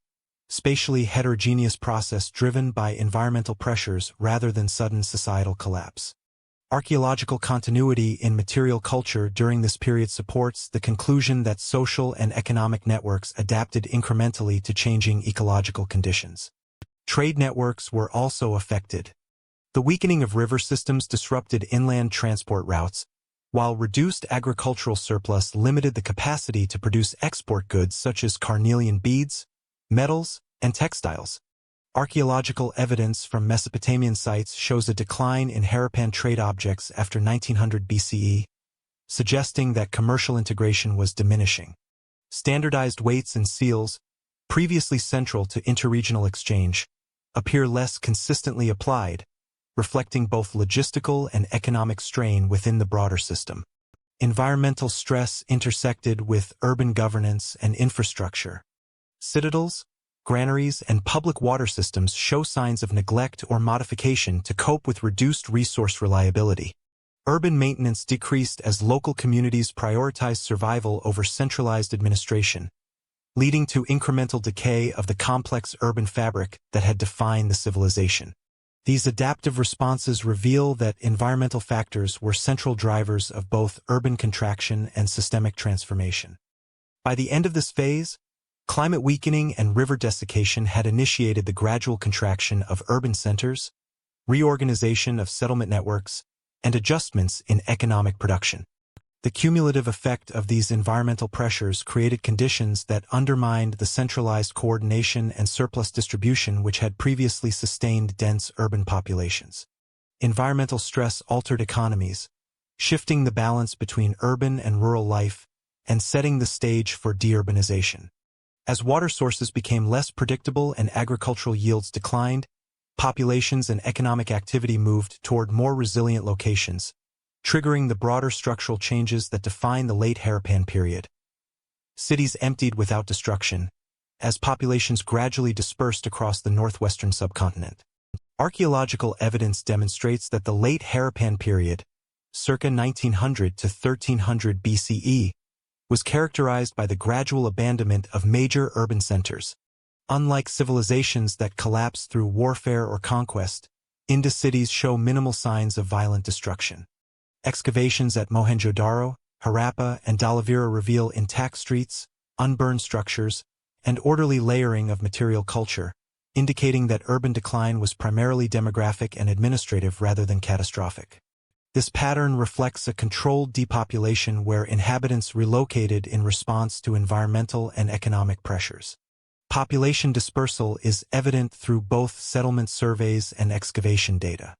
spatially heterogeneous process driven by environmental pressures rather than sudden societal collapse. Archaeological continuity in material culture during this period supports the conclusion that social and economic networks adapted incrementally to changing ecological conditions. Trade networks were also affected. The weakening of river systems disrupted inland transport routes, while reduced agricultural surplus limited the capacity to produce export goods such as carnelian beads, metals, and textiles. Archaeological evidence from Mesopotamian sites shows a decline in Harappan trade objects after 1900 BCE, suggesting that commercial integration was diminishing. Standardized weights and seals, previously central to interregional exchange, appear less consistently applied, reflecting both logistical and economic strain within the broader system. Environmental stress intersected with urban governance and infrastructure. Citadels, granaries, and public water systems show signs of neglect or modification to cope with reduced resource reliability. Urban maintenance decreased as local communities prioritized survival over centralized administration, leading to incremental decay of the complex urban fabric that had defined the civilization. These adaptive responses reveal that environmental factors were central drivers of both urban contraction and systemic transformation. By the end of this phase, climate weakening and river desiccation had initiated the gradual contraction of urban centers, reorganization of settlement networks, and adjustments in economic production. The cumulative effect of these environmental pressures created conditions that undermined the centralized coordination and surplus distribution which had previously sustained dense urban populations. Environmental stress altered economies, shifting the balance between urban and rural life and setting the stage for deurbanization. As water sources became less predictable and agricultural yields declined, populations and economic activity moved toward more resilient locations, triggering the broader structural changes that define the late Harappan period. Cities emptied without destruction, as populations gradually dispersed across the northwestern subcontinent. Archaeological evidence demonstrates that the late Harappan period, circa 1900 to 1300 BCE, was characterized by the gradual abandonment of major urban centers. Unlike civilizations that collapsed through warfare or conquest, Indus cities show minimal signs of violent destruction. Excavations at Mohenjo-daro, Harappa, and Dhalavira reveal intact streets, unburned structures, and orderly layering of material culture, indicating that urban decline was primarily demographic and administrative rather than catastrophic. This pattern reflects a controlled depopulation where inhabitants relocated in response to environmental and economic pressures. Population dispersal is evident through both settlement surveys and excavation data.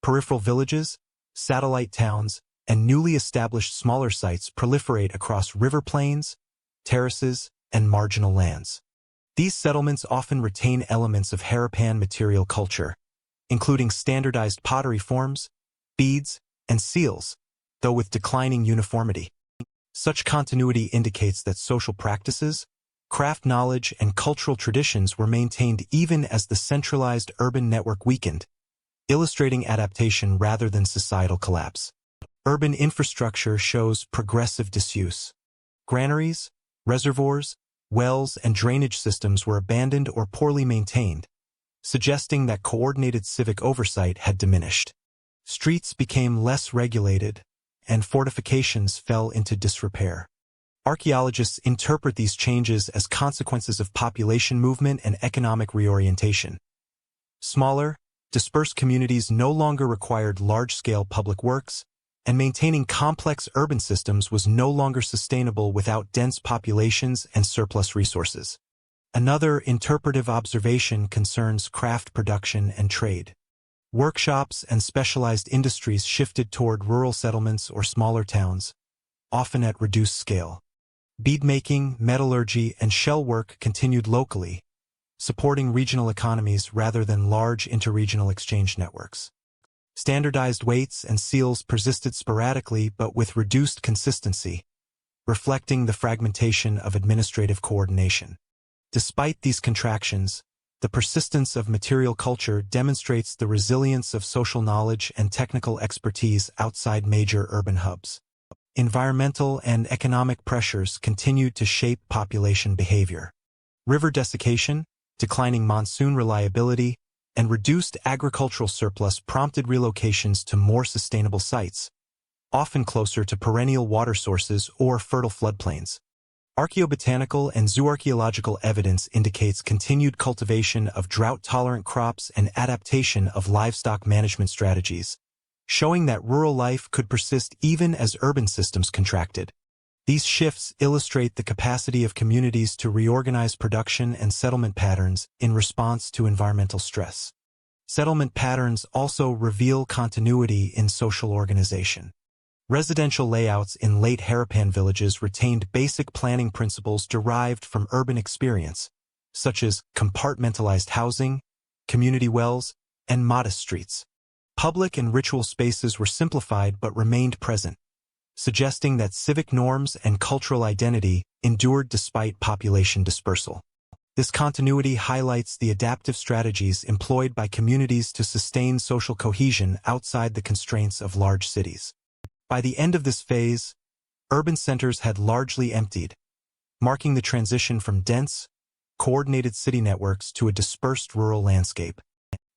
Peripheral villages, satellite towns, and newly established smaller sites proliferate across river plains, terraces, and marginal lands. These settlements often retain elements of Harappan material culture, including standardized pottery forms, beads, and seals, though with declining uniformity. Such continuity indicates that social practices, craft knowledge, and cultural traditions were maintained even as the centralized urban network weakened, illustrating adaptation rather than societal collapse. Urban infrastructure shows progressive disuse. Granaries, reservoirs, wells, and drainage systems were abandoned or poorly maintained, suggesting that coordinated civic oversight had diminished. Streets became less regulated, and fortifications fell into disrepair. Archaeologists interpret these changes as consequences of population movement and economic reorientation. Smaller, dispersed communities no longer required large-scale public works, and maintaining complex urban systems was no longer sustainable without dense populations and surplus resources. Another interpretive observation concerns craft production and trade. Workshops and specialized industries shifted toward rural settlements or smaller towns, often at reduced scale. Beadmaking, metallurgy, and shell work continued locally, supporting regional economies rather than large interregional exchange networks. Standardized weights and seals persisted sporadically but with reduced consistency, reflecting the fragmentation of administrative coordination. Despite these contractions, the persistence of material culture demonstrates the resilience of social knowledge and technical expertise outside major urban hubs. Environmental and economic pressures continued to shape population behavior. River desiccation, declining monsoon reliability, and reduced agricultural surplus prompted relocations to more sustainable sites, often closer to perennial water sources or fertile floodplains. Archaeobotanical and zooarchaeological evidence indicates continued cultivation of drought-tolerant crops and adaptation of livestock management strategies, showing that rural life could persist even as urban systems contracted. These shifts illustrate the capacity of communities to reorganize production and settlement patterns in response to environmental stress. Settlement patterns also reveal continuity in social organization. Residential layouts in late Harappan villages retained basic planning principles derived from urban experience, such as compartmentalized housing, community wells, and modest streets. Public and ritual spaces were simplified but remained present, suggesting that civic norms and cultural identity endured despite population dispersal. This continuity highlights the adaptive strategies employed by communities to sustain social cohesion outside the constraints of large cities. By the end of this phase, urban centers had largely emptied, marking the transition from dense, coordinated city networks to a dispersed rural landscape.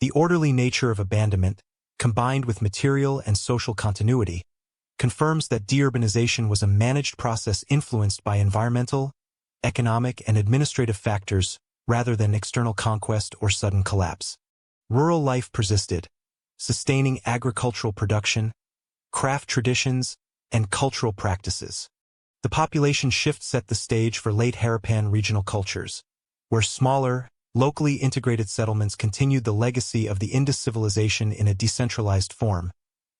The orderly nature of abandonment, combined with material and social continuity, confirms that deurbanization was a managed process influenced by environmental, economic, and administrative factors rather than external conquest or sudden collapse. Rural life persisted, sustaining agricultural production, craft traditions, and cultural practices. The population shift set the stage for late Harappan regional cultures, where smaller, locally integrated settlements continued the legacy of the Indus civilization in a decentralized form,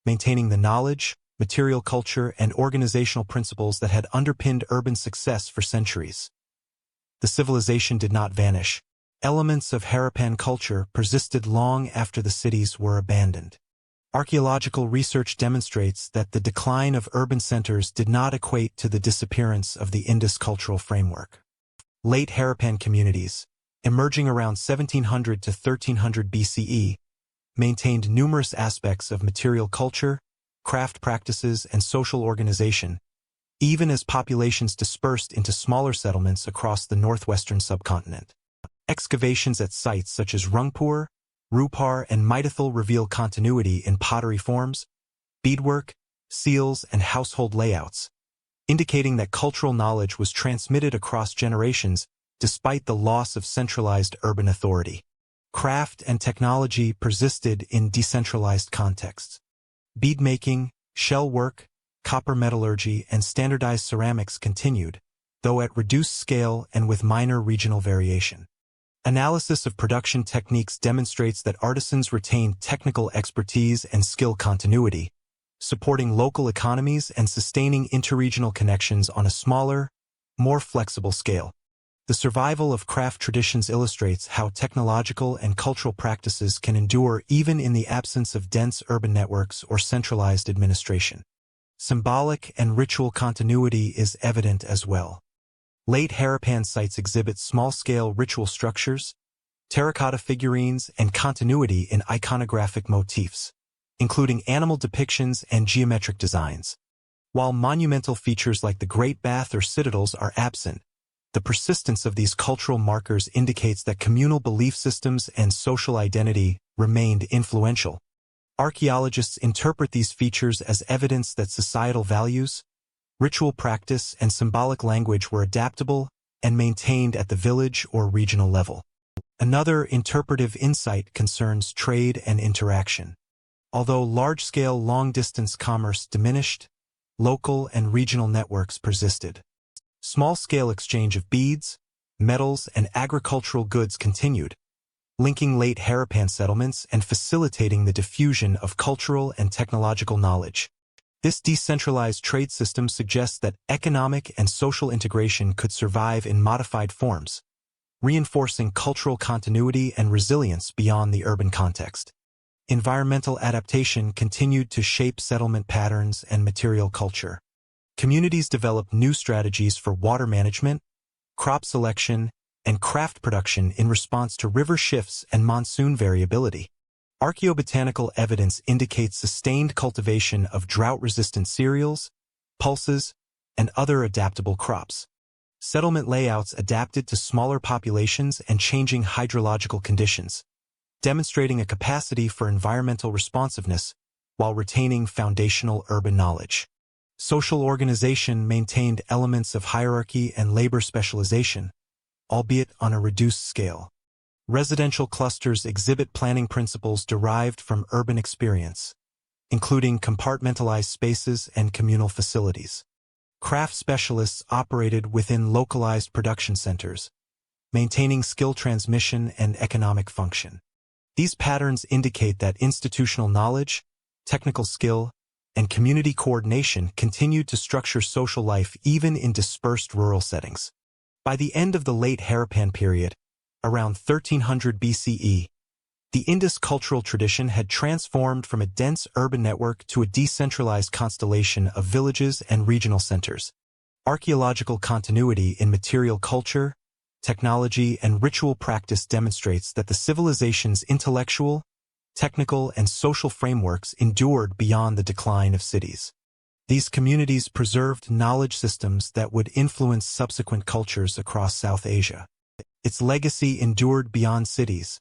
maintaining the knowledge, material culture, and organizational principles that had underpinned urban success for centuries. The civilization did not vanish. Elements of Harappan culture persisted long after the cities were abandoned. Archaeological research demonstrates that the decline of urban centers did not equate to the disappearance of the Indus cultural framework. Late Harappan communities, emerging around 1700 to 1300 BCE, maintained numerous aspects of material culture, craft practices, and social organization, even as populations dispersed into smaller settlements across the northwestern subcontinent. Excavations at sites such as Rungpur, Rupar, and Mehrgarh reveal continuity in pottery forms, beadwork, seals, and household layouts, indicating that cultural knowledge was transmitted across generations despite the loss of centralized urban authority. Craft and technology persisted in decentralized contexts. Beadmaking, shell work, copper metallurgy, and standardized ceramics continued, though at reduced scale and with minor regional variation. Analysis of production techniques demonstrates that artisans retained technical expertise and skill continuity, supporting local economies and sustaining interregional connections on a smaller, more flexible scale. The survival of craft traditions illustrates how technological and cultural practices can endure even in the absence of dense urban networks or centralized administration. Symbolic and ritual continuity is evident as well. Late Harappan sites exhibit small-scale ritual structures, terracotta figurines, and continuity in iconographic motifs, including animal depictions and geometric designs. While monumental features like the Great Bath or citadels are absent, the persistence of these cultural markers indicates that communal belief systems and social identity remained influential. Archaeologists interpret these features as evidence that societal values, ritual practice, and symbolic language were adaptable and maintained at the village or regional level. Another interpretive insight concerns trade and interaction. Although large-scale long-distance commerce diminished, local and regional networks persisted. Small-scale exchange of beads, metals, and agricultural goods continued, linking late Harappan settlements and facilitating the diffusion of cultural and technological knowledge. This decentralized trade system suggests that economic and social integration could survive in modified forms, reinforcing cultural continuity and resilience beyond the urban context. Environmental adaptation continued to shape settlement patterns and material culture. Communities developed new strategies for water management, crop selection, and craft production in response to river shifts and monsoon variability. Archaeobotanical evidence indicates sustained cultivation of drought-resistant cereals, pulses, and other adaptable crops. Settlement layouts adapted to smaller populations and changing hydrological conditions, demonstrating a capacity for environmental responsiveness while retaining foundational urban knowledge. Social organization maintained elements of hierarchy and labor specialization, albeit on a reduced scale. Residential clusters exhibit planning principles derived from urban experience, including compartmentalized spaces and communal facilities. Craft specialists operated within localized production centers, maintaining skill transmission and economic function. These patterns indicate that institutional knowledge, technical skill, and community coordination continued to structure social life even in dispersed rural settings. By the end of the late Harappan period, around 1300 BCE, the Indus cultural tradition had transformed from a dense urban network to a decentralized constellation of villages and regional centers. Archaeological continuity in material culture, technology, and ritual practice demonstrates that the civilization's intellectual, technical, and social frameworks endured beyond the decline of cities. These communities preserved knowledge systems that would influence subsequent cultures across South Asia. Its legacy endured beyond cities,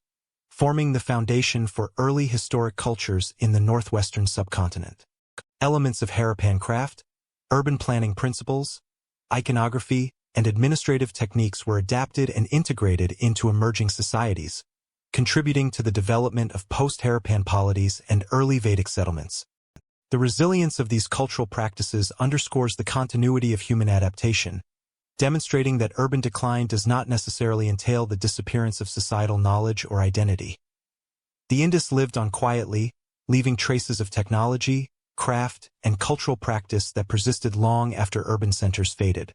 forming the foundation for early historic cultures in the northwestern subcontinent. Elements of Harappan craft, urban planning principles, iconography, and administrative techniques were adapted and integrated into emerging societies, contributing to the development of post-Harappan polities and early Vedic settlements. The resilience of these cultural practices underscores the continuity of human adaptation, demonstrating that urban decline does not necessarily entail the disappearance of societal knowledge or identity. The Indus lived on quietly, leaving traces of technology, craft, and cultural practice that persisted long after urban centers faded.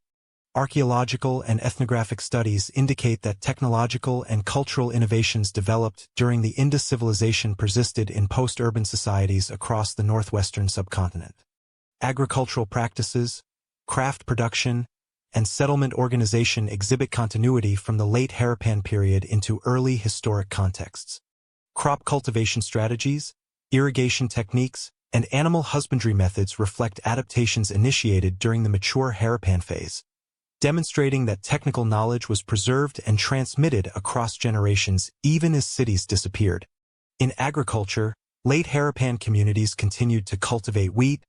Archaeological and ethnographic studies indicate that technological and cultural innovations developed during the Indus civilization persisted in post-urban societies across the northwestern subcontinent. Agricultural practices, craft production, and settlement organization exhibit continuity from the late Harappan period into early historic contexts. Crop cultivation strategies, irrigation techniques, and animal husbandry methods reflect adaptations initiated during the mature Harappan phase, demonstrating that technical knowledge was preserved and transmitted across generations even as cities disappeared. In agriculture, late Harappan communities continued to cultivate wheat,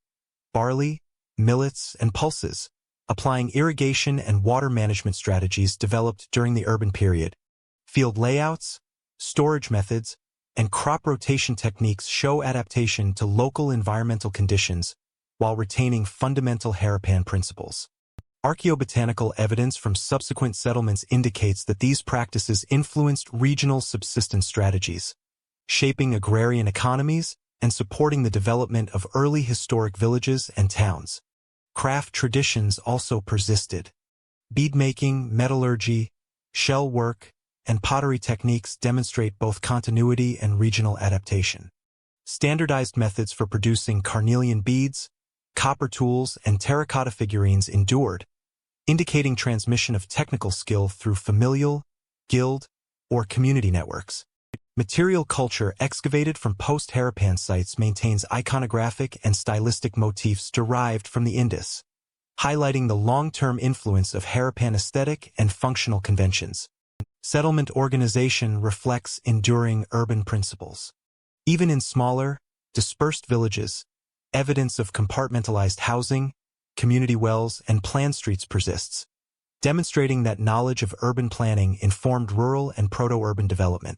barley, millets, and pulses, applying irrigation and water management strategies developed during the urban period. Field layouts, storage methods, and crop rotation techniques show adaptation to local environmental conditions while retaining fundamental Harappan principles. Archaeobotanical evidence from subsequent settlements indicates that these practices influenced regional subsistence strategies, shaping agrarian economies and supporting the development of early historic villages and towns. Craft traditions also persisted. Beadmaking, metallurgy, shell work, and pottery techniques demonstrate both continuity and regional adaptation. Standardized methods for producing carnelian beads, copper tools, and terracotta figurines endured, indicating transmission of technical skill through familial, guild, or community networks. Material culture excavated from post-Harappan sites maintains iconographic and stylistic motifs derived from the Indus, highlighting the long-term influence of Harappan aesthetic and functional conventions. Settlement organization reflects enduring urban principles. Even in smaller, dispersed villages, evidence of compartmentalized housing, community wells, and planned streets persists, demonstrating that knowledge of urban planning informed rural and proto-urban development.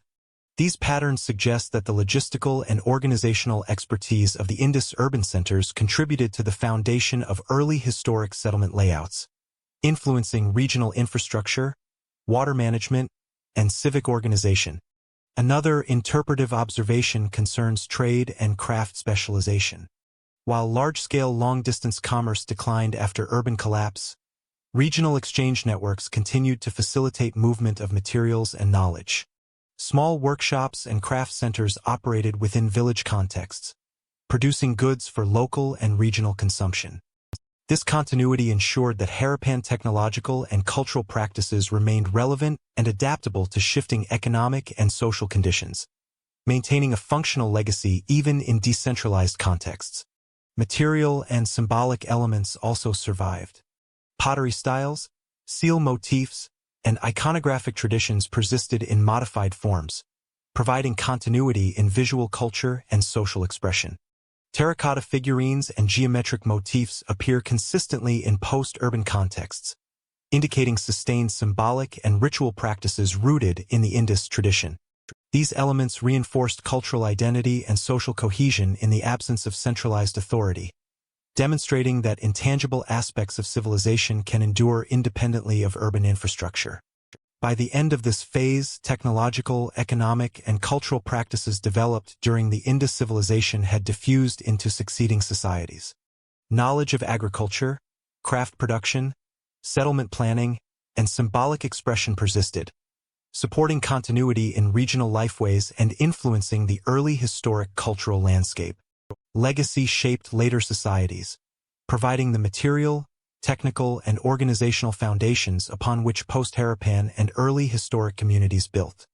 These patterns suggest that the logistical and organizational expertise of the Indus urban centers contributed to the foundation of early historic settlement layouts, influencing regional infrastructure, water management, and civic organization. Another interpretive observation concerns trade and craft specialization. While large-scale long-distance commerce declined after urban collapse, regional exchange networks continued to facilitate movement of materials and knowledge. Small workshops and craft centers operated within village contexts, producing goods for local and regional consumption. This continuity ensured that Harappan technological and cultural practices remained relevant and adaptable to shifting economic and social conditions, maintaining a functional legacy even in decentralized contexts. Material and symbolic elements also survived. Pottery styles, seal motifs, and iconographic traditions persisted in modified forms, providing continuity in visual culture and social expression. Terracotta figurines and geometric motifs appear consistently in post-urban contexts, indicating sustained symbolic and ritual practices rooted in the Indus tradition. These elements reinforced cultural identity and social cohesion in the absence of centralized authority, demonstrating that intangible aspects of civilization can endure independently of urban infrastructure. By the end of this phase, technological, economic, and cultural practices developed during the Indus civilization had diffused into succeeding societies. Knowledge of agriculture, craft production, settlement planning, and symbolic expression persisted, supporting continuity in regional lifeways and influencing the early historic cultural landscape. Legacy shaped later societies, providing the material, technical, and organizational foundations upon which post-Harappan and early historic communities built.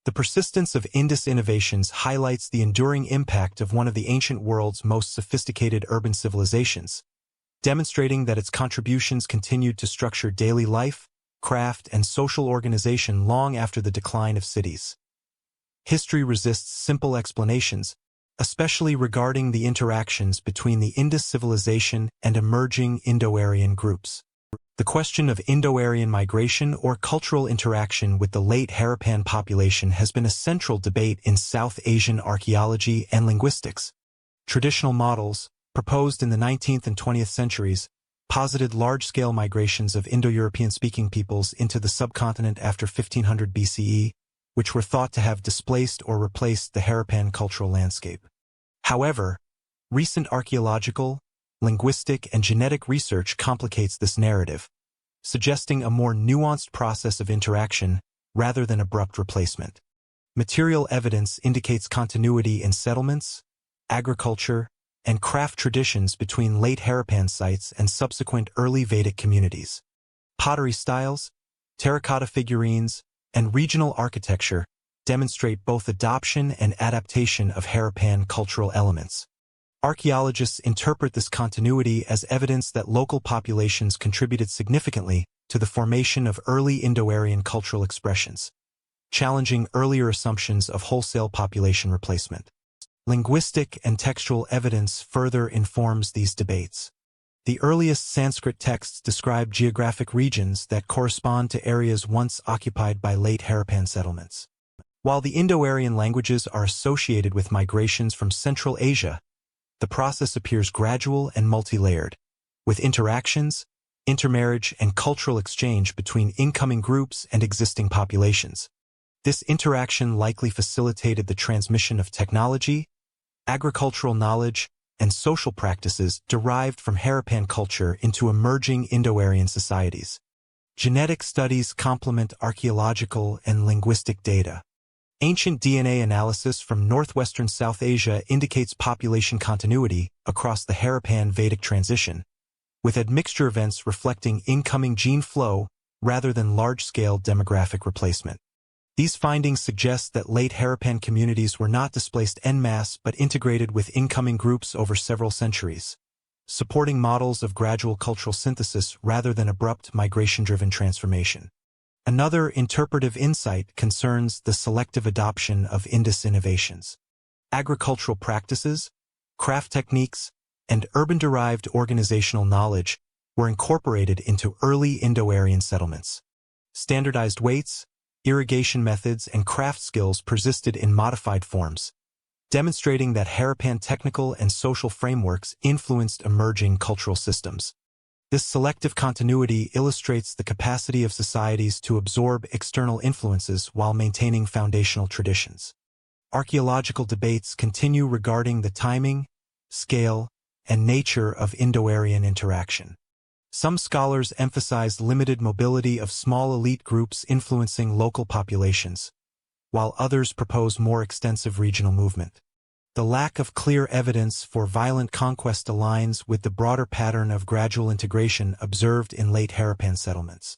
The persistence of Indus innovations highlights the enduring impact of one of the ancient world's most sophisticated urban civilizations, demonstrating that its contributions continued to structure daily life, craft, and social organization long after the decline of cities. History resists simple explanations, especially regarding the interactions between the Indus civilization and emerging Indo-Aryan groups. The question of Indo-Aryan migration or cultural interaction with the late Harappan population has been a central debate in South Asian archaeology and linguistics. Traditional models, proposed in the 19th and 20th centuries, posited large-scale migrations of Indo-European-speaking peoples into the subcontinent after 1500 BCE, which were thought to have displaced or replaced the Harappan cultural landscape. However, recent archaeological, linguistic, and genetic research complicates this narrative, suggesting a more nuanced process of interaction rather than abrupt replacement. Material evidence indicates continuity in settlements, agriculture, and craft traditions between late Harappan sites and subsequent early Vedic communities. Pottery styles, terracotta figurines, and regional architecture demonstrate both adoption and adaptation of Harappan cultural elements. Archaeologists interpret this continuity as evidence that local populations contributed significantly to the formation of early Indo-Aryan cultural expressions, challenging earlier assumptions of wholesale population replacement. Linguistic and textual evidence further informs these debates. The earliest Sanskrit texts describe geographic regions that correspond to areas once occupied by late Harappan settlements. While the Indo-Aryan languages are associated with migrations from Central Asia, the process appears gradual and multi-layered, with interactions, intermarriage, and cultural exchange between incoming groups and existing populations. This interaction likely facilitated the transmission of technology, agricultural knowledge, and social practices derived from Harappan culture into emerging Indo-Aryan societies. Genetic studies complement archaeological and linguistic data. Ancient DNA analysis from northwestern South Asia indicates population continuity across the Harappan-Vedic transition, with admixture events reflecting incoming gene flow rather than large-scale demographic replacement. These findings suggest that late Harappan communities were not displaced en masse but integrated with incoming groups over several centuries, supporting models of gradual cultural synthesis rather than abrupt migration-driven transformation. Another interpretive insight concerns the selective adoption of Indus innovations. Agricultural practices, craft techniques, and urban-derived organizational knowledge were incorporated into early Indo-Aryan settlements. Standardized weights, irrigation methods, and craft skills persisted in modified forms, demonstrating that Harappan technical and social frameworks influenced emerging cultural systems. This selective continuity illustrates the capacity of societies to absorb external influences while maintaining foundational traditions. Archaeological debates continue regarding the timing, scale, and nature of Indo-Aryan interaction. Some scholars emphasize limited mobility of small elite groups influencing local populations, while others propose more extensive regional movement. The lack of clear evidence for violent conquest aligns with the broader pattern of gradual integration observed in late Harappan settlements.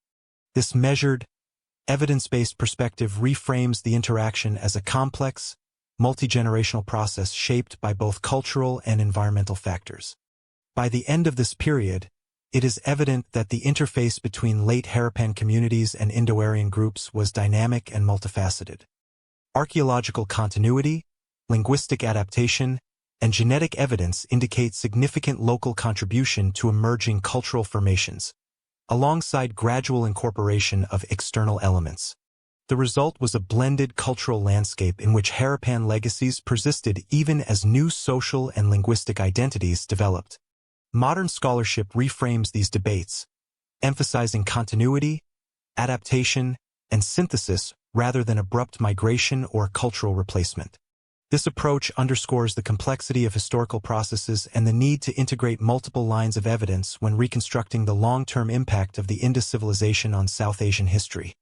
This measured, evidence-based perspective reframes the interaction as a complex, multi-generational process shaped by both cultural and environmental factors. By the end of this period, it is evident that the interface between late Harappan communities and Indo-Aryan groups was dynamic and multifaceted. Archaeological continuity, linguistic adaptation, and genetic evidence indicate significant local contribution to emerging cultural formations, alongside gradual incorporation of external elements. The result was a blended cultural landscape in which Harappan legacies persisted even as new social and linguistic identities developed. Modern scholarship reframes these debates, emphasizing continuity, adaptation, and synthesis rather than abrupt migration or cultural replacement. This approach underscores the complexity of historical processes and the need to integrate multiple lines of evidence when reconstructing the long-term impact of the Indus civilization on South Asian history.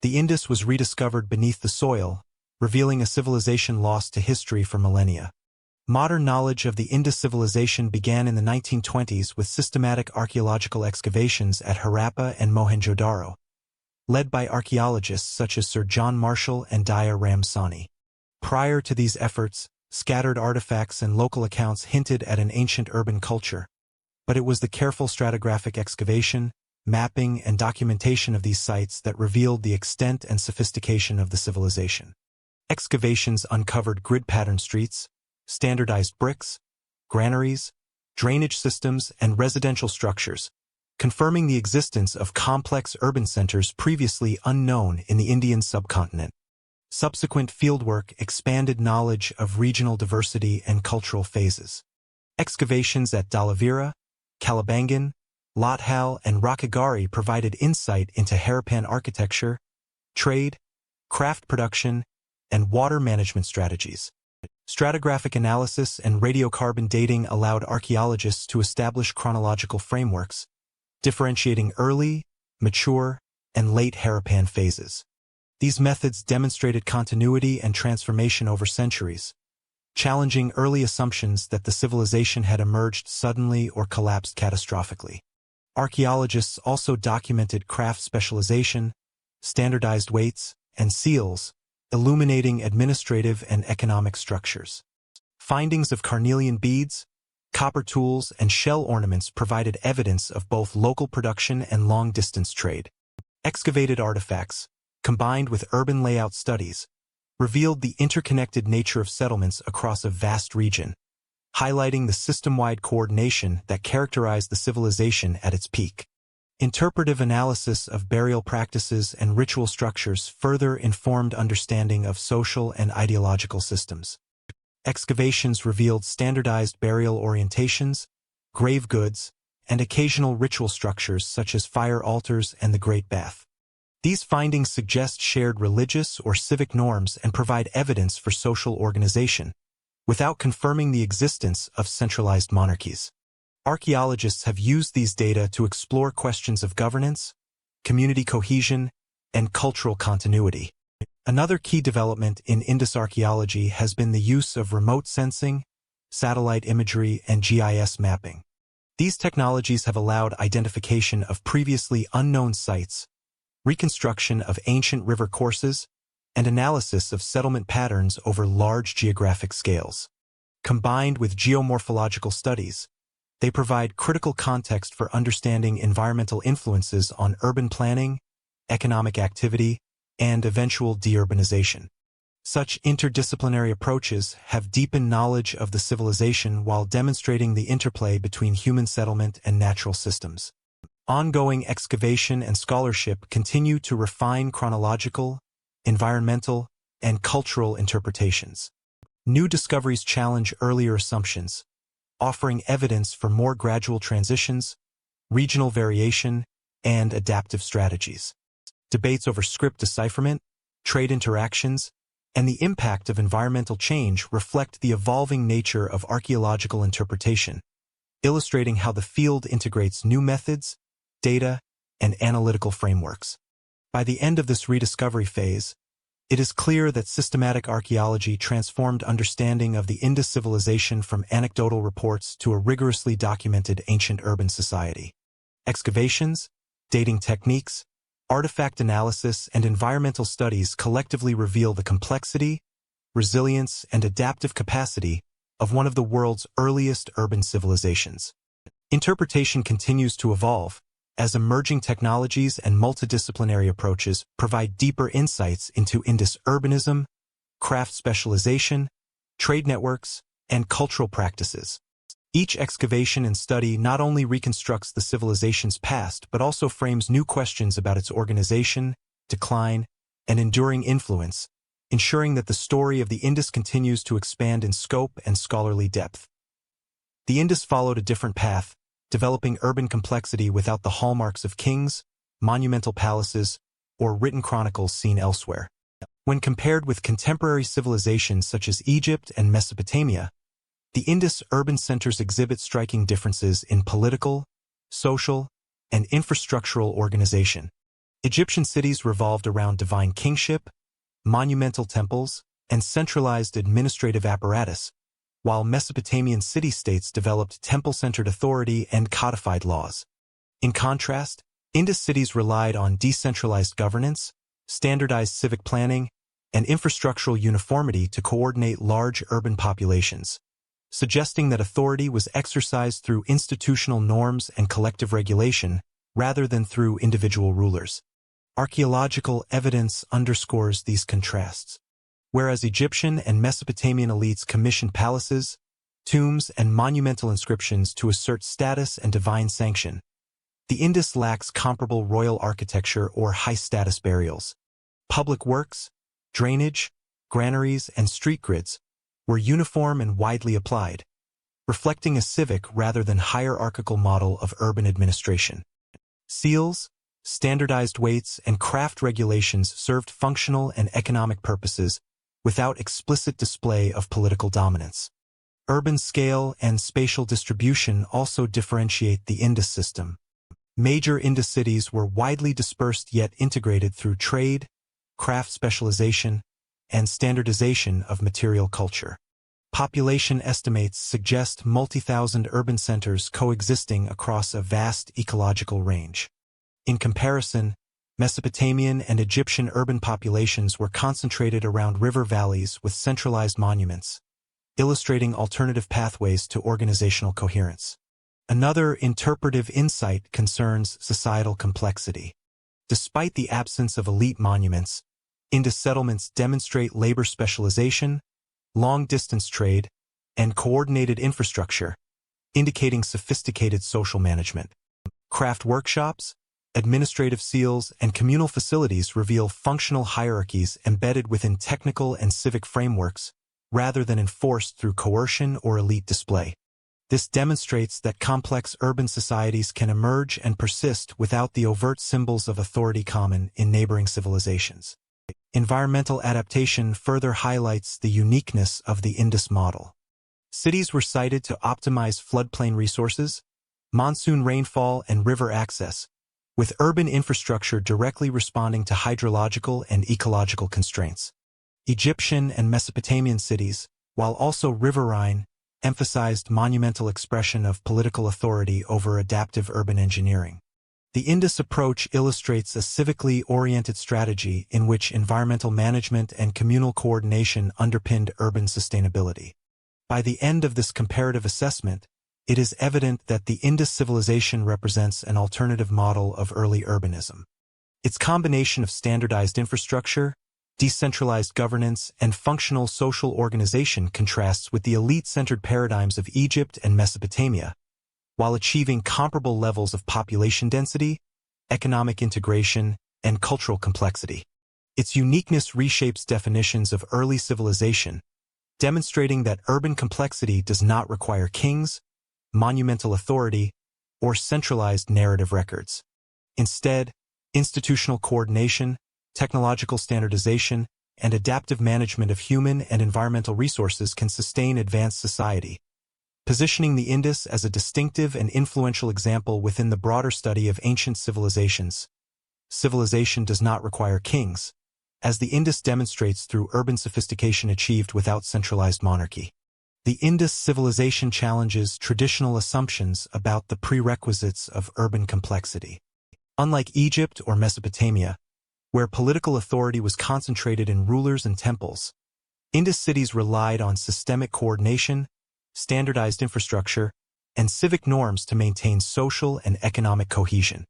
The Indus was rediscovered beneath the soil, revealing a civilization lost to history for millennia. Modern knowledge of the Indus civilization began in the 1920s with systematic archaeological excavations at Harappa and Mohenjo-daro, led by archaeologists such as Sir John Marshall and Daya Ram Sani. Prior to these efforts, scattered artifacts and local accounts hinted at an ancient urban culture, but it was the careful stratigraphic excavation, mapping, and documentation of these sites that revealed the extent and sophistication of the civilization. Excavations uncovered grid-pattern streets, standardized bricks, granaries, drainage systems, and residential structures, confirming the existence of complex urban centers previously unknown in the Indian subcontinent. Subsequent fieldwork expanded knowledge of regional diversity and cultural phases. Excavations at Dhalavira, Kalibangan, Lothal, and Rakhigarhi provided insight into Harappan architecture, trade, craft production, and water management strategies. Stratigraphic analysis and radiocarbon dating allowed archaeologists to establish chronological frameworks, differentiating early, mature, and late Harappan phases. These methods demonstrated continuity and transformation over centuries, challenging early assumptions that the civilization had emerged suddenly or collapsed catastrophically. Archaeologists also documented craft specialization, standardized weights, and seals, illuminating administrative and economic structures. Findings of carnelian beads, copper tools, and shell ornaments provided evidence of both local production and long-distance trade. Excavated artifacts, combined with urban layout studies, revealed the interconnected nature of settlements across a vast region, highlighting the system-wide coordination that characterized the civilization at its peak. Interpretive analysis of burial practices and ritual structures further informed understanding of social and ideological systems. Excavations revealed standardized burial orientations, grave goods, and occasional ritual structures such as fire altars and the Great Bath. These findings suggest shared religious or civic norms and provide evidence for social organization, without confirming the existence of centralized monarchies. Archaeologists have used these data to explore questions of governance, community cohesion, and cultural continuity. Another key development in Indus archaeology has been the use of remote sensing, satellite imagery, and GIS mapping. These technologies have allowed identification of previously unknown sites, reconstruction of ancient river courses, and analysis of settlement patterns over large geographic scales. Combined with geomorphological studies, they provide critical context for understanding environmental influences on urban planning, economic activity, and eventual deurbanization. Such interdisciplinary approaches have deepened knowledge of the civilization while demonstrating the interplay between human settlement and natural systems. Ongoing excavation and scholarship continue to refine chronological, environmental, and cultural interpretations. New discoveries challenge earlier assumptions, offering evidence for more gradual transitions, regional variation, and adaptive strategies. Debates over script decipherment, trade interactions, and the impact of environmental change reflect the evolving nature of archaeological interpretation, illustrating how the field integrates new methods, data, and analytical frameworks. By the end of this rediscovery phase, it is clear that systematic archaeology transformed understanding of the Indus civilization from anecdotal reports to a rigorously documented ancient urban society. Excavations, dating techniques, artifact analysis, and environmental studies collectively reveal the complexity, resilience, and adaptive capacity of one of the world's earliest urban civilizations. Interpretation continues to evolve, as emerging technologies and multidisciplinary approaches provide deeper insights into Indus urbanism, craft specialization, trade networks, and cultural practices. Each excavation and study not only reconstructs the civilization's past but also frames new questions about its organization, decline, and enduring influence, ensuring that the story of the Indus continues to expand in scope and scholarly depth. The Indus followed a different path, developing urban complexity without the hallmarks of kings, monumental palaces, or written chronicles seen elsewhere. When compared with contemporary civilizations such as Egypt and Mesopotamia, the Indus urban centers exhibit striking differences in political, social, and infrastructural organization. Egyptian cities revolved around divine kingship, monumental temples, and centralized administrative apparatus, while Mesopotamian city-states developed temple-centered authority and codified laws. In contrast, Indus cities relied on decentralized governance, standardized civic planning, and infrastructural uniformity to coordinate large urban populations, suggesting that authority was exercised through institutional norms and collective regulation rather than through individual rulers. Archaeological evidence underscores these contrasts. Whereas Egyptian and Mesopotamian elites commissioned palaces, tombs, and monumental inscriptions to assert status and divine sanction, the Indus lacks comparable royal architecture or high-status burials. Public works, drainage, granaries, and street grids were uniform and widely applied, reflecting a civic rather than hierarchical model of urban administration. Seals, standardized weights, and craft regulations served functional and economic purposes without explicit display of political dominance. Urban scale and spatial distribution also differentiate the Indus system. Major Indus cities were widely dispersed yet integrated through trade, craft specialization, and standardization of material culture. Population estimates suggest multi-thousand urban centers coexisting across a vast ecological range. In comparison, Mesopotamian and Egyptian urban populations were concentrated around river valleys with centralized monuments, illustrating alternative pathways to organizational coherence. Another interpretive insight concerns societal complexity. Despite the absence of elite monuments, Indus settlements demonstrate labor specialization, long-distance trade, and coordinated infrastructure, indicating sophisticated social management. Craft workshops, administrative seals, and communal facilities reveal functional hierarchies embedded within technical and civic frameworks, rather than enforced through coercion or elite display. This demonstrates that complex urban societies can emerge and persist without the overt symbols of authority common in neighboring civilizations. Environmental adaptation further highlights the uniqueness of the Indus model. Cities were sited to optimize floodplain resources, monsoon rainfall, and river access, with urban infrastructure directly responding to hydrological and ecological constraints. Egyptian and Mesopotamian cities, while also riverine, emphasized monumental expression of political authority over adaptive urban engineering. The Indus approach illustrates a civically oriented strategy in which environmental management and communal coordination underpinned urban sustainability. By the end of this comparative assessment, it is evident that the Indus civilization represents an alternative model of early urbanism. Its combination of standardized infrastructure, decentralized governance, and functional social organization contrasts with the elite-centered paradigms of Egypt and Mesopotamia, while achieving comparable levels of population density, economic integration, and cultural complexity. Its uniqueness reshapes definitions of early civilization, demonstrating that urban complexity does not require kings, monumental authority, or centralized narrative records. Instead, institutional coordination, technological standardization, and adaptive management of human and environmental resources can sustain advanced society, positioning the Indus as a distinctive and influential example within the broader study of ancient civilizations. Civilization does not require kings, as the Indus demonstrates through urban sophistication achieved without centralized monarchy. The Indus civilization challenges traditional assumptions about the prerequisites of urban complexity. Unlike Egypt or Mesopotamia, where political authority was concentrated in rulers and temples, Indus cities relied on systemic coordination, standardized infrastructure, and civic norms to maintain social and economic cohesion.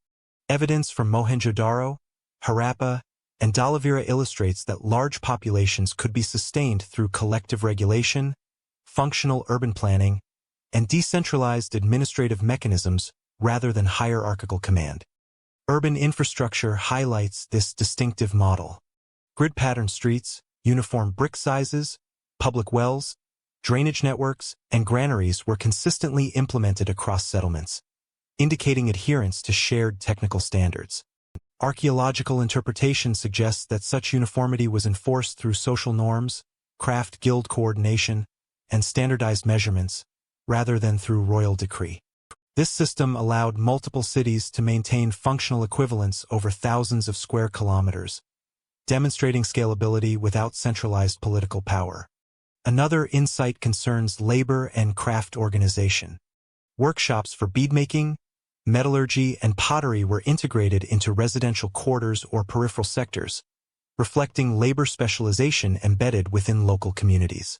Evidence from Mohenjo-daro, Harappa, and Dhalavira illustrates that large populations could be sustained through collective regulation, functional urban planning, and decentralized administrative mechanisms rather than hierarchical command. Urban infrastructure highlights this distinctive model. Grid-patterned streets, uniform brick sizes, public wells, drainage networks, and granaries were consistently implemented across settlements, indicating adherence to shared technical standards. Archaeological interpretation suggests that such uniformity was enforced through social norms, craft guild coordination, and standardized measurements, rather than through royal decree. This system allowed multiple cities to maintain functional equivalence over thousands of square kilometers, demonstrating scalability without centralized political power. Another insight concerns labor and craft organization. Workshops for beadmaking, metallurgy, and pottery were integrated into residential quarters or peripheral sectors, reflecting labor specialization embedded within local communities.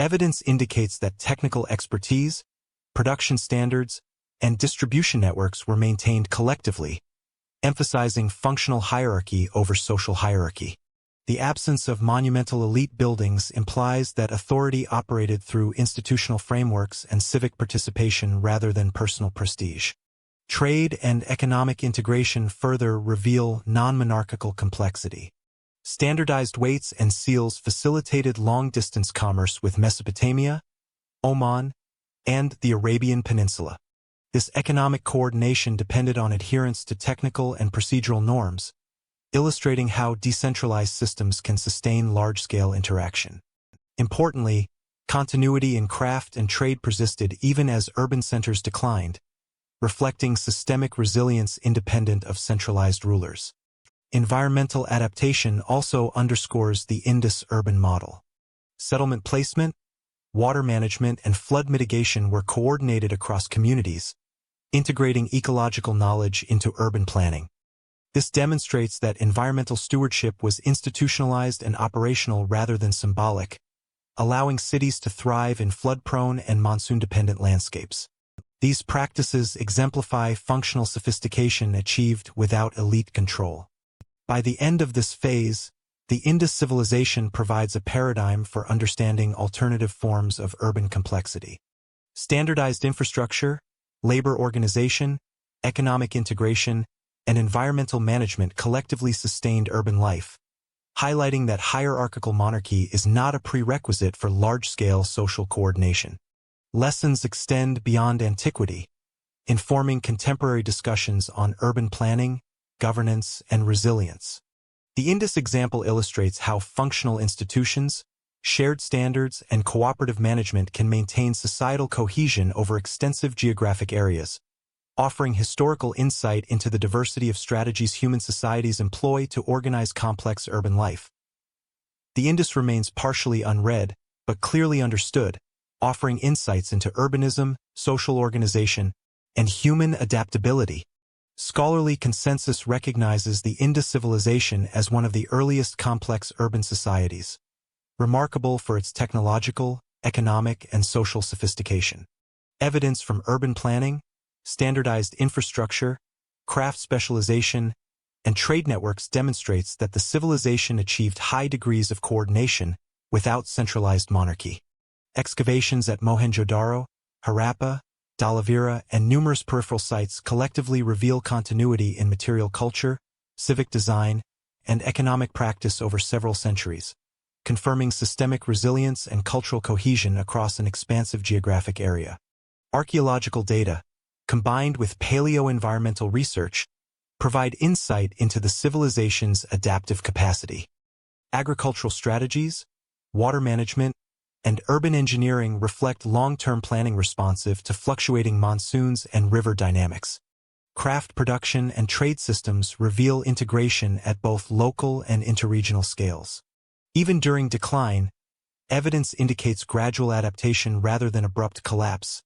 Evidence indicates that technical expertise, production standards, and distribution networks were maintained collectively, emphasizing functional hierarchy over social hierarchy. The absence of monumental elite buildings implies that authority operated through institutional frameworks and civic participation rather than personal prestige. Trade and economic integration further reveal non-monarchical complexity. Standardized weights and seals facilitated long-distance commerce with Mesopotamia, Oman, and the Arabian Peninsula. This economic coordination depended on adherence to technical and procedural norms, illustrating how decentralized systems can sustain large-scale interaction. Importantly, continuity in craft and trade persisted even as urban centers declined, reflecting systemic resilience independent of centralized rulers. Environmental adaptation also underscores the Indus urban model. Settlement placement, water management, and flood mitigation were coordinated across communities, integrating ecological knowledge into urban planning. This demonstrates that environmental stewardship was institutionalized and operational rather than symbolic, allowing cities to thrive in flood-prone and monsoon-dependent landscapes. These practices exemplify functional sophistication achieved without elite control. By the end of this phase, the Indus civilization provides a paradigm for understanding alternative forms of urban complexity. Standardized infrastructure, labor organization, economic integration, and environmental management collectively sustained urban life, highlighting that hierarchical monarchy is not a prerequisite for large-scale social coordination. Lessons extend beyond antiquity, informing contemporary discussions on urban planning, governance, and resilience. The Indus example illustrates how functional institutions, shared standards, and cooperative management can maintain societal cohesion over extensive geographic areas, offering historical insight into the diversity of strategies human societies employ to organize complex urban life. The Indus remains partially unread, but clearly understood, offering insights into urbanism, social organization, and human adaptability. Scholarly consensus recognizes the Indus civilization as one of the earliest complex urban societies, remarkable for its technological, economic, and social sophistication. Evidence from urban planning, standardized infrastructure, craft specialization, and trade networks demonstrates that the civilization achieved high degrees of coordination without centralized monarchy. Excavations at Mohenjo-daro, Harappa, Dhalavira, and numerous peripheral sites collectively reveal continuity in material culture, civic design, and economic practice over several centuries, confirming systemic resilience and cultural cohesion across an expansive geographic area. Archaeological data, combined with paleo-environmental research, provide insight into the civilization's adaptive capacity. Agricultural strategies, water management, and urban engineering reflect long-term planning responsive to fluctuating monsoons and river dynamics. Craft production and trade systems reveal integration at both local and interregional scales. Even during decline, evidence indicates gradual adaptation rather than abrupt collapse,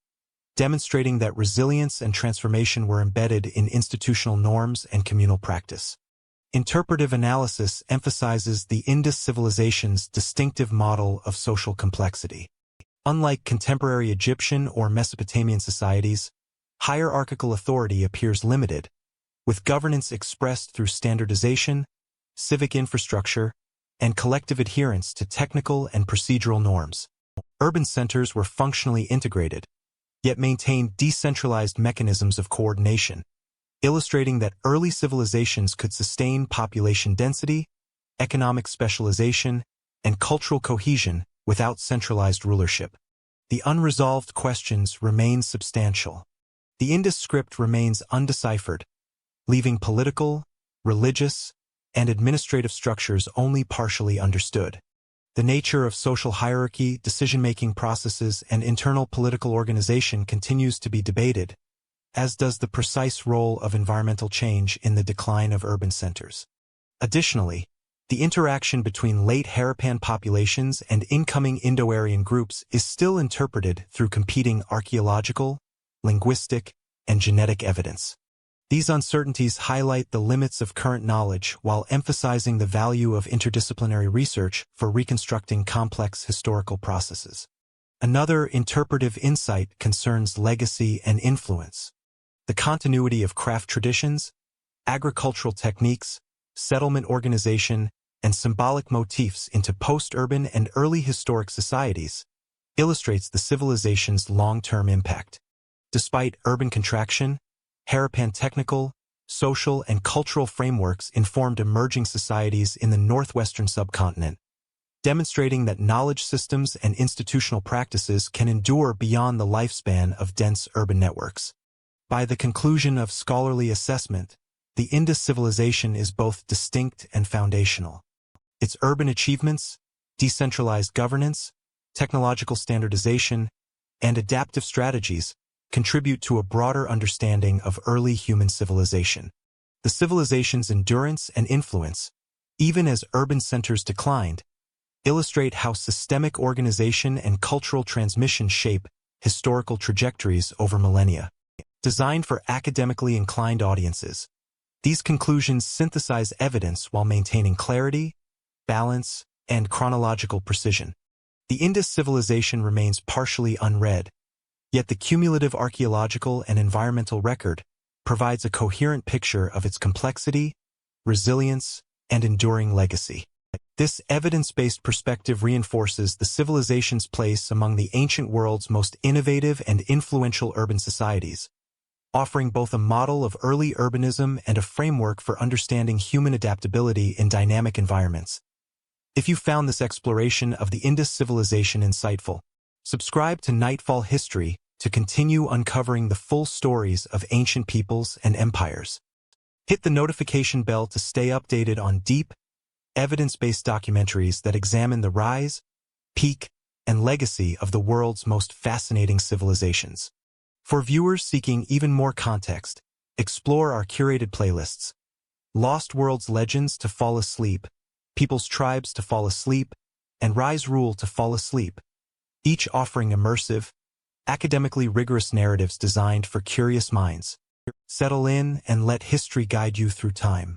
demonstrating that resilience and transformation were embedded in institutional norms and communal practice. Interpretive analysis emphasizes the Indus civilization's distinctive model of social complexity. Unlike contemporary Egyptian or Mesopotamian societies, hierarchical authority appears limited, with governance expressed through standardization, civic infrastructure, and collective adherence to technical and procedural norms. Urban centers were functionally integrated, yet maintained decentralized mechanisms of coordination, illustrating that early civilizations could sustain population density, economic specialization, and cultural cohesion without centralized rulership. the unresolved questions remain substantial. The Indus script remains undeciphered, leaving political, religious, and administrative structures only partially understood. The nature of social hierarchy, decision-making processes, and internal political organization continues to be debated, as does the precise role of environmental change in the decline of urban centers. Additionally, the interaction between late Harappan populations and incoming Indo-Aryan groups is still interpreted through competing archaeological, linguistic, and genetic evidence. These uncertainties highlight the limits of current knowledge while emphasizing the value of interdisciplinary research for reconstructing complex historical processes. Another interpretive insight concerns legacy and influence. The continuity of craft traditions, agricultural techniques, settlement organization, and symbolic motifs into post-urban and early historic societies illustrates the civilization's long-term impact. Despite urban contraction, Harappan technical, social, and cultural frameworks informed emerging societies in the northwestern subcontinent, demonstrating that knowledge systems and institutional practices can endure beyond the lifespan of dense urban networks. By the conclusion of scholarly assessment, the Indus civilization is both distinct and foundational. Its urban achievements, decentralized governance, technological standardization, and adaptive strategies contribute to a broader understanding of early human civilization. The civilization's endurance and influence, even as urban centers declined, illustrate how systemic organization and cultural transmission shape historical trajectories over millennia. Designed for academically inclined audiences, these conclusions synthesize evidence while maintaining clarity, balance, and chronological precision. The Indus civilization remains partially unread, yet the cumulative archaeological and environmental record provides a coherent picture of its complexity, resilience, and enduring legacy. This evidence-based perspective reinforces the civilization's place among the ancient world's most innovative and influential urban societies, offering both a model of early urbanism and a framework for understanding human adaptability in dynamic environments. If you found this exploration of the Indus civilization insightful, subscribe to Nightfall History to continue uncovering the full stories of ancient peoples and empires. Hit the notification bell to stay updated on deep, evidence-based documentaries that examine the rise, peak, and legacy of the world's most fascinating civilizations. For viewers seeking even more context, explore our curated playlists: Lost Worlds Legends to fall asleep, People's Tribes to fall asleep, and Rise Rule to fall asleep, each offering immersive, academically rigorous narratives designed for curious minds. Settle in and let history guide you through time.